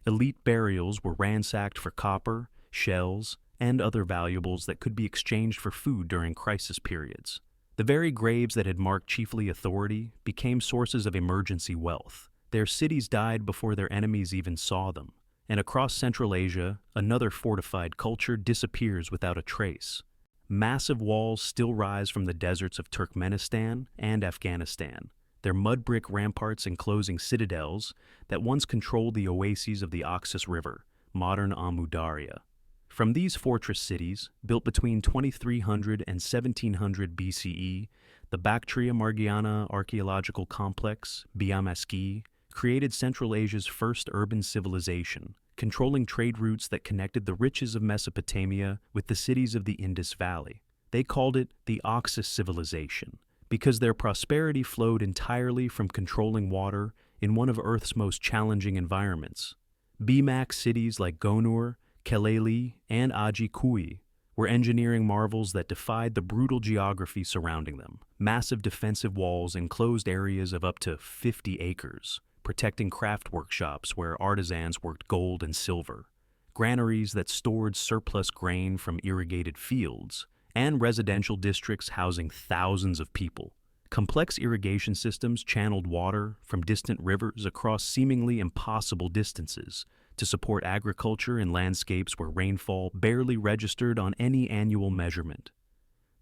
Elite burials were ransacked for copper, shells, and other valuables that could be exchanged for food during crisis periods. The very graves that had marked chiefly authority became sources of emergency wealth. Their cities died before their enemies even saw them. And across Central Asia, another fortified culture disappears without a trace. Massive walls still rise from the deserts of Turkmenistan and Afghanistan, their mud brick ramparts enclosing citadels that once controlled the oases of the Oxus River, modern Amu Darya. From these fortress cities, built between 2300 and 1700 BCE, the Bactria Margiana archaeological complex, Biamaski, created Central Asia's first urban civilization, controlling trade routes that connected the riches of Mesopotamia with the cities of the Indus Valley. They called it the Oxus civilization because their prosperity flowed entirely from controlling water in one of Earth's most challenging environments. Bimak cities like Gonur, Keleli, and Aji Kui were engineering marvels that defied the brutal geography surrounding them. Massive defensive walls enclosed areas of up to 50 acres, protecting craft workshops where artisans worked gold and silver, granaries that stored surplus grain from irrigated fields, and residential districts housing thousands of people. Complex irrigation systems channeled water from distant rivers across seemingly impossible distances to support agriculture in landscapes where rainfall barely registered on any annual measurement.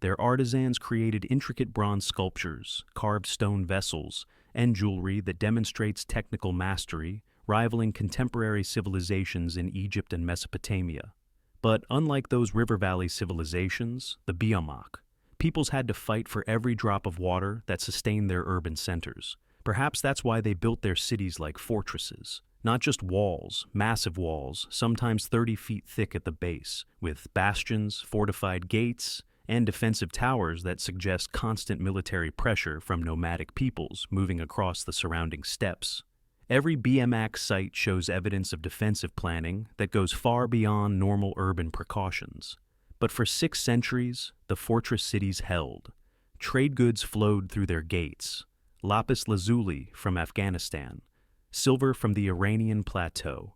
Their artisans created intricate bronze sculptures, carved stone vessels, and jewelry that demonstrates technical mastery, rivaling contemporary civilizations in Egypt and Mesopotamia. But unlike those river valley civilizations, the Biamak, peoples had to fight for every drop of water that sustained their urban centers. Perhaps that's why they built their cities like fortresses. Not just walls, massive walls, sometimes 30 feet thick at the base, with bastions, fortified gates, and defensive towers that suggest constant military pressure from nomadic peoples moving across the surrounding steppes. Every BMX site shows evidence of defensive planning that goes far beyond normal urban precautions. But for 6 centuries, the fortress cities held. Trade goods flowed through their gates: lapis lazuli from Afghanistan, silver from the Iranian plateau,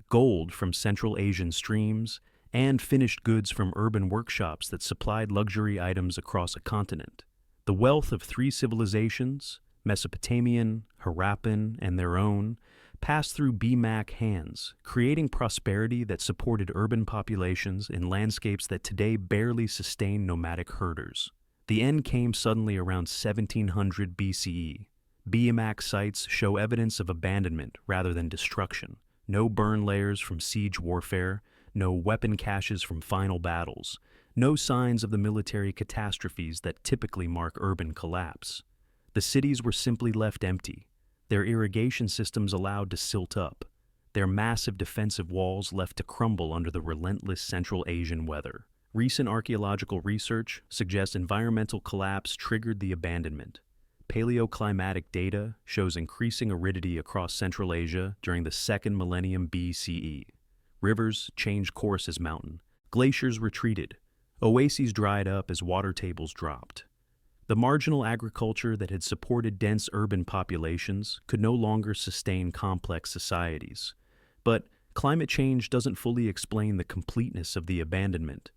gold from Central Asian streams, and finished goods from urban workshops that supplied luxury items across a continent. The wealth of 3 civilizations, Mesopotamian, Harappan, and their own, passed through BMAC hands, creating prosperity that supported urban populations in landscapes that today barely sustain nomadic herders. The end came suddenly around 1700 BCE. BMAC sites show evidence of abandonment rather than destruction. No burn layers from siege warfare, no weapon caches from final battles, no signs of the military catastrophes that typically mark urban collapse. The cities were simply left empty, their irrigation systems allowed to silt up, their massive defensive walls left to crumble under the relentless Central Asian weather. Recent archaeological research suggests environmental collapse triggered the abandonment. Paleoclimatic data shows increasing aridity across Central Asia during the 2nd millennium BCE. Rivers changed course as mountain. Glaciers retreated. Oases dried up as water tables dropped. The marginal agriculture that had supported dense urban populations could no longer sustain complex societies. But climate change doesn't fully explain the completeness of the abandonment.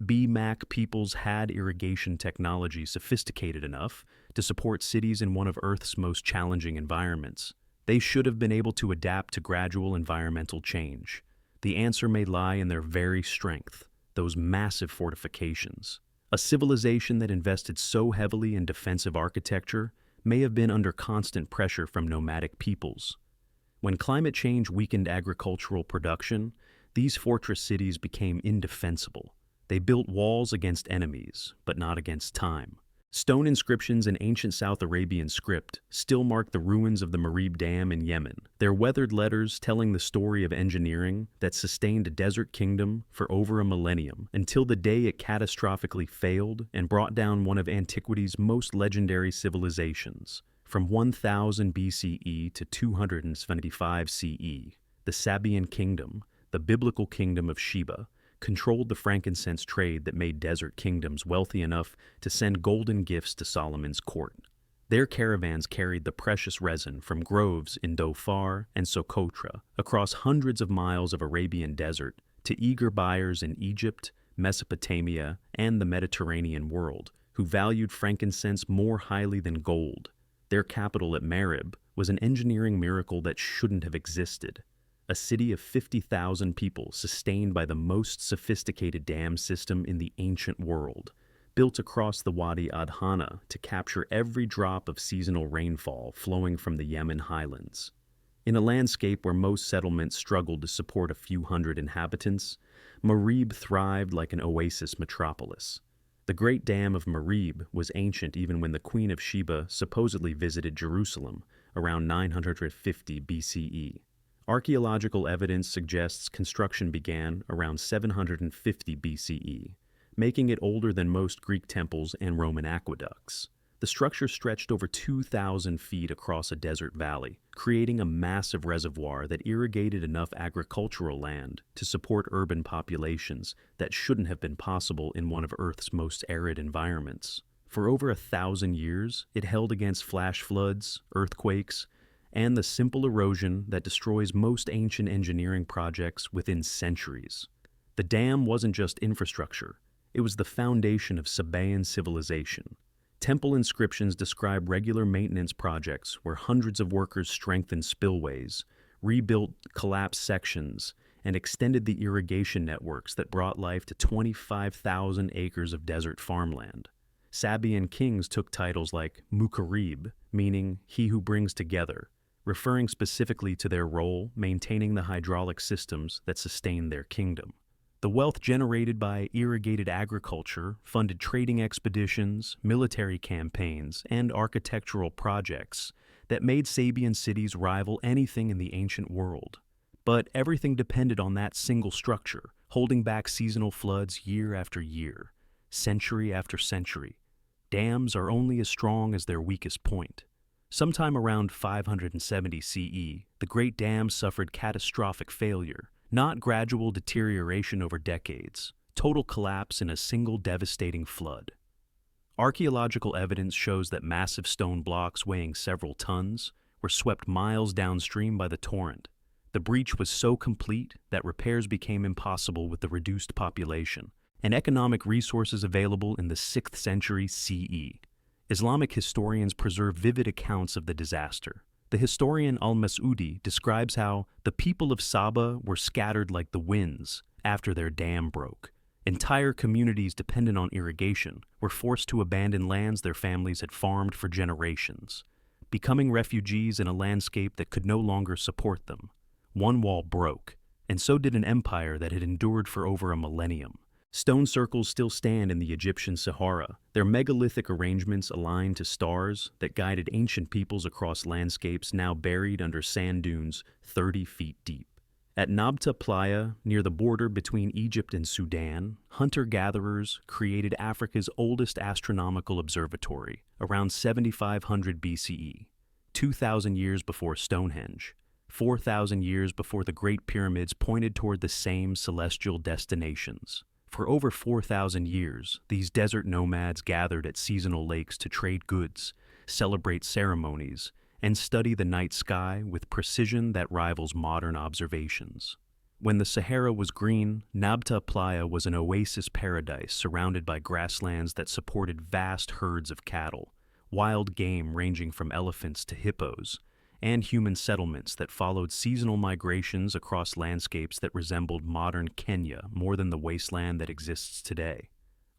BMAC peoples had irrigation technology sophisticated enough to support cities in one of Earth's most challenging environments. They should have been able to adapt to gradual environmental change. The answer may lie in their very strength, those massive fortifications. A civilization that invested so heavily in defensive architecture may have been under constant pressure from nomadic peoples. When climate change weakened agricultural production, these fortress cities became indefensible. They built walls against enemies, but not against time. Stone inscriptions in ancient South Arabian script still mark the ruins of the Marib Dam in Yemen, their weathered letters telling the story of engineering that sustained a desert kingdom for over a millennium, until the day it catastrophically failed and brought down one of antiquity's most legendary civilizations. From 1000 BCE to 275 CE, the Sabaean kingdom, the biblical kingdom of Sheba, controlled the frankincense trade that made desert kingdoms wealthy enough to send golden gifts to Solomon's court. Their caravans carried the precious resin from groves in Dhofar and Socotra across hundreds of miles of Arabian desert to eager buyers in Egypt, Mesopotamia, and the Mediterranean world who valued frankincense more highly than gold. Their capital at Marib was an engineering miracle that shouldn't have existed. A city of 50,000 people sustained by the most sophisticated dam system in the ancient world, built across the Wadi Adhana to capture every drop of seasonal rainfall flowing from the Yemen highlands. In a landscape where most settlements struggled to support a few hundred inhabitants, Marib thrived like an oasis metropolis. The Great Dam of Marib was ancient even when the Queen of Sheba supposedly visited Jerusalem around 950 BCE. Archaeological evidence suggests construction began around 750 BCE, making it older than most Greek temples and Roman aqueducts. The structure stretched over 2,000 feet across a desert valley, creating a massive reservoir that irrigated enough agricultural land to support urban populations that shouldn't have been possible in one of Earth's most arid environments. For over 1,000 years, it held against flash floods, earthquakes, and the simple erosion that destroys most ancient engineering projects within centuries. The dam wasn't just infrastructure, it was the foundation of Sabaean civilization. Temple inscriptions describe regular maintenance projects where hundreds of workers strengthened spillways, rebuilt collapsed sections, and extended the irrigation networks that brought life to 25,000 acres of desert farmland. Sabaean kings took titles like Mukarib, meaning he who brings together, referring specifically to their role maintaining the hydraulic systems that sustained their kingdom. The wealth generated by irrigated agriculture funded trading expeditions, military campaigns, and architectural projects that made Sabaean cities rival anything in the ancient world. But everything depended on that single structure, holding back seasonal floods year after year, century after century. Dams are only as strong as their weakest point. Sometime around 570 CE, the Great Dam suffered catastrophic failure, not gradual deterioration over decades, total collapse in a single devastating flood. Archaeological evidence shows that massive stone blocks weighing several tons were swept miles downstream by the torrent. The breach was so complete that repairs became impossible with the reduced population and economic resources available in the 6th century CE. Islamic historians preserve vivid accounts of the disaster. The historian al-Mas'udi describes how the people of Saba were scattered like the winds after their dam broke. Entire communities dependent on irrigation were forced to abandon lands their families had farmed for generations, becoming refugees in a landscape that could no longer support them. One wall broke, and so did an empire that had endured for over a millennium. Stone circles still stand in the Egyptian Sahara, their megalithic arrangements aligned to stars that guided ancient peoples across landscapes now buried under sand dunes 30 feet deep. At Nabta Playa, near the border between Egypt and Sudan, hunter-gatherers created Africa's oldest astronomical observatory, around 7500 BCE, 2,000 years before Stonehenge. 4,000 years before the Great Pyramids pointed toward the same celestial destinations. For over 4,000 years, these desert nomads gathered at seasonal lakes to trade goods, celebrate ceremonies, and study the night sky with precision that rivals modern observations. When the Sahara was green, Nabta Playa was an oasis paradise surrounded by grasslands that supported vast herds of cattle, wild game ranging from elephants to hippos, and human settlements that followed seasonal migrations across landscapes that resembled modern Kenya more than the wasteland that exists today.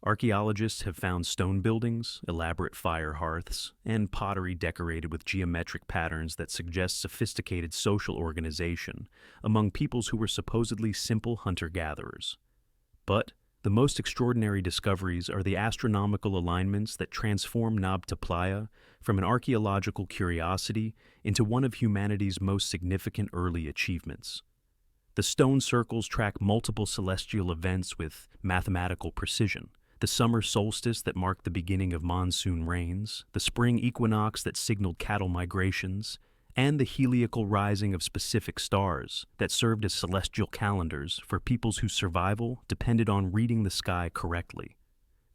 Archaeologists have found stone buildings, elaborate fire hearths, and pottery decorated with geometric patterns that suggest sophisticated social organization among peoples who were supposedly simple hunter-gatherers. But the most extraordinary discoveries are the astronomical alignments that transform Nabta Playa from an archaeological curiosity into one of humanity's most significant early achievements. The stone circles track multiple celestial events with mathematical precision. The summer solstice that marked the beginning of monsoon rains, the spring equinox that signaled cattle migrations, and the heliacal rising of specific stars that served as celestial calendars for peoples whose survival depended on reading the sky correctly.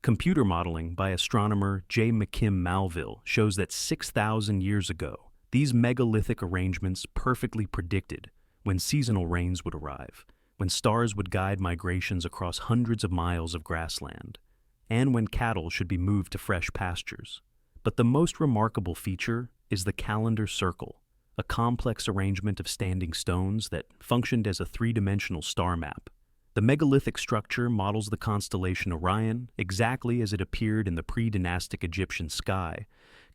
Computer modeling by astronomer J. McKim Malville shows that 6,000 years ago, these megalithic arrangements perfectly predicted when seasonal rains would arrive, when stars would guide migrations across hundreds of miles of grassland, and when cattle should be moved to fresh pastures. But the most remarkable feature is the calendar circle, a complex arrangement of standing stones that functioned as a three-dimensional star map. The megalithic structure models the constellation Orion exactly as it appeared in the pre-dynastic Egyptian sky,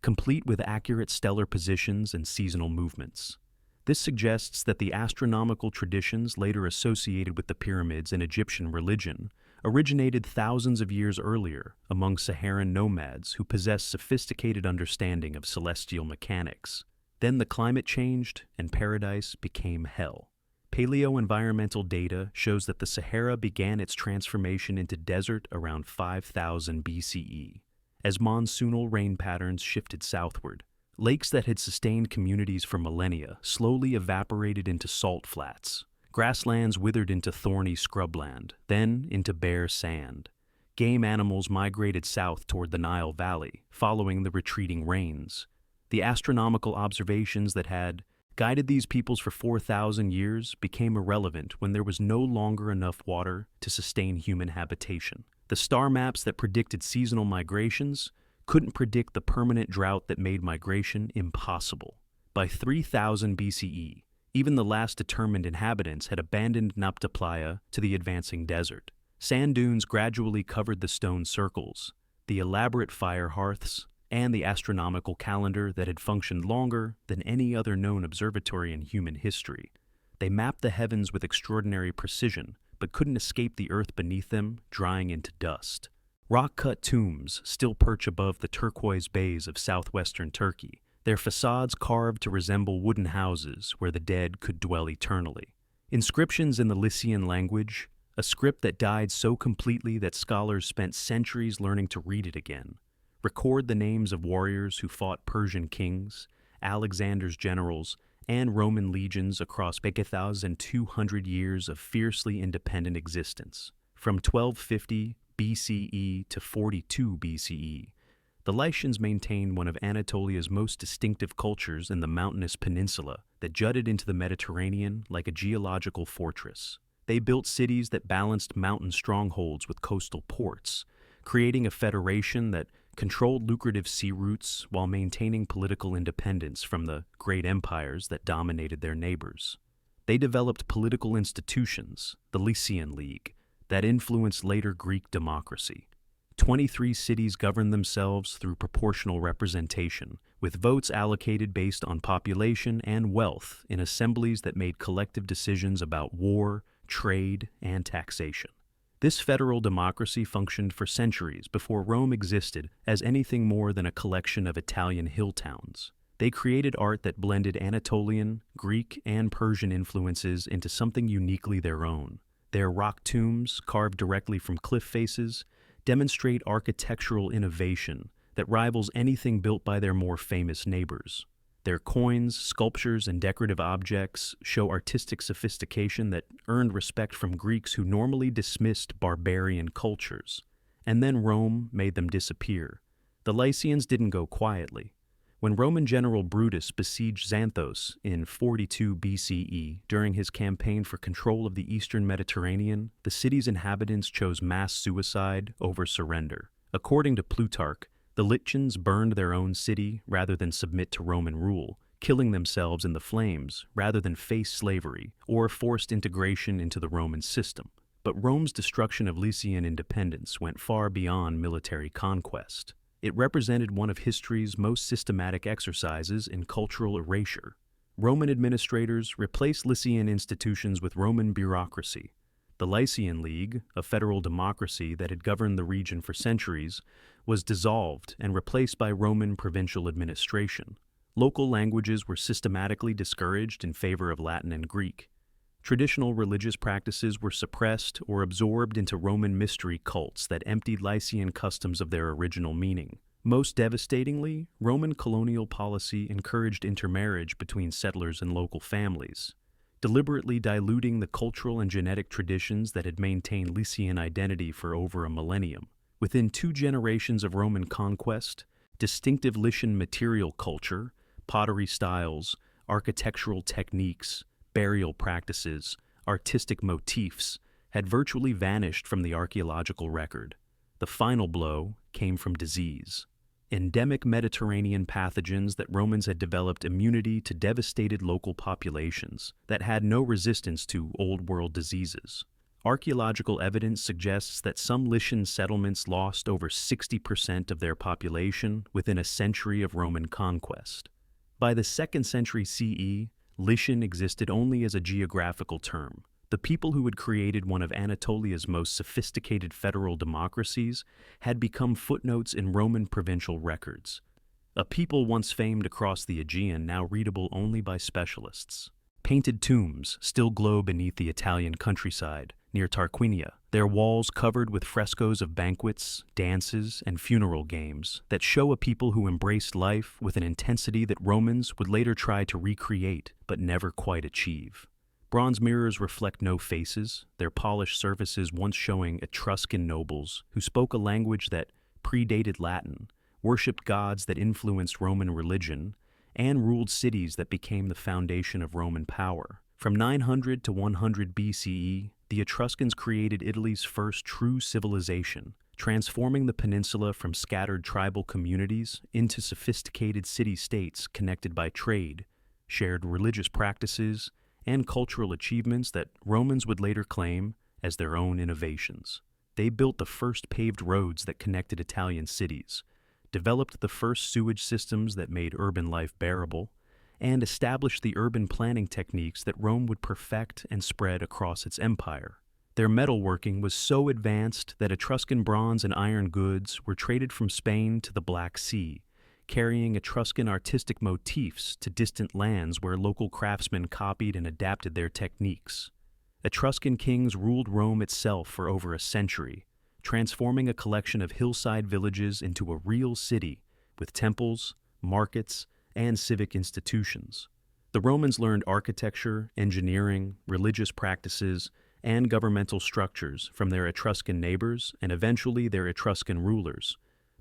complete with accurate stellar positions and seasonal movements. This suggests that the astronomical traditions later associated with the pyramids in Egyptian religion originated thousands of years earlier among Saharan nomads who possessed sophisticated understanding of celestial mechanics. Then the climate changed and paradise became hell. Paleo-environmental data shows that the Sahara began its transformation into desert around 5000 BCE. As monsoonal rain patterns shifted southward, lakes that had sustained communities for millennia slowly evaporated into salt flats. Grasslands withered into thorny scrubland, then into bare sand. Game animals migrated south toward the Nile Valley, following the retreating rains. The astronomical observations that had guided these peoples for 4,000 years became irrelevant when there was no longer enough water to sustain human habitation. The star maps that predicted seasonal migrations couldn't predict the permanent drought that made migration impossible. By 3000 BCE, even the last determined inhabitants had abandoned Nabta Playa to the advancing desert. Sand dunes gradually covered the stone circles, the elaborate fire hearths, and the astronomical calendar that had functioned longer than any other known observatory in human history. They mapped the heavens with extraordinary precision, but couldn't escape the earth beneath them, drying into dust. Rock-cut tombs still perch above the turquoise bays of southwestern Turkey, their facades carved to resemble wooden houses where the dead could dwell eternally. Inscriptions in the Lycian language, a script that died so completely that scholars spent centuries learning to read it again, record the names of warriors who fought Persian kings, Alexander's generals, and Roman legions across 1,200 years of fiercely independent existence. From 1250 BCE to 42 BCE, the Lycians maintained one of Anatolia's most distinctive cultures in the mountainous peninsula that jutted into the Mediterranean like a geological fortress. They built cities that balanced mountain strongholds with coastal ports, creating a federation that controlled lucrative sea routes while maintaining political independence from the great empires that dominated their neighbors. They developed political institutions, the Lycian League, that influenced later Greek democracy. 23 cities governed themselves through proportional representation, with votes allocated based on population and wealth in assemblies that made collective decisions about war, trade, and taxation. This federal democracy functioned for centuries before Rome existed as anything more than a collection of Italian hill towns. They created art that blended Anatolian, Greek, and Persian influences into something uniquely their own. Their rock tombs, carved directly from cliff faces, demonstrate architectural innovation that rivals anything built by their more famous neighbors. Their coins, sculptures, and decorative objects show artistic sophistication that earned respect from Greeks who normally dismissed barbarian cultures. And then Rome made them disappear. The Lycians didn't go quietly. When Roman general Brutus besieged Xanthos in 42 BCE during his campaign for control of the eastern Mediterranean, the city's inhabitants chose mass suicide over surrender. According to Plutarch, the Lycians burned their own city rather than submit to Roman rule, killing themselves in the flames rather than face slavery or forced integration into the Roman system. But Rome's destruction of Lycian independence went far beyond military conquest. It represented one of history's most systematic exercises in cultural erasure. Roman administrators replaced Lycian institutions with Roman bureaucracy. The Lycian League, a federal democracy that had governed the region for centuries, was dissolved and replaced by Roman provincial administration. Local languages were systematically discouraged in favor of Latin and Greek. Traditional religious practices were suppressed or absorbed into Roman mystery cults that emptied Lycian customs of their original meaning. Most devastatingly, Roman colonial policy encouraged intermarriage between settlers and local families, deliberately diluting the cultural and genetic traditions that had maintained Lycian identity for over a millennium. Within 2 generations of Roman conquest, distinctive Lycian material culture, pottery styles, architectural techniques, burial practices, artistic motifs had virtually vanished from the archaeological record. The final blow came from disease. Endemic Mediterranean pathogens that Romans had developed immunity to devastated local populations that had no resistance to Old World diseases. Archaeological evidence suggests that some Lycian settlements lost over 60% of their population within a century of Roman conquest. By the 2nd century CE, Lycian existed only as a geographical term. The people who had created one of Anatolia's most sophisticated federal democracies had become footnotes in Roman provincial records. A people once famed across the Aegean, now readable only by specialists. Painted tombs still glow beneath the Italian countryside, near Tarquinia, their walls covered with frescoes of banquets, dances, and funeral games that show a people who embraced life with an intensity that Romans would later try to recreate but never quite achieve. Bronze mirrors reflect no faces, their polished surfaces once showing Etruscan nobles who spoke a language that predated Latin, worshipped gods that influenced Roman religion, and ruled cities that became the foundation of Roman power. From 900 to 100 BCE, the Etruscans created Italy's first true civilization, transforming the peninsula from scattered tribal communities into sophisticated city-states connected by trade, shared religious practices, and cultural achievements that Romans would later claim as their own innovations. They built the first paved roads that connected Italian cities, developed the first sewage systems that made urban life bearable, and established the urban planning techniques that Rome would perfect and spread across its empire. Their metalworking was so advanced that Etruscan bronze and iron goods were traded from Spain to the Black Sea, carrying Etruscan artistic motifs to distant lands where local craftsmen copied and adapted their techniques. Etruscan kings ruled Rome itself for over a century, transforming a collection of hillside villages into a real city with temples, markets, and civic institutions. The Romans learned architecture, engineering, religious practices, and governmental structures from their Etruscan neighbors and eventually their Etruscan rulers.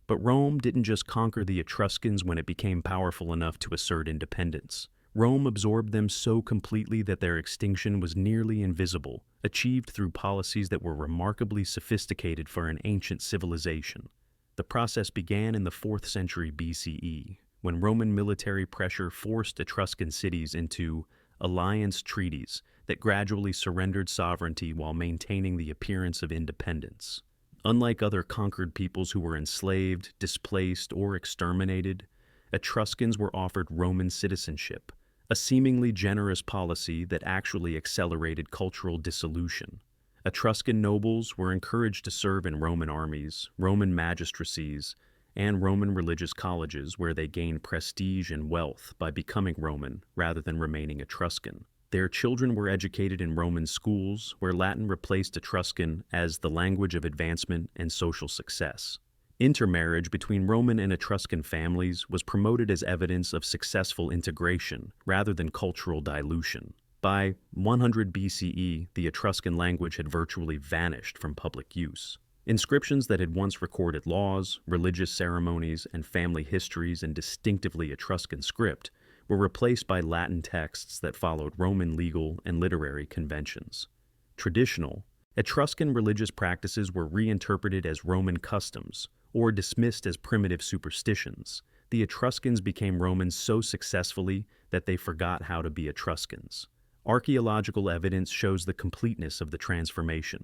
But Rome didn't just conquer the Etruscans when it became powerful enough to assert independence. Rome absorbed them so completely that their extinction was nearly invisible, achieved through policies that were remarkably sophisticated for an ancient civilization. The process began in the 4th century BCE, when Roman military pressure forced Etruscan cities into alliance treaties that gradually surrendered sovereignty while maintaining the appearance of independence. Unlike other conquered peoples who were enslaved, displaced, or exterminated, Etruscans were offered Roman citizenship, a seemingly generous policy that actually accelerated cultural dissolution. Etruscan nobles were encouraged to serve in Roman armies, Roman magistracies, and Roman religious colleges where they gained prestige and wealth by becoming Roman rather than remaining Etruscan. Their children were educated in Roman schools where Latin replaced Etruscan as the language of advancement and social success. Intermarriage between Roman and Etruscan families was promoted as evidence of successful integration rather than cultural dilution. By 100 BCE, the Etruscan language had virtually vanished from public use. Inscriptions that had once recorded laws, religious ceremonies, and family histories in distinctively Etruscan script were replaced by Latin texts that followed Roman legal and literary conventions. Traditional, Etruscan religious practices were reinterpreted as Roman customs or dismissed as primitive superstitions. The Etruscans became Romans so successfully that they forgot how to be Etruscans. Archaeological evidence shows the completeness of the transformation.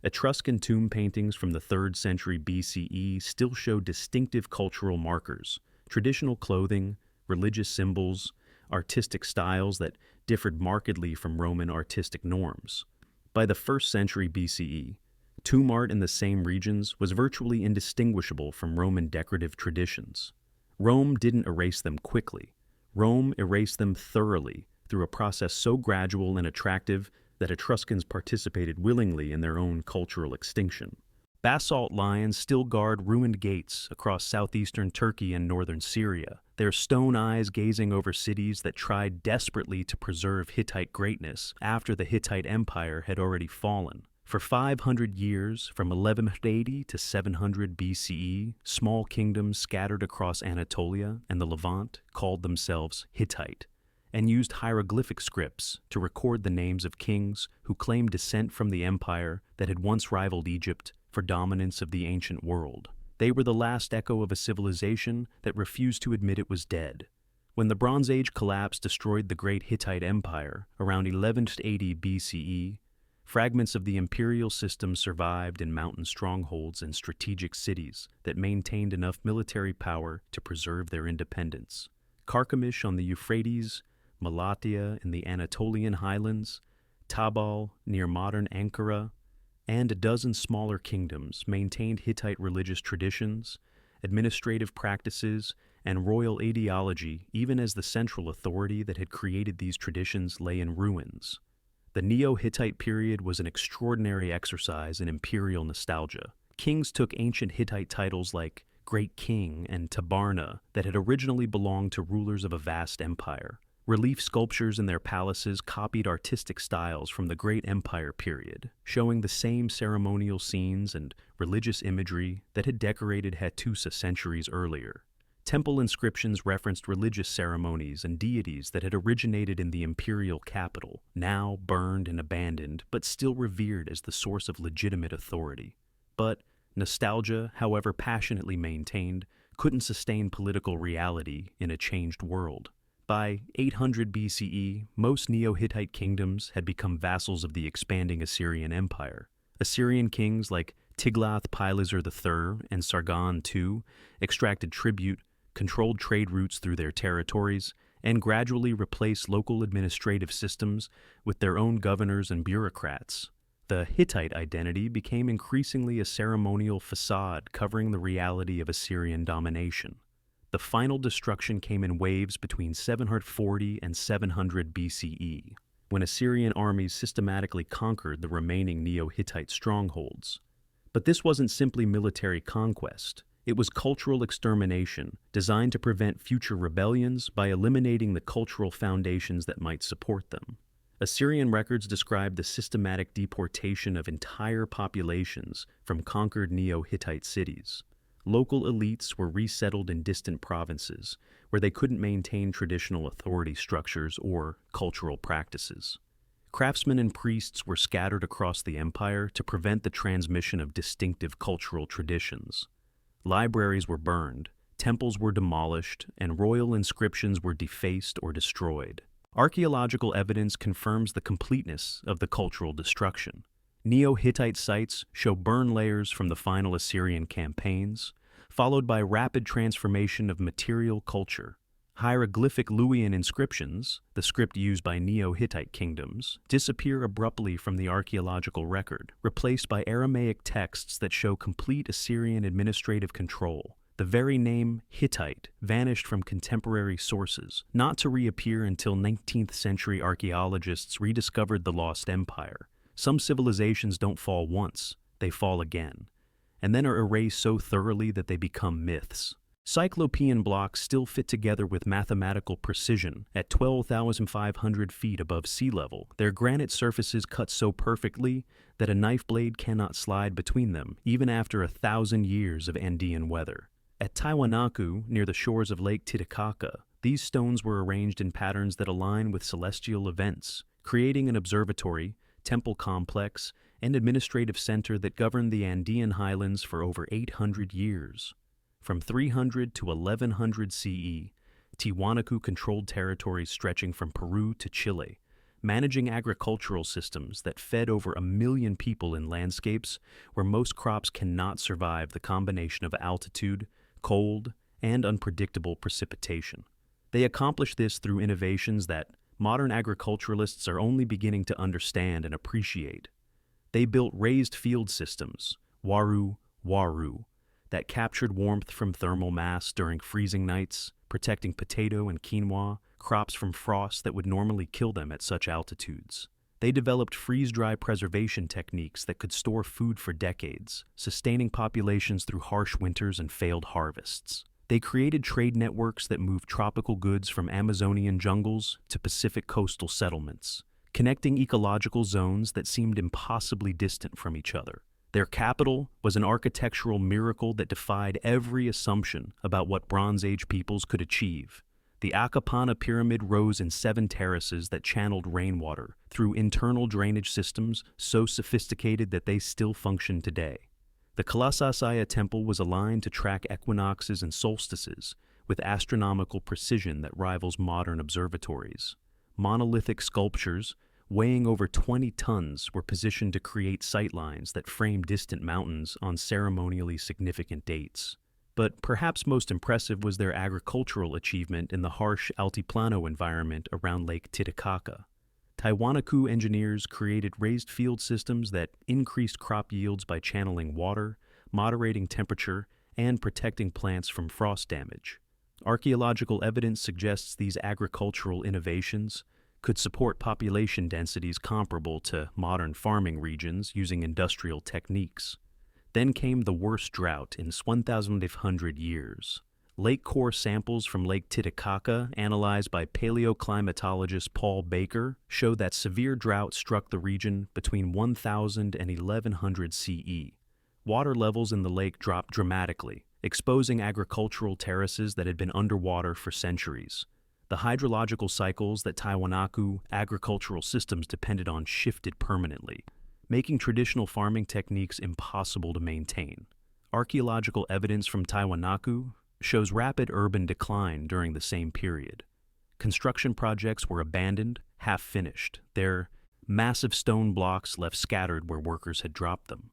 Etruscan tomb paintings from the 3rd century BCE still show distinctive cultural markers, traditional clothing, religious symbols, artistic styles that differed markedly from Roman artistic norms. By the 1st century BCE, tomb art in the same regions was virtually indistinguishable from Roman decorative traditions. Rome didn't erase them quickly. Rome erased them thoroughly through a process so gradual and attractive that Etruscans participated willingly in their own cultural extinction. Basalt lions still guard ruined gates across southeastern Turkey and northern Syria, their stone eyes gazing over cities that tried desperately to preserve Hittite greatness after the Hittite Empire had already fallen. For 500 years, from 1180 to 700 BCE, small kingdoms scattered across Anatolia and the Levant called themselves Hittite and used hieroglyphic scripts to record the names of kings who claimed descent from the empire that had once rivaled Egypt for dominance of the ancient world. They were the last echo of a civilization that refused to admit it was dead. When the Bronze Age collapse destroyed the great Hittite Empire around 1180 BCE, fragments of the imperial system survived in mountain strongholds and strategic cities that maintained enough military power to preserve their independence. Carchemish on the Euphrates, Malatya in the Anatolian highlands, Tabal near modern Ankara, and a dozen smaller kingdoms maintained Hittite religious traditions, administrative practices, and royal ideology even as the central authority that had created these traditions lay in ruins. The Neo-Hittite period was an extraordinary exercise in imperial nostalgia. Kings took ancient Hittite titles like Great King and Tabarna that had originally belonged to rulers of a vast empire. Relief sculptures in their palaces copied artistic styles from the Great Empire period, showing the same ceremonial scenes and religious imagery that had decorated Hattusa centuries earlier. Temple inscriptions referenced religious ceremonies and deities that had originated in the imperial capital, now burned and abandoned, but still revered as the source of legitimate authority. But nostalgia, however passionately maintained, couldn't sustain political reality in a changed world. By 800 BCE, most Neo-Hittite kingdoms had become vassals of the expanding Assyrian Empire. Assyrian kings like Tiglath-Pileser III and Sargon II extracted tribute, controlled trade routes through their territories, and gradually replaced local administrative systems with their own governors and bureaucrats. The Hittite identity became increasingly a ceremonial facade covering the reality of Assyrian domination. The final destruction came in waves between 740 and 700 BCE, when Assyrian armies systematically conquered the remaining Neo-Hittite strongholds. But this wasn't simply military conquest. It was cultural extermination, designed to prevent future rebellions by eliminating the cultural foundations that might support them. Assyrian records describe the systematic deportation of entire populations from conquered Neo-Hittite cities. Local elites were resettled in distant provinces, where they couldn't maintain traditional authority structures or cultural practices. Craftsmen and priests were scattered across the empire to prevent the transmission of distinctive cultural traditions. Libraries were burned, temples were demolished, and royal inscriptions were defaced or destroyed. Archaeological evidence confirms the completeness of the cultural destruction. Neo-Hittite sites show burn layers from the final Assyrian campaigns, followed by rapid transformation of material culture. Hieroglyphic Luwian inscriptions, the script used by Neo-Hittite kingdoms, disappear abruptly from the archaeological record, replaced by Aramaic texts that show complete Assyrian administrative control. The very name Hittite vanished from contemporary sources, not to reappear until 19th century archaeologists rediscovered the lost empire. Some civilizations don't fall once, they fall again, and then are erased so thoroughly that they become myths. Cyclopean blocks still fit together with mathematical precision at 12,500 feet above sea level. Their granite surfaces cut so perfectly that a knife blade cannot slide between them, even after 1,000 years of Andean weather. At Tiwanaku, near the shores of Lake Titicaca, these stones were arranged in patterns that align with celestial events, creating an observatory, temple complex, and administrative center that governed the Andean highlands for over 800 years. From 300 to 1100 CE, Tiwanaku controlled territories stretching from Peru to Chile, managing agricultural systems that fed over 1 million people in landscapes where most crops cannot survive the combination of altitude, cold, and unpredictable precipitation. They accomplished this through innovations that modern agriculturalists are only beginning to understand and appreciate. They built raised field systems, waru, that captured warmth from thermal mass during freezing nights, protecting potato and quinoa, crops from frost that would normally kill them at such altitudes. They developed freeze-dry preservation techniques that could store food for decades, sustaining populations through harsh winters and failed harvests. They created trade networks that moved tropical goods from Amazonian jungles to Pacific coastal settlements, connecting ecological zones that seemed impossibly distant from each other. Their capital was an architectural miracle that defied every assumption about what Bronze Age peoples could achieve. The Akapana Pyramid rose in 7 terraces that channeled rainwater through internal drainage systems so sophisticated that they still function today. The Kalasasaya Temple was aligned to track equinoxes and solstices with astronomical precision that rivals modern observatories. Monolithic sculptures, weighing over 20 tons, were positioned to create sightlines that frame distant mountains on ceremonially significant dates. But perhaps most impressive was their agricultural achievement in the harsh altiplano environment around Lake Titicaca. Tiwanaku engineers created raised field systems that increased crop yields by channeling water, moderating temperature, and protecting plants from frost damage. Archaeological evidence suggests these agricultural innovations could support population densities comparable to modern farming regions using industrial techniques. Then came the worst drought in 1,500 years. Lake core samples from Lake Titicaca, analyzed by paleoclimatologist Paul Baker, show that severe drought struck the region between 1,000 and 1,100 CE. Water levels in the lake dropped dramatically, exposing agricultural terraces that had been underwater for centuries. The hydrological cycles that Tiwanaku agricultural systems depended on shifted permanently, making traditional farming techniques impossible to maintain. Archaeological evidence from Tiwanaku shows rapid urban decline during the same period. Construction projects were abandoned, half-finished, their massive stone blocks left scattered where workers had dropped them.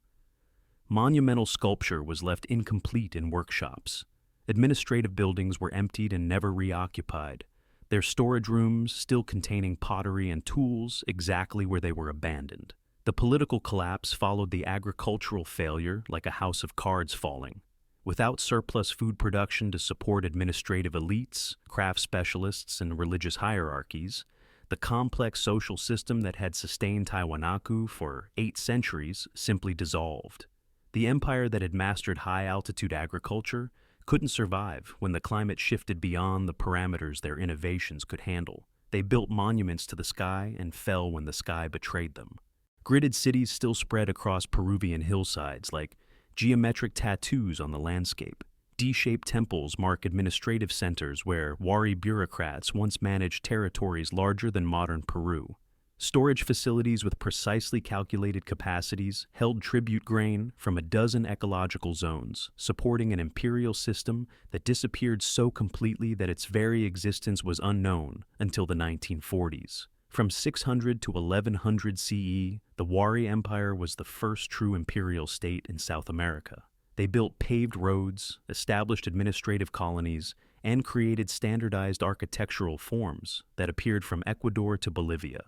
Monumental sculpture was left incomplete in workshops. Administrative buildings were emptied and never reoccupied, their storage rooms still containing pottery and tools exactly where they were abandoned. The political collapse followed the agricultural failure like a house of cards falling. Without surplus food production to support administrative elites, craft specialists, and religious hierarchies, the complex social system that had sustained Tiwanaku for 8 centuries simply dissolved. The empire that had mastered high-altitude agriculture couldn't survive when the climate shifted beyond the parameters their innovations could handle. They built monuments to the sky and fell when the sky betrayed them. Gridded cities still spread across Peruvian hillsides like geometric tattoos on the landscape. D-shaped temples mark administrative centers where Wari bureaucrats once managed territories larger than modern Peru. Storage facilities with precisely calculated capacities held tribute grain from a dozen ecological zones, supporting an imperial system that disappeared so completely that its very existence was unknown until the 1940s. From 600 to 1100 CE, the Wari Empire was the first true imperial state in South America. They built paved roads, established administrative colonies, and created standardized architectural forms that appeared from Ecuador to Bolivia.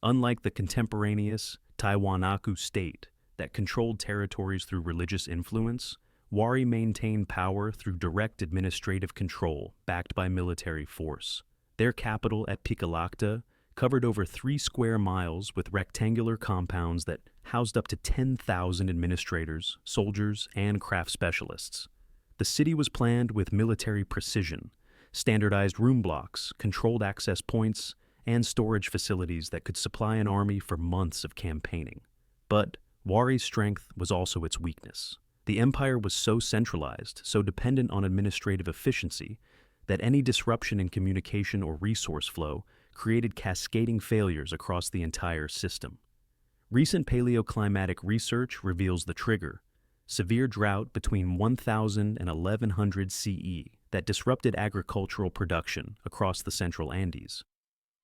Unlike the contemporaneous Tiwanaku state that controlled territories through religious influence, Wari maintained power through direct administrative control backed by military force. Their capital at Picolacta covered over 3 square miles with rectangular compounds that housed up to 10,000 administrators, soldiers, and craft specialists. The city was planned with military precision, standardized room blocks, controlled access points, and storage facilities that could supply an army for months of campaigning. But Wari's strength was also its weakness. The empire was so centralized, so dependent on administrative efficiency, that any disruption in communication or resource flow created cascading failures across the entire system. Recent paleoclimatic research reveals the trigger: severe drought between 1000 and 1100 CE that disrupted agricultural production across the central Andes.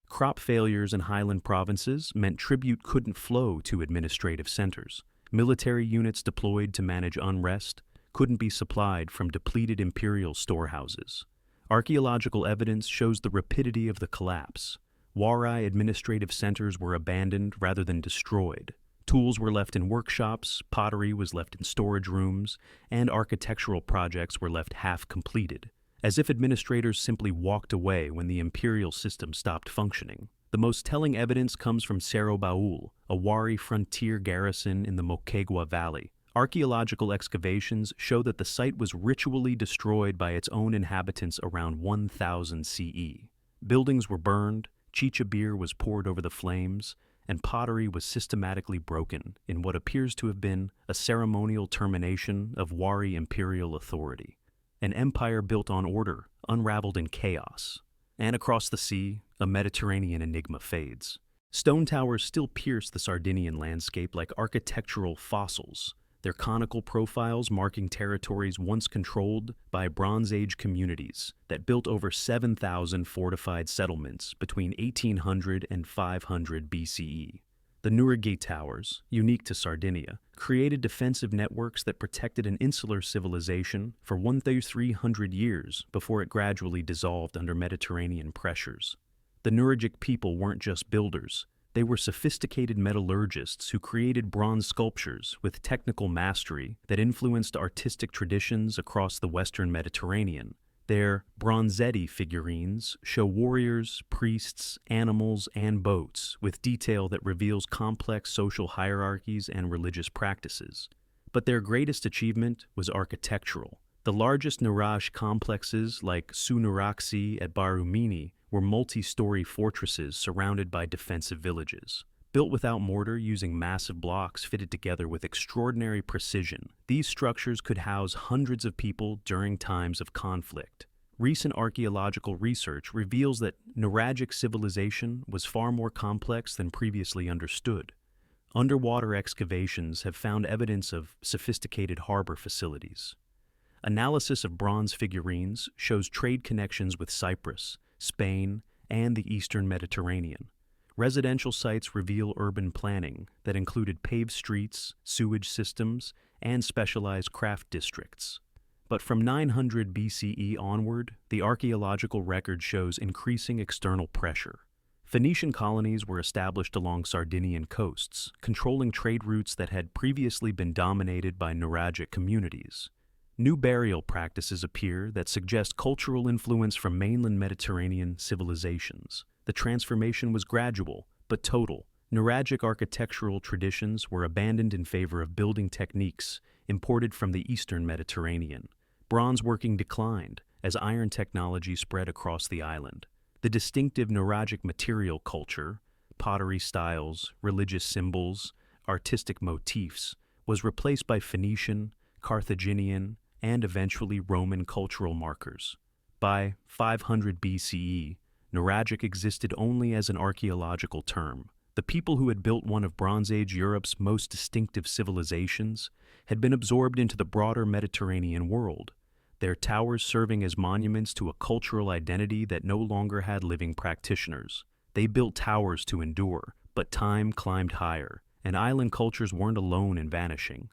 Crop failures in highland provinces meant tribute couldn't flow to administrative centers. Military units deployed to manage unrest couldn't be supplied from depleted imperial storehouses. Archaeological evidence shows the rapidity of the collapse. Wari administrative centers were abandoned rather than destroyed. Tools were left in workshops, pottery was left in storage rooms, and architectural projects were left half completed, as if administrators simply walked away when the imperial system stopped functioning. The most telling evidence comes from Cerro Baul, a Wari frontier garrison in the Moquegua Valley. Archaeological excavations show that the site was ritually destroyed by its own inhabitants around 1000 CE. Buildings were burned, chicha beer was poured over the flames, and pottery was systematically broken in what appears to have been a ceremonial termination of Wari imperial authority. An empire built on order, unraveled in chaos. And across the sea, a Mediterranean enigma fades. Stone towers still pierce the Sardinian landscape like architectural fossils, their conical profiles marking territories once controlled by Bronze Age communities that built over 7,000 fortified settlements between 1800 and 500 BCE. The Nuraghi Towers, unique to Sardinia, created defensive networks that protected an insular civilization for 1,300 years before it gradually dissolved under Mediterranean pressures. The Nuragic people weren't just builders. They were sophisticated metallurgists who created bronze sculptures with technical mastery that influenced artistic traditions across the Western Mediterranean. Their bronzetti figurines show warriors, priests, animals, and boats with detail that reveals complex social hierarchies and religious practices. But their greatest achievement was architectural. The largest Nuraj complexes, like Sunuraksi at Barumini, were multi-story fortresses surrounded by defensive villages. Built without mortar using massive blocks fitted together with extraordinary precision, these structures could house hundreds of people during times of conflict. Recent archaeological research reveals that Nuragic civilization was far more complex than previously understood. Underwater excavations have found evidence of sophisticated harbor facilities. Analysis of bronze figurines shows trade connections with Cyprus, Spain, and the Eastern Mediterranean. Residential sites reveal urban planning that included paved streets, sewage systems, and specialized craft districts. But from 900 BCE onward, the archaeological record shows increasing external pressure. Phoenician colonies were established along Sardinian coasts, controlling trade routes that had previously been dominated by Nuragic communities. New burial practices appear that suggest cultural influence from mainland Mediterranean civilizations. The transformation was gradual, but total. Nuragic architectural traditions were abandoned in favor of building techniques imported from the Eastern Mediterranean. Bronze working declined as iron technology spread across the island. The distinctive Nuragic material culture, pottery styles, religious symbols, artistic motifs, was replaced by Phoenician, Carthaginian, and eventually Roman cultural markers. By 500 BCE, Nuragic existed only as an archaeological term. The people who had built one of Bronze Age Europe's most distinctive civilizations had been absorbed into the broader Mediterranean world, their towers serving as monuments to a cultural identity that no longer had living practitioners. They built towers to endure, but time climbed higher, and island cultures weren't alone in vanishing.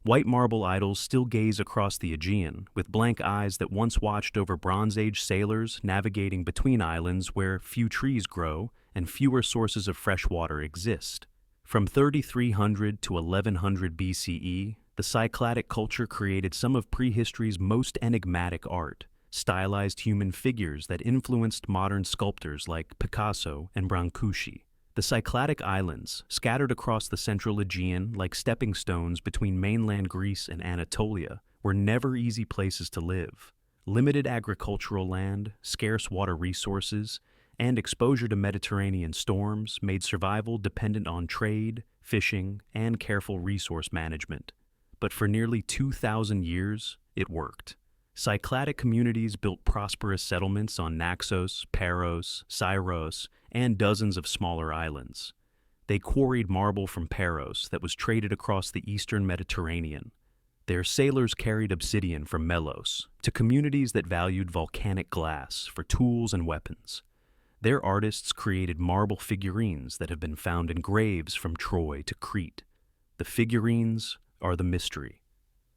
White marble idols still gaze across the Aegean, with blank eyes that once watched over Bronze Age sailors navigating between islands where few trees grow and fewer sources of fresh water exist. From 3300 to 1100 BCE, the Cycladic culture created some of prehistory's most enigmatic art, stylized human figures that influenced modern sculptors like Picasso and Brancusi. The Cycladic islands, scattered across the central Aegean like stepping stones between mainland Greece and Anatolia, were never easy places to live. Limited agricultural land, scarce water resources, and exposure to Mediterranean storms made survival dependent on trade, fishing, and careful resource management. But for nearly 2,000 years, it worked. Cycladic communities built prosperous settlements on Naxos, Paros, Syros, and dozens of smaller islands. They quarried marble from Paros that was traded across the eastern Mediterranean. Their sailors carried obsidian from Melos to communities that valued volcanic glass for tools and weapons. Their artists created marble figurines that have been found in graves from Troy to Crete. The figurines are the mystery.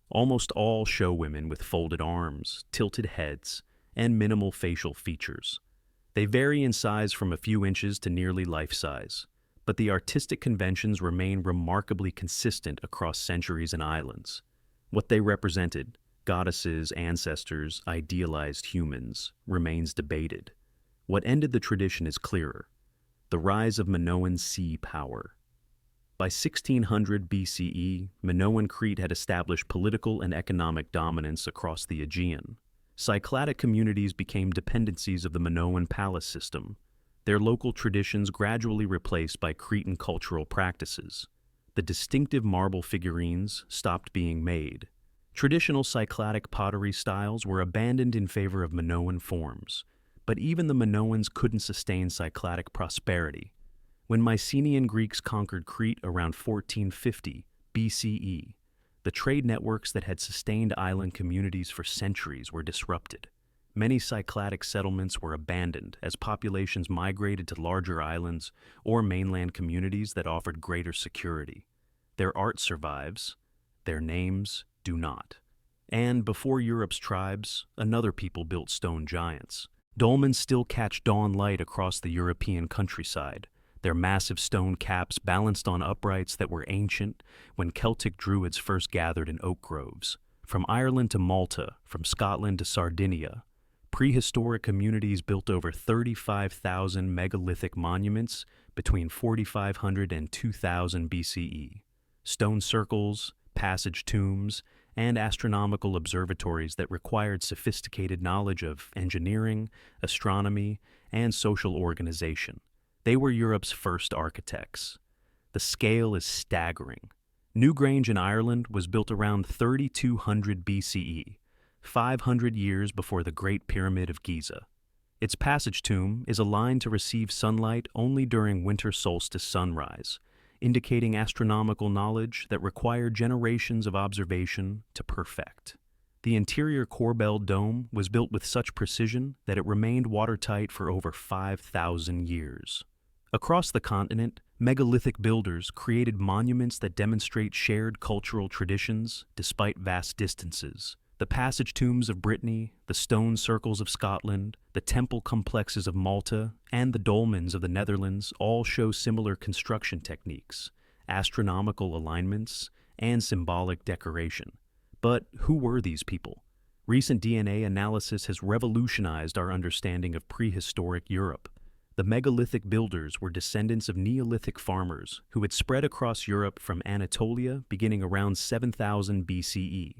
Almost all show women with folded arms, tilted heads, and minimal facial features. They vary in size from a few inches to nearly life-size, but the artistic conventions remain remarkably consistent across centuries and islands. What they represented, goddesses, ancestors, idealized humans, remains debated. What ended the tradition is clearer: the rise of Minoan sea power. By 1600 BCE, Minoan Crete had established political and economic dominance across the Aegean. Cycladic communities became dependencies of the Minoan palace system, their local traditions gradually replaced by Cretan cultural practices. The distinctive marble figurines stopped being made. Traditional Cycladic pottery styles were abandoned in favor of Minoan forms, but even the Minoans couldn't sustain Cycladic prosperity. When Mycenaean Greeks conquered Crete around 1450 BCE, the trade networks that had sustained island communities for centuries were disrupted. Many Cycladic settlements were abandoned as populations migrated to larger islands or mainland communities that offered greater security. Their art survives, their names do not. And before Europe's tribes, another people built stone giants. Dolmens still catch dawn light across the European countryside, their massive stone caps balanced on uprights that were ancient when Celtic druids first gathered in oak groves. From Ireland to Malta, from Scotland to Sardinia, prehistoric communities built over 35,000 megalithic monuments between 4500 and 2000 BCE. Stone circles, passage tombs, and astronomical observatories that required sophisticated knowledge of engineering, astronomy, and social organization. They were Europe's first architects. The scale is staggering. Newgrange in Ireland was built around 3200 BCE, 500 years before the Great Pyramid of Giza. Its passage tomb is aligned to receive sunlight only during winter solstice sunrise, indicating astronomical knowledge that required generations of observation to perfect. The interior Corbel dome was built with such precision that it remained watertight for over 5,000 years. Across the continent, megalithic builders created monuments that demonstrate shared cultural traditions despite vast distances. The passage tombs of Brittany, the stone circles of Scotland, the temple complexes of Malta, and the dolmens of the Netherlands all show similar construction techniques, astronomical alignments, and symbolic decoration. But who were these people? Recent DNA analysis has revolutionized our understanding of prehistoric Europe. The megalithic builders were descendants of Neolithic farmers who had spread across Europe from Anatolia beginning around 7000 BCE.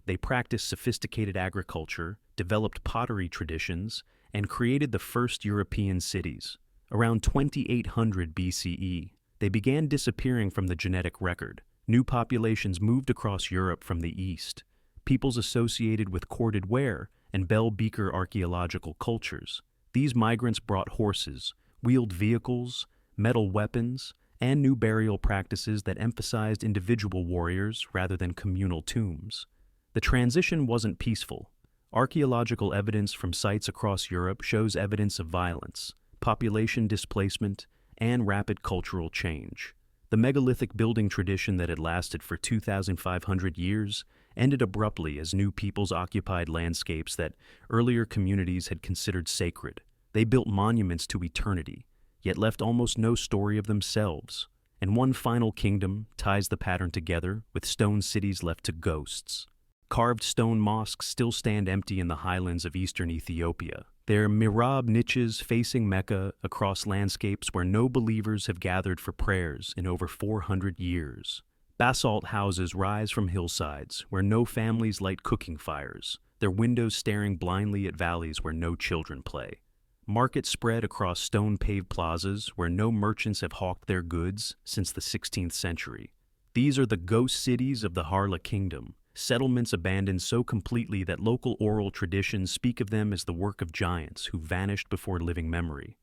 They practiced sophisticated agriculture, developed pottery traditions, and created the first European cities. Around 2800 BCE, they began disappearing from the genetic record. New populations moved across Europe from the east. Peoples associated with corded ware and bell-beaker archaeological cultures. These migrants brought horses, wheeled vehicles, metal weapons, and new burial practices that emphasized individual warriors rather than communal tombs. The transition wasn't peaceful. Archaeological evidence from sites across Europe shows evidence of violence, population displacement, and rapid cultural change. The megalithic building tradition that had lasted for 2,500 years ended abruptly as new peoples occupied landscapes that earlier communities had considered sacred. They built monuments to eternity, yet left almost no story of themselves. And one final kingdom ties the pattern together, with stone cities left to ghosts. Carved stone mosques still stand empty in the highlands of eastern Ethiopia, their mihrab niches facing Mecca across landscapes where no believers have gathered for prayers in over 400 years. Basalt houses rise from hillsides where no families light cooking fires, their windows staring blindly at valleys where no children play. Markets spread across stone-paved plazas where no merchants have hawked their goods since the 16th century. These are the ghost cities of the Harla Kingdom, settlements abandoned so completely that local oral traditions speak of them as the work of giants who vanished before living memory.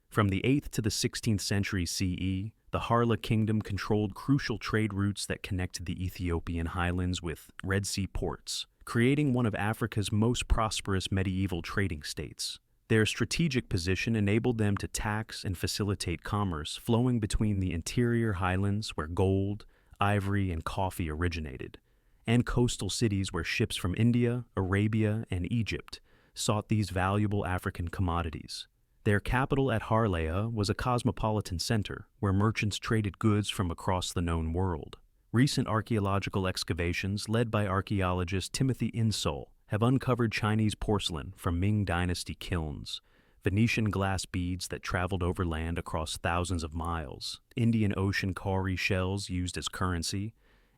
From the 8th to the 16th century CE, the Harla Kingdom controlled crucial trade routes that connected the Ethiopian highlands with Red Sea ports, creating one of Africa's most prosperous medieval trading states. Their strategic position enabled them to tax and facilitate commerce flowing between the interior highlands where gold, ivory, and coffee originated, and coastal cities where ships from India, Arabia, and Egypt sought these valuable African commodities. Their capital at Harlea was a cosmopolitan center where merchants traded goods from across the known world. Recent archaeological excavations led by archaeologist Timothy Insole have uncovered Chinese porcelain from Ming Dynasty kilns, Venetian glass beads that traveled overland across thousands of miles, Indian Ocean cowrie shells used as currency,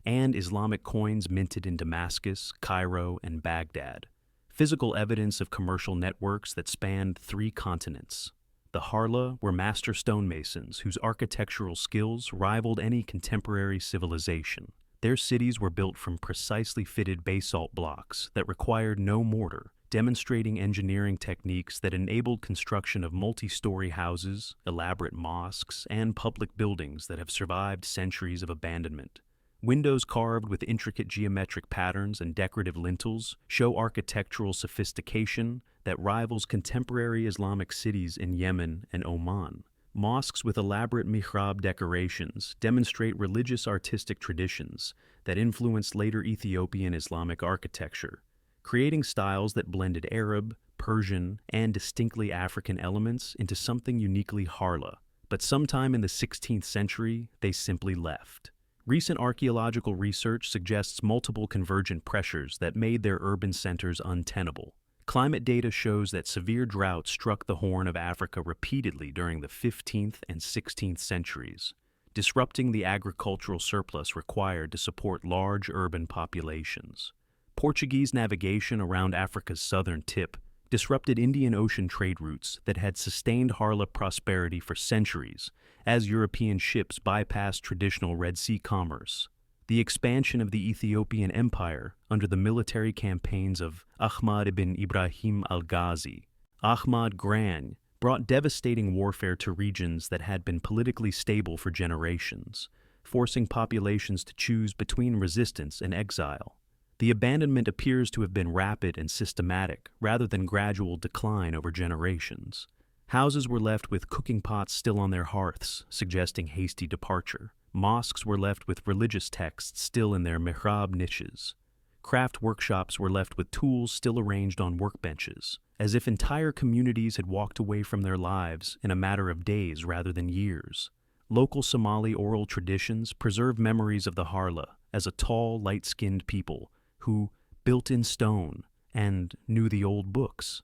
and Islamic coins minted in Damascus, Cairo, and Baghdad. Physical evidence of commercial networks that spanned 3 continents. The Harla were master stonemasons whose architectural skills rivaled any contemporary civilization. Their cities were built from precisely fitted basalt blocks that required no mortar, demonstrating engineering techniques that enabled construction of multi-story houses, elaborate mosques, and public buildings that have survived centuries of abandonment. Windows carved with intricate geometric patterns and decorative lintels show architectural sophistication that rivals contemporary Islamic cities in Yemen and Oman. Mosques with elaborate mihrab decorations demonstrate religious artistic traditions that influenced later Ethiopian Islamic architecture, creating styles that blended Arab, Persian, and distinctly African elements into something uniquely Harla. But sometime in the 16th century, they simply left. Recent archaeological research suggests multiple convergent pressures that made their urban centers untenable. Climate data shows that severe drought struck the Horn of Africa repeatedly during the 15th and 16th centuries, disrupting the agricultural surplus required to support large urban populations. Portuguese navigation around Africa's southern tip disrupted Indian Ocean trade routes that had sustained Harla prosperity for centuries as European ships bypassed traditional Red Sea commerce. The expansion of the Ethiopian Empire under the military campaigns of Ahmad ibn Ibrahim al-Ghazi, Ahmad Gran, brought devastating warfare to regions that had been politically stable for generations, forcing populations to choose between resistance and exile. The abandonment appears to have been rapid and systematic rather than gradual decline over generations. Houses were left with cooking pots still on their hearths, suggesting hasty departure. Mosques were left with religious texts still in their mihrab niches. Craft workshops were left with tools still arranged on workbenches, as if entire communities had walked away from their lives in a matter of days rather than years. Local Somali oral traditions preserve memories of the Harla as a tall, light-skinned people who built in stone and knew the old books.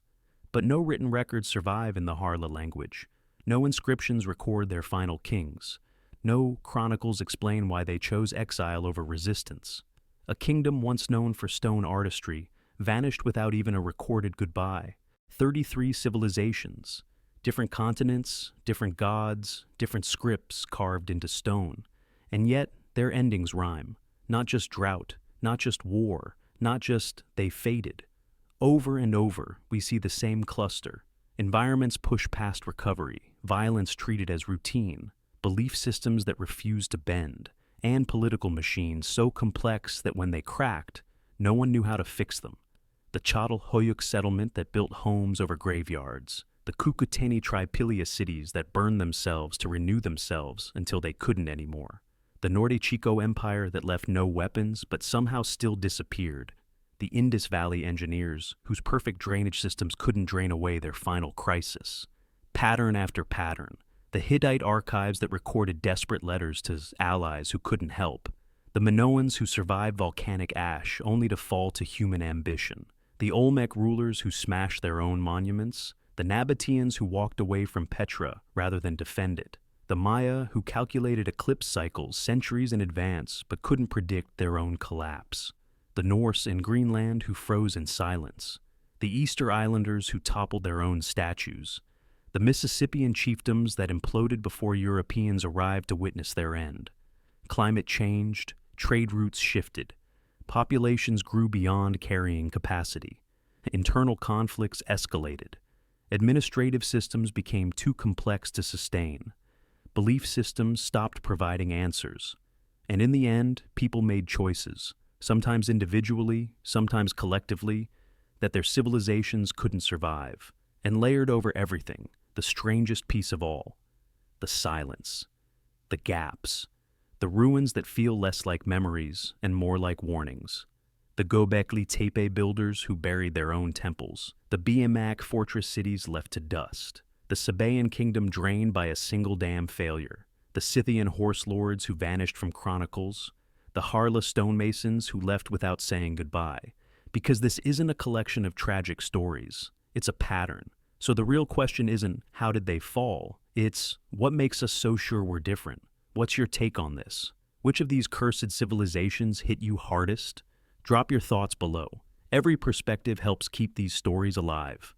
But no written records survive in the Harla language. No inscriptions record their final kings. No chronicles explain why they chose exile over resistance. A kingdom once known for stone artistry vanished without even a recorded goodbye. 33 civilizations, different continents, different gods, different scripts carved into stone. And yet, their endings rhyme. Not just drought, not just war, not just they faded. Over and over, we see the same cluster. Environments push past recovery, violence treated as routine, belief systems that refused to bend, and political machines so complex that when they cracked, no one knew how to fix them. The Çatalhöyük settlement that built homes over graveyards, the Kukuteni Tripilia cities that burned themselves to renew themselves until they couldn't anymore, the Norte Chico Empire that left no weapons but somehow still disappeared, the Indus Valley engineers whose perfect drainage systems couldn't drain away their final crisis. Pattern after pattern, the Hittite archives that recorded desperate letters to allies who couldn't help, the Minoans who survived volcanic ash only to fall to human ambition, the Olmec rulers who smashed their own monuments, the Nabateans who walked away from Petra rather than defend it, the Maya who calculated eclipse cycles centuries in advance but couldn't predict their own collapse, the Norse in Greenland who froze in silence, the Easter Islanders who toppled their own statues, the Mississippian chiefdoms that imploded before Europeans arrived to witness their end. Climate changed, trade routes shifted, populations grew beyond carrying capacity, internal conflicts escalated, administrative systems became too complex to sustain, belief systems stopped providing answers, and in the end, people made choices, sometimes individually, sometimes collectively, that their civilizations couldn't survive, and layered over everything, the strangest piece of all, the silence, the gaps, the ruins that feel less like memories and more like warnings, the Göbekli Tepe builders who buried their own temples, the Biamak fortress cities left to dust, the Sabaean kingdom drained by a single dam failure, the Scythian horse lords who vanished from chronicles, the Harla stonemasons who left without saying goodbye, because this isn't a collection of tragic stories, it's a pattern. So the real question isn't, how did they fall? It's, what makes us so sure we're different? What's your take on this? Which of these cursed civilizations hit you hardest? Drop your thoughts below. Every perspective helps keep these stories alive.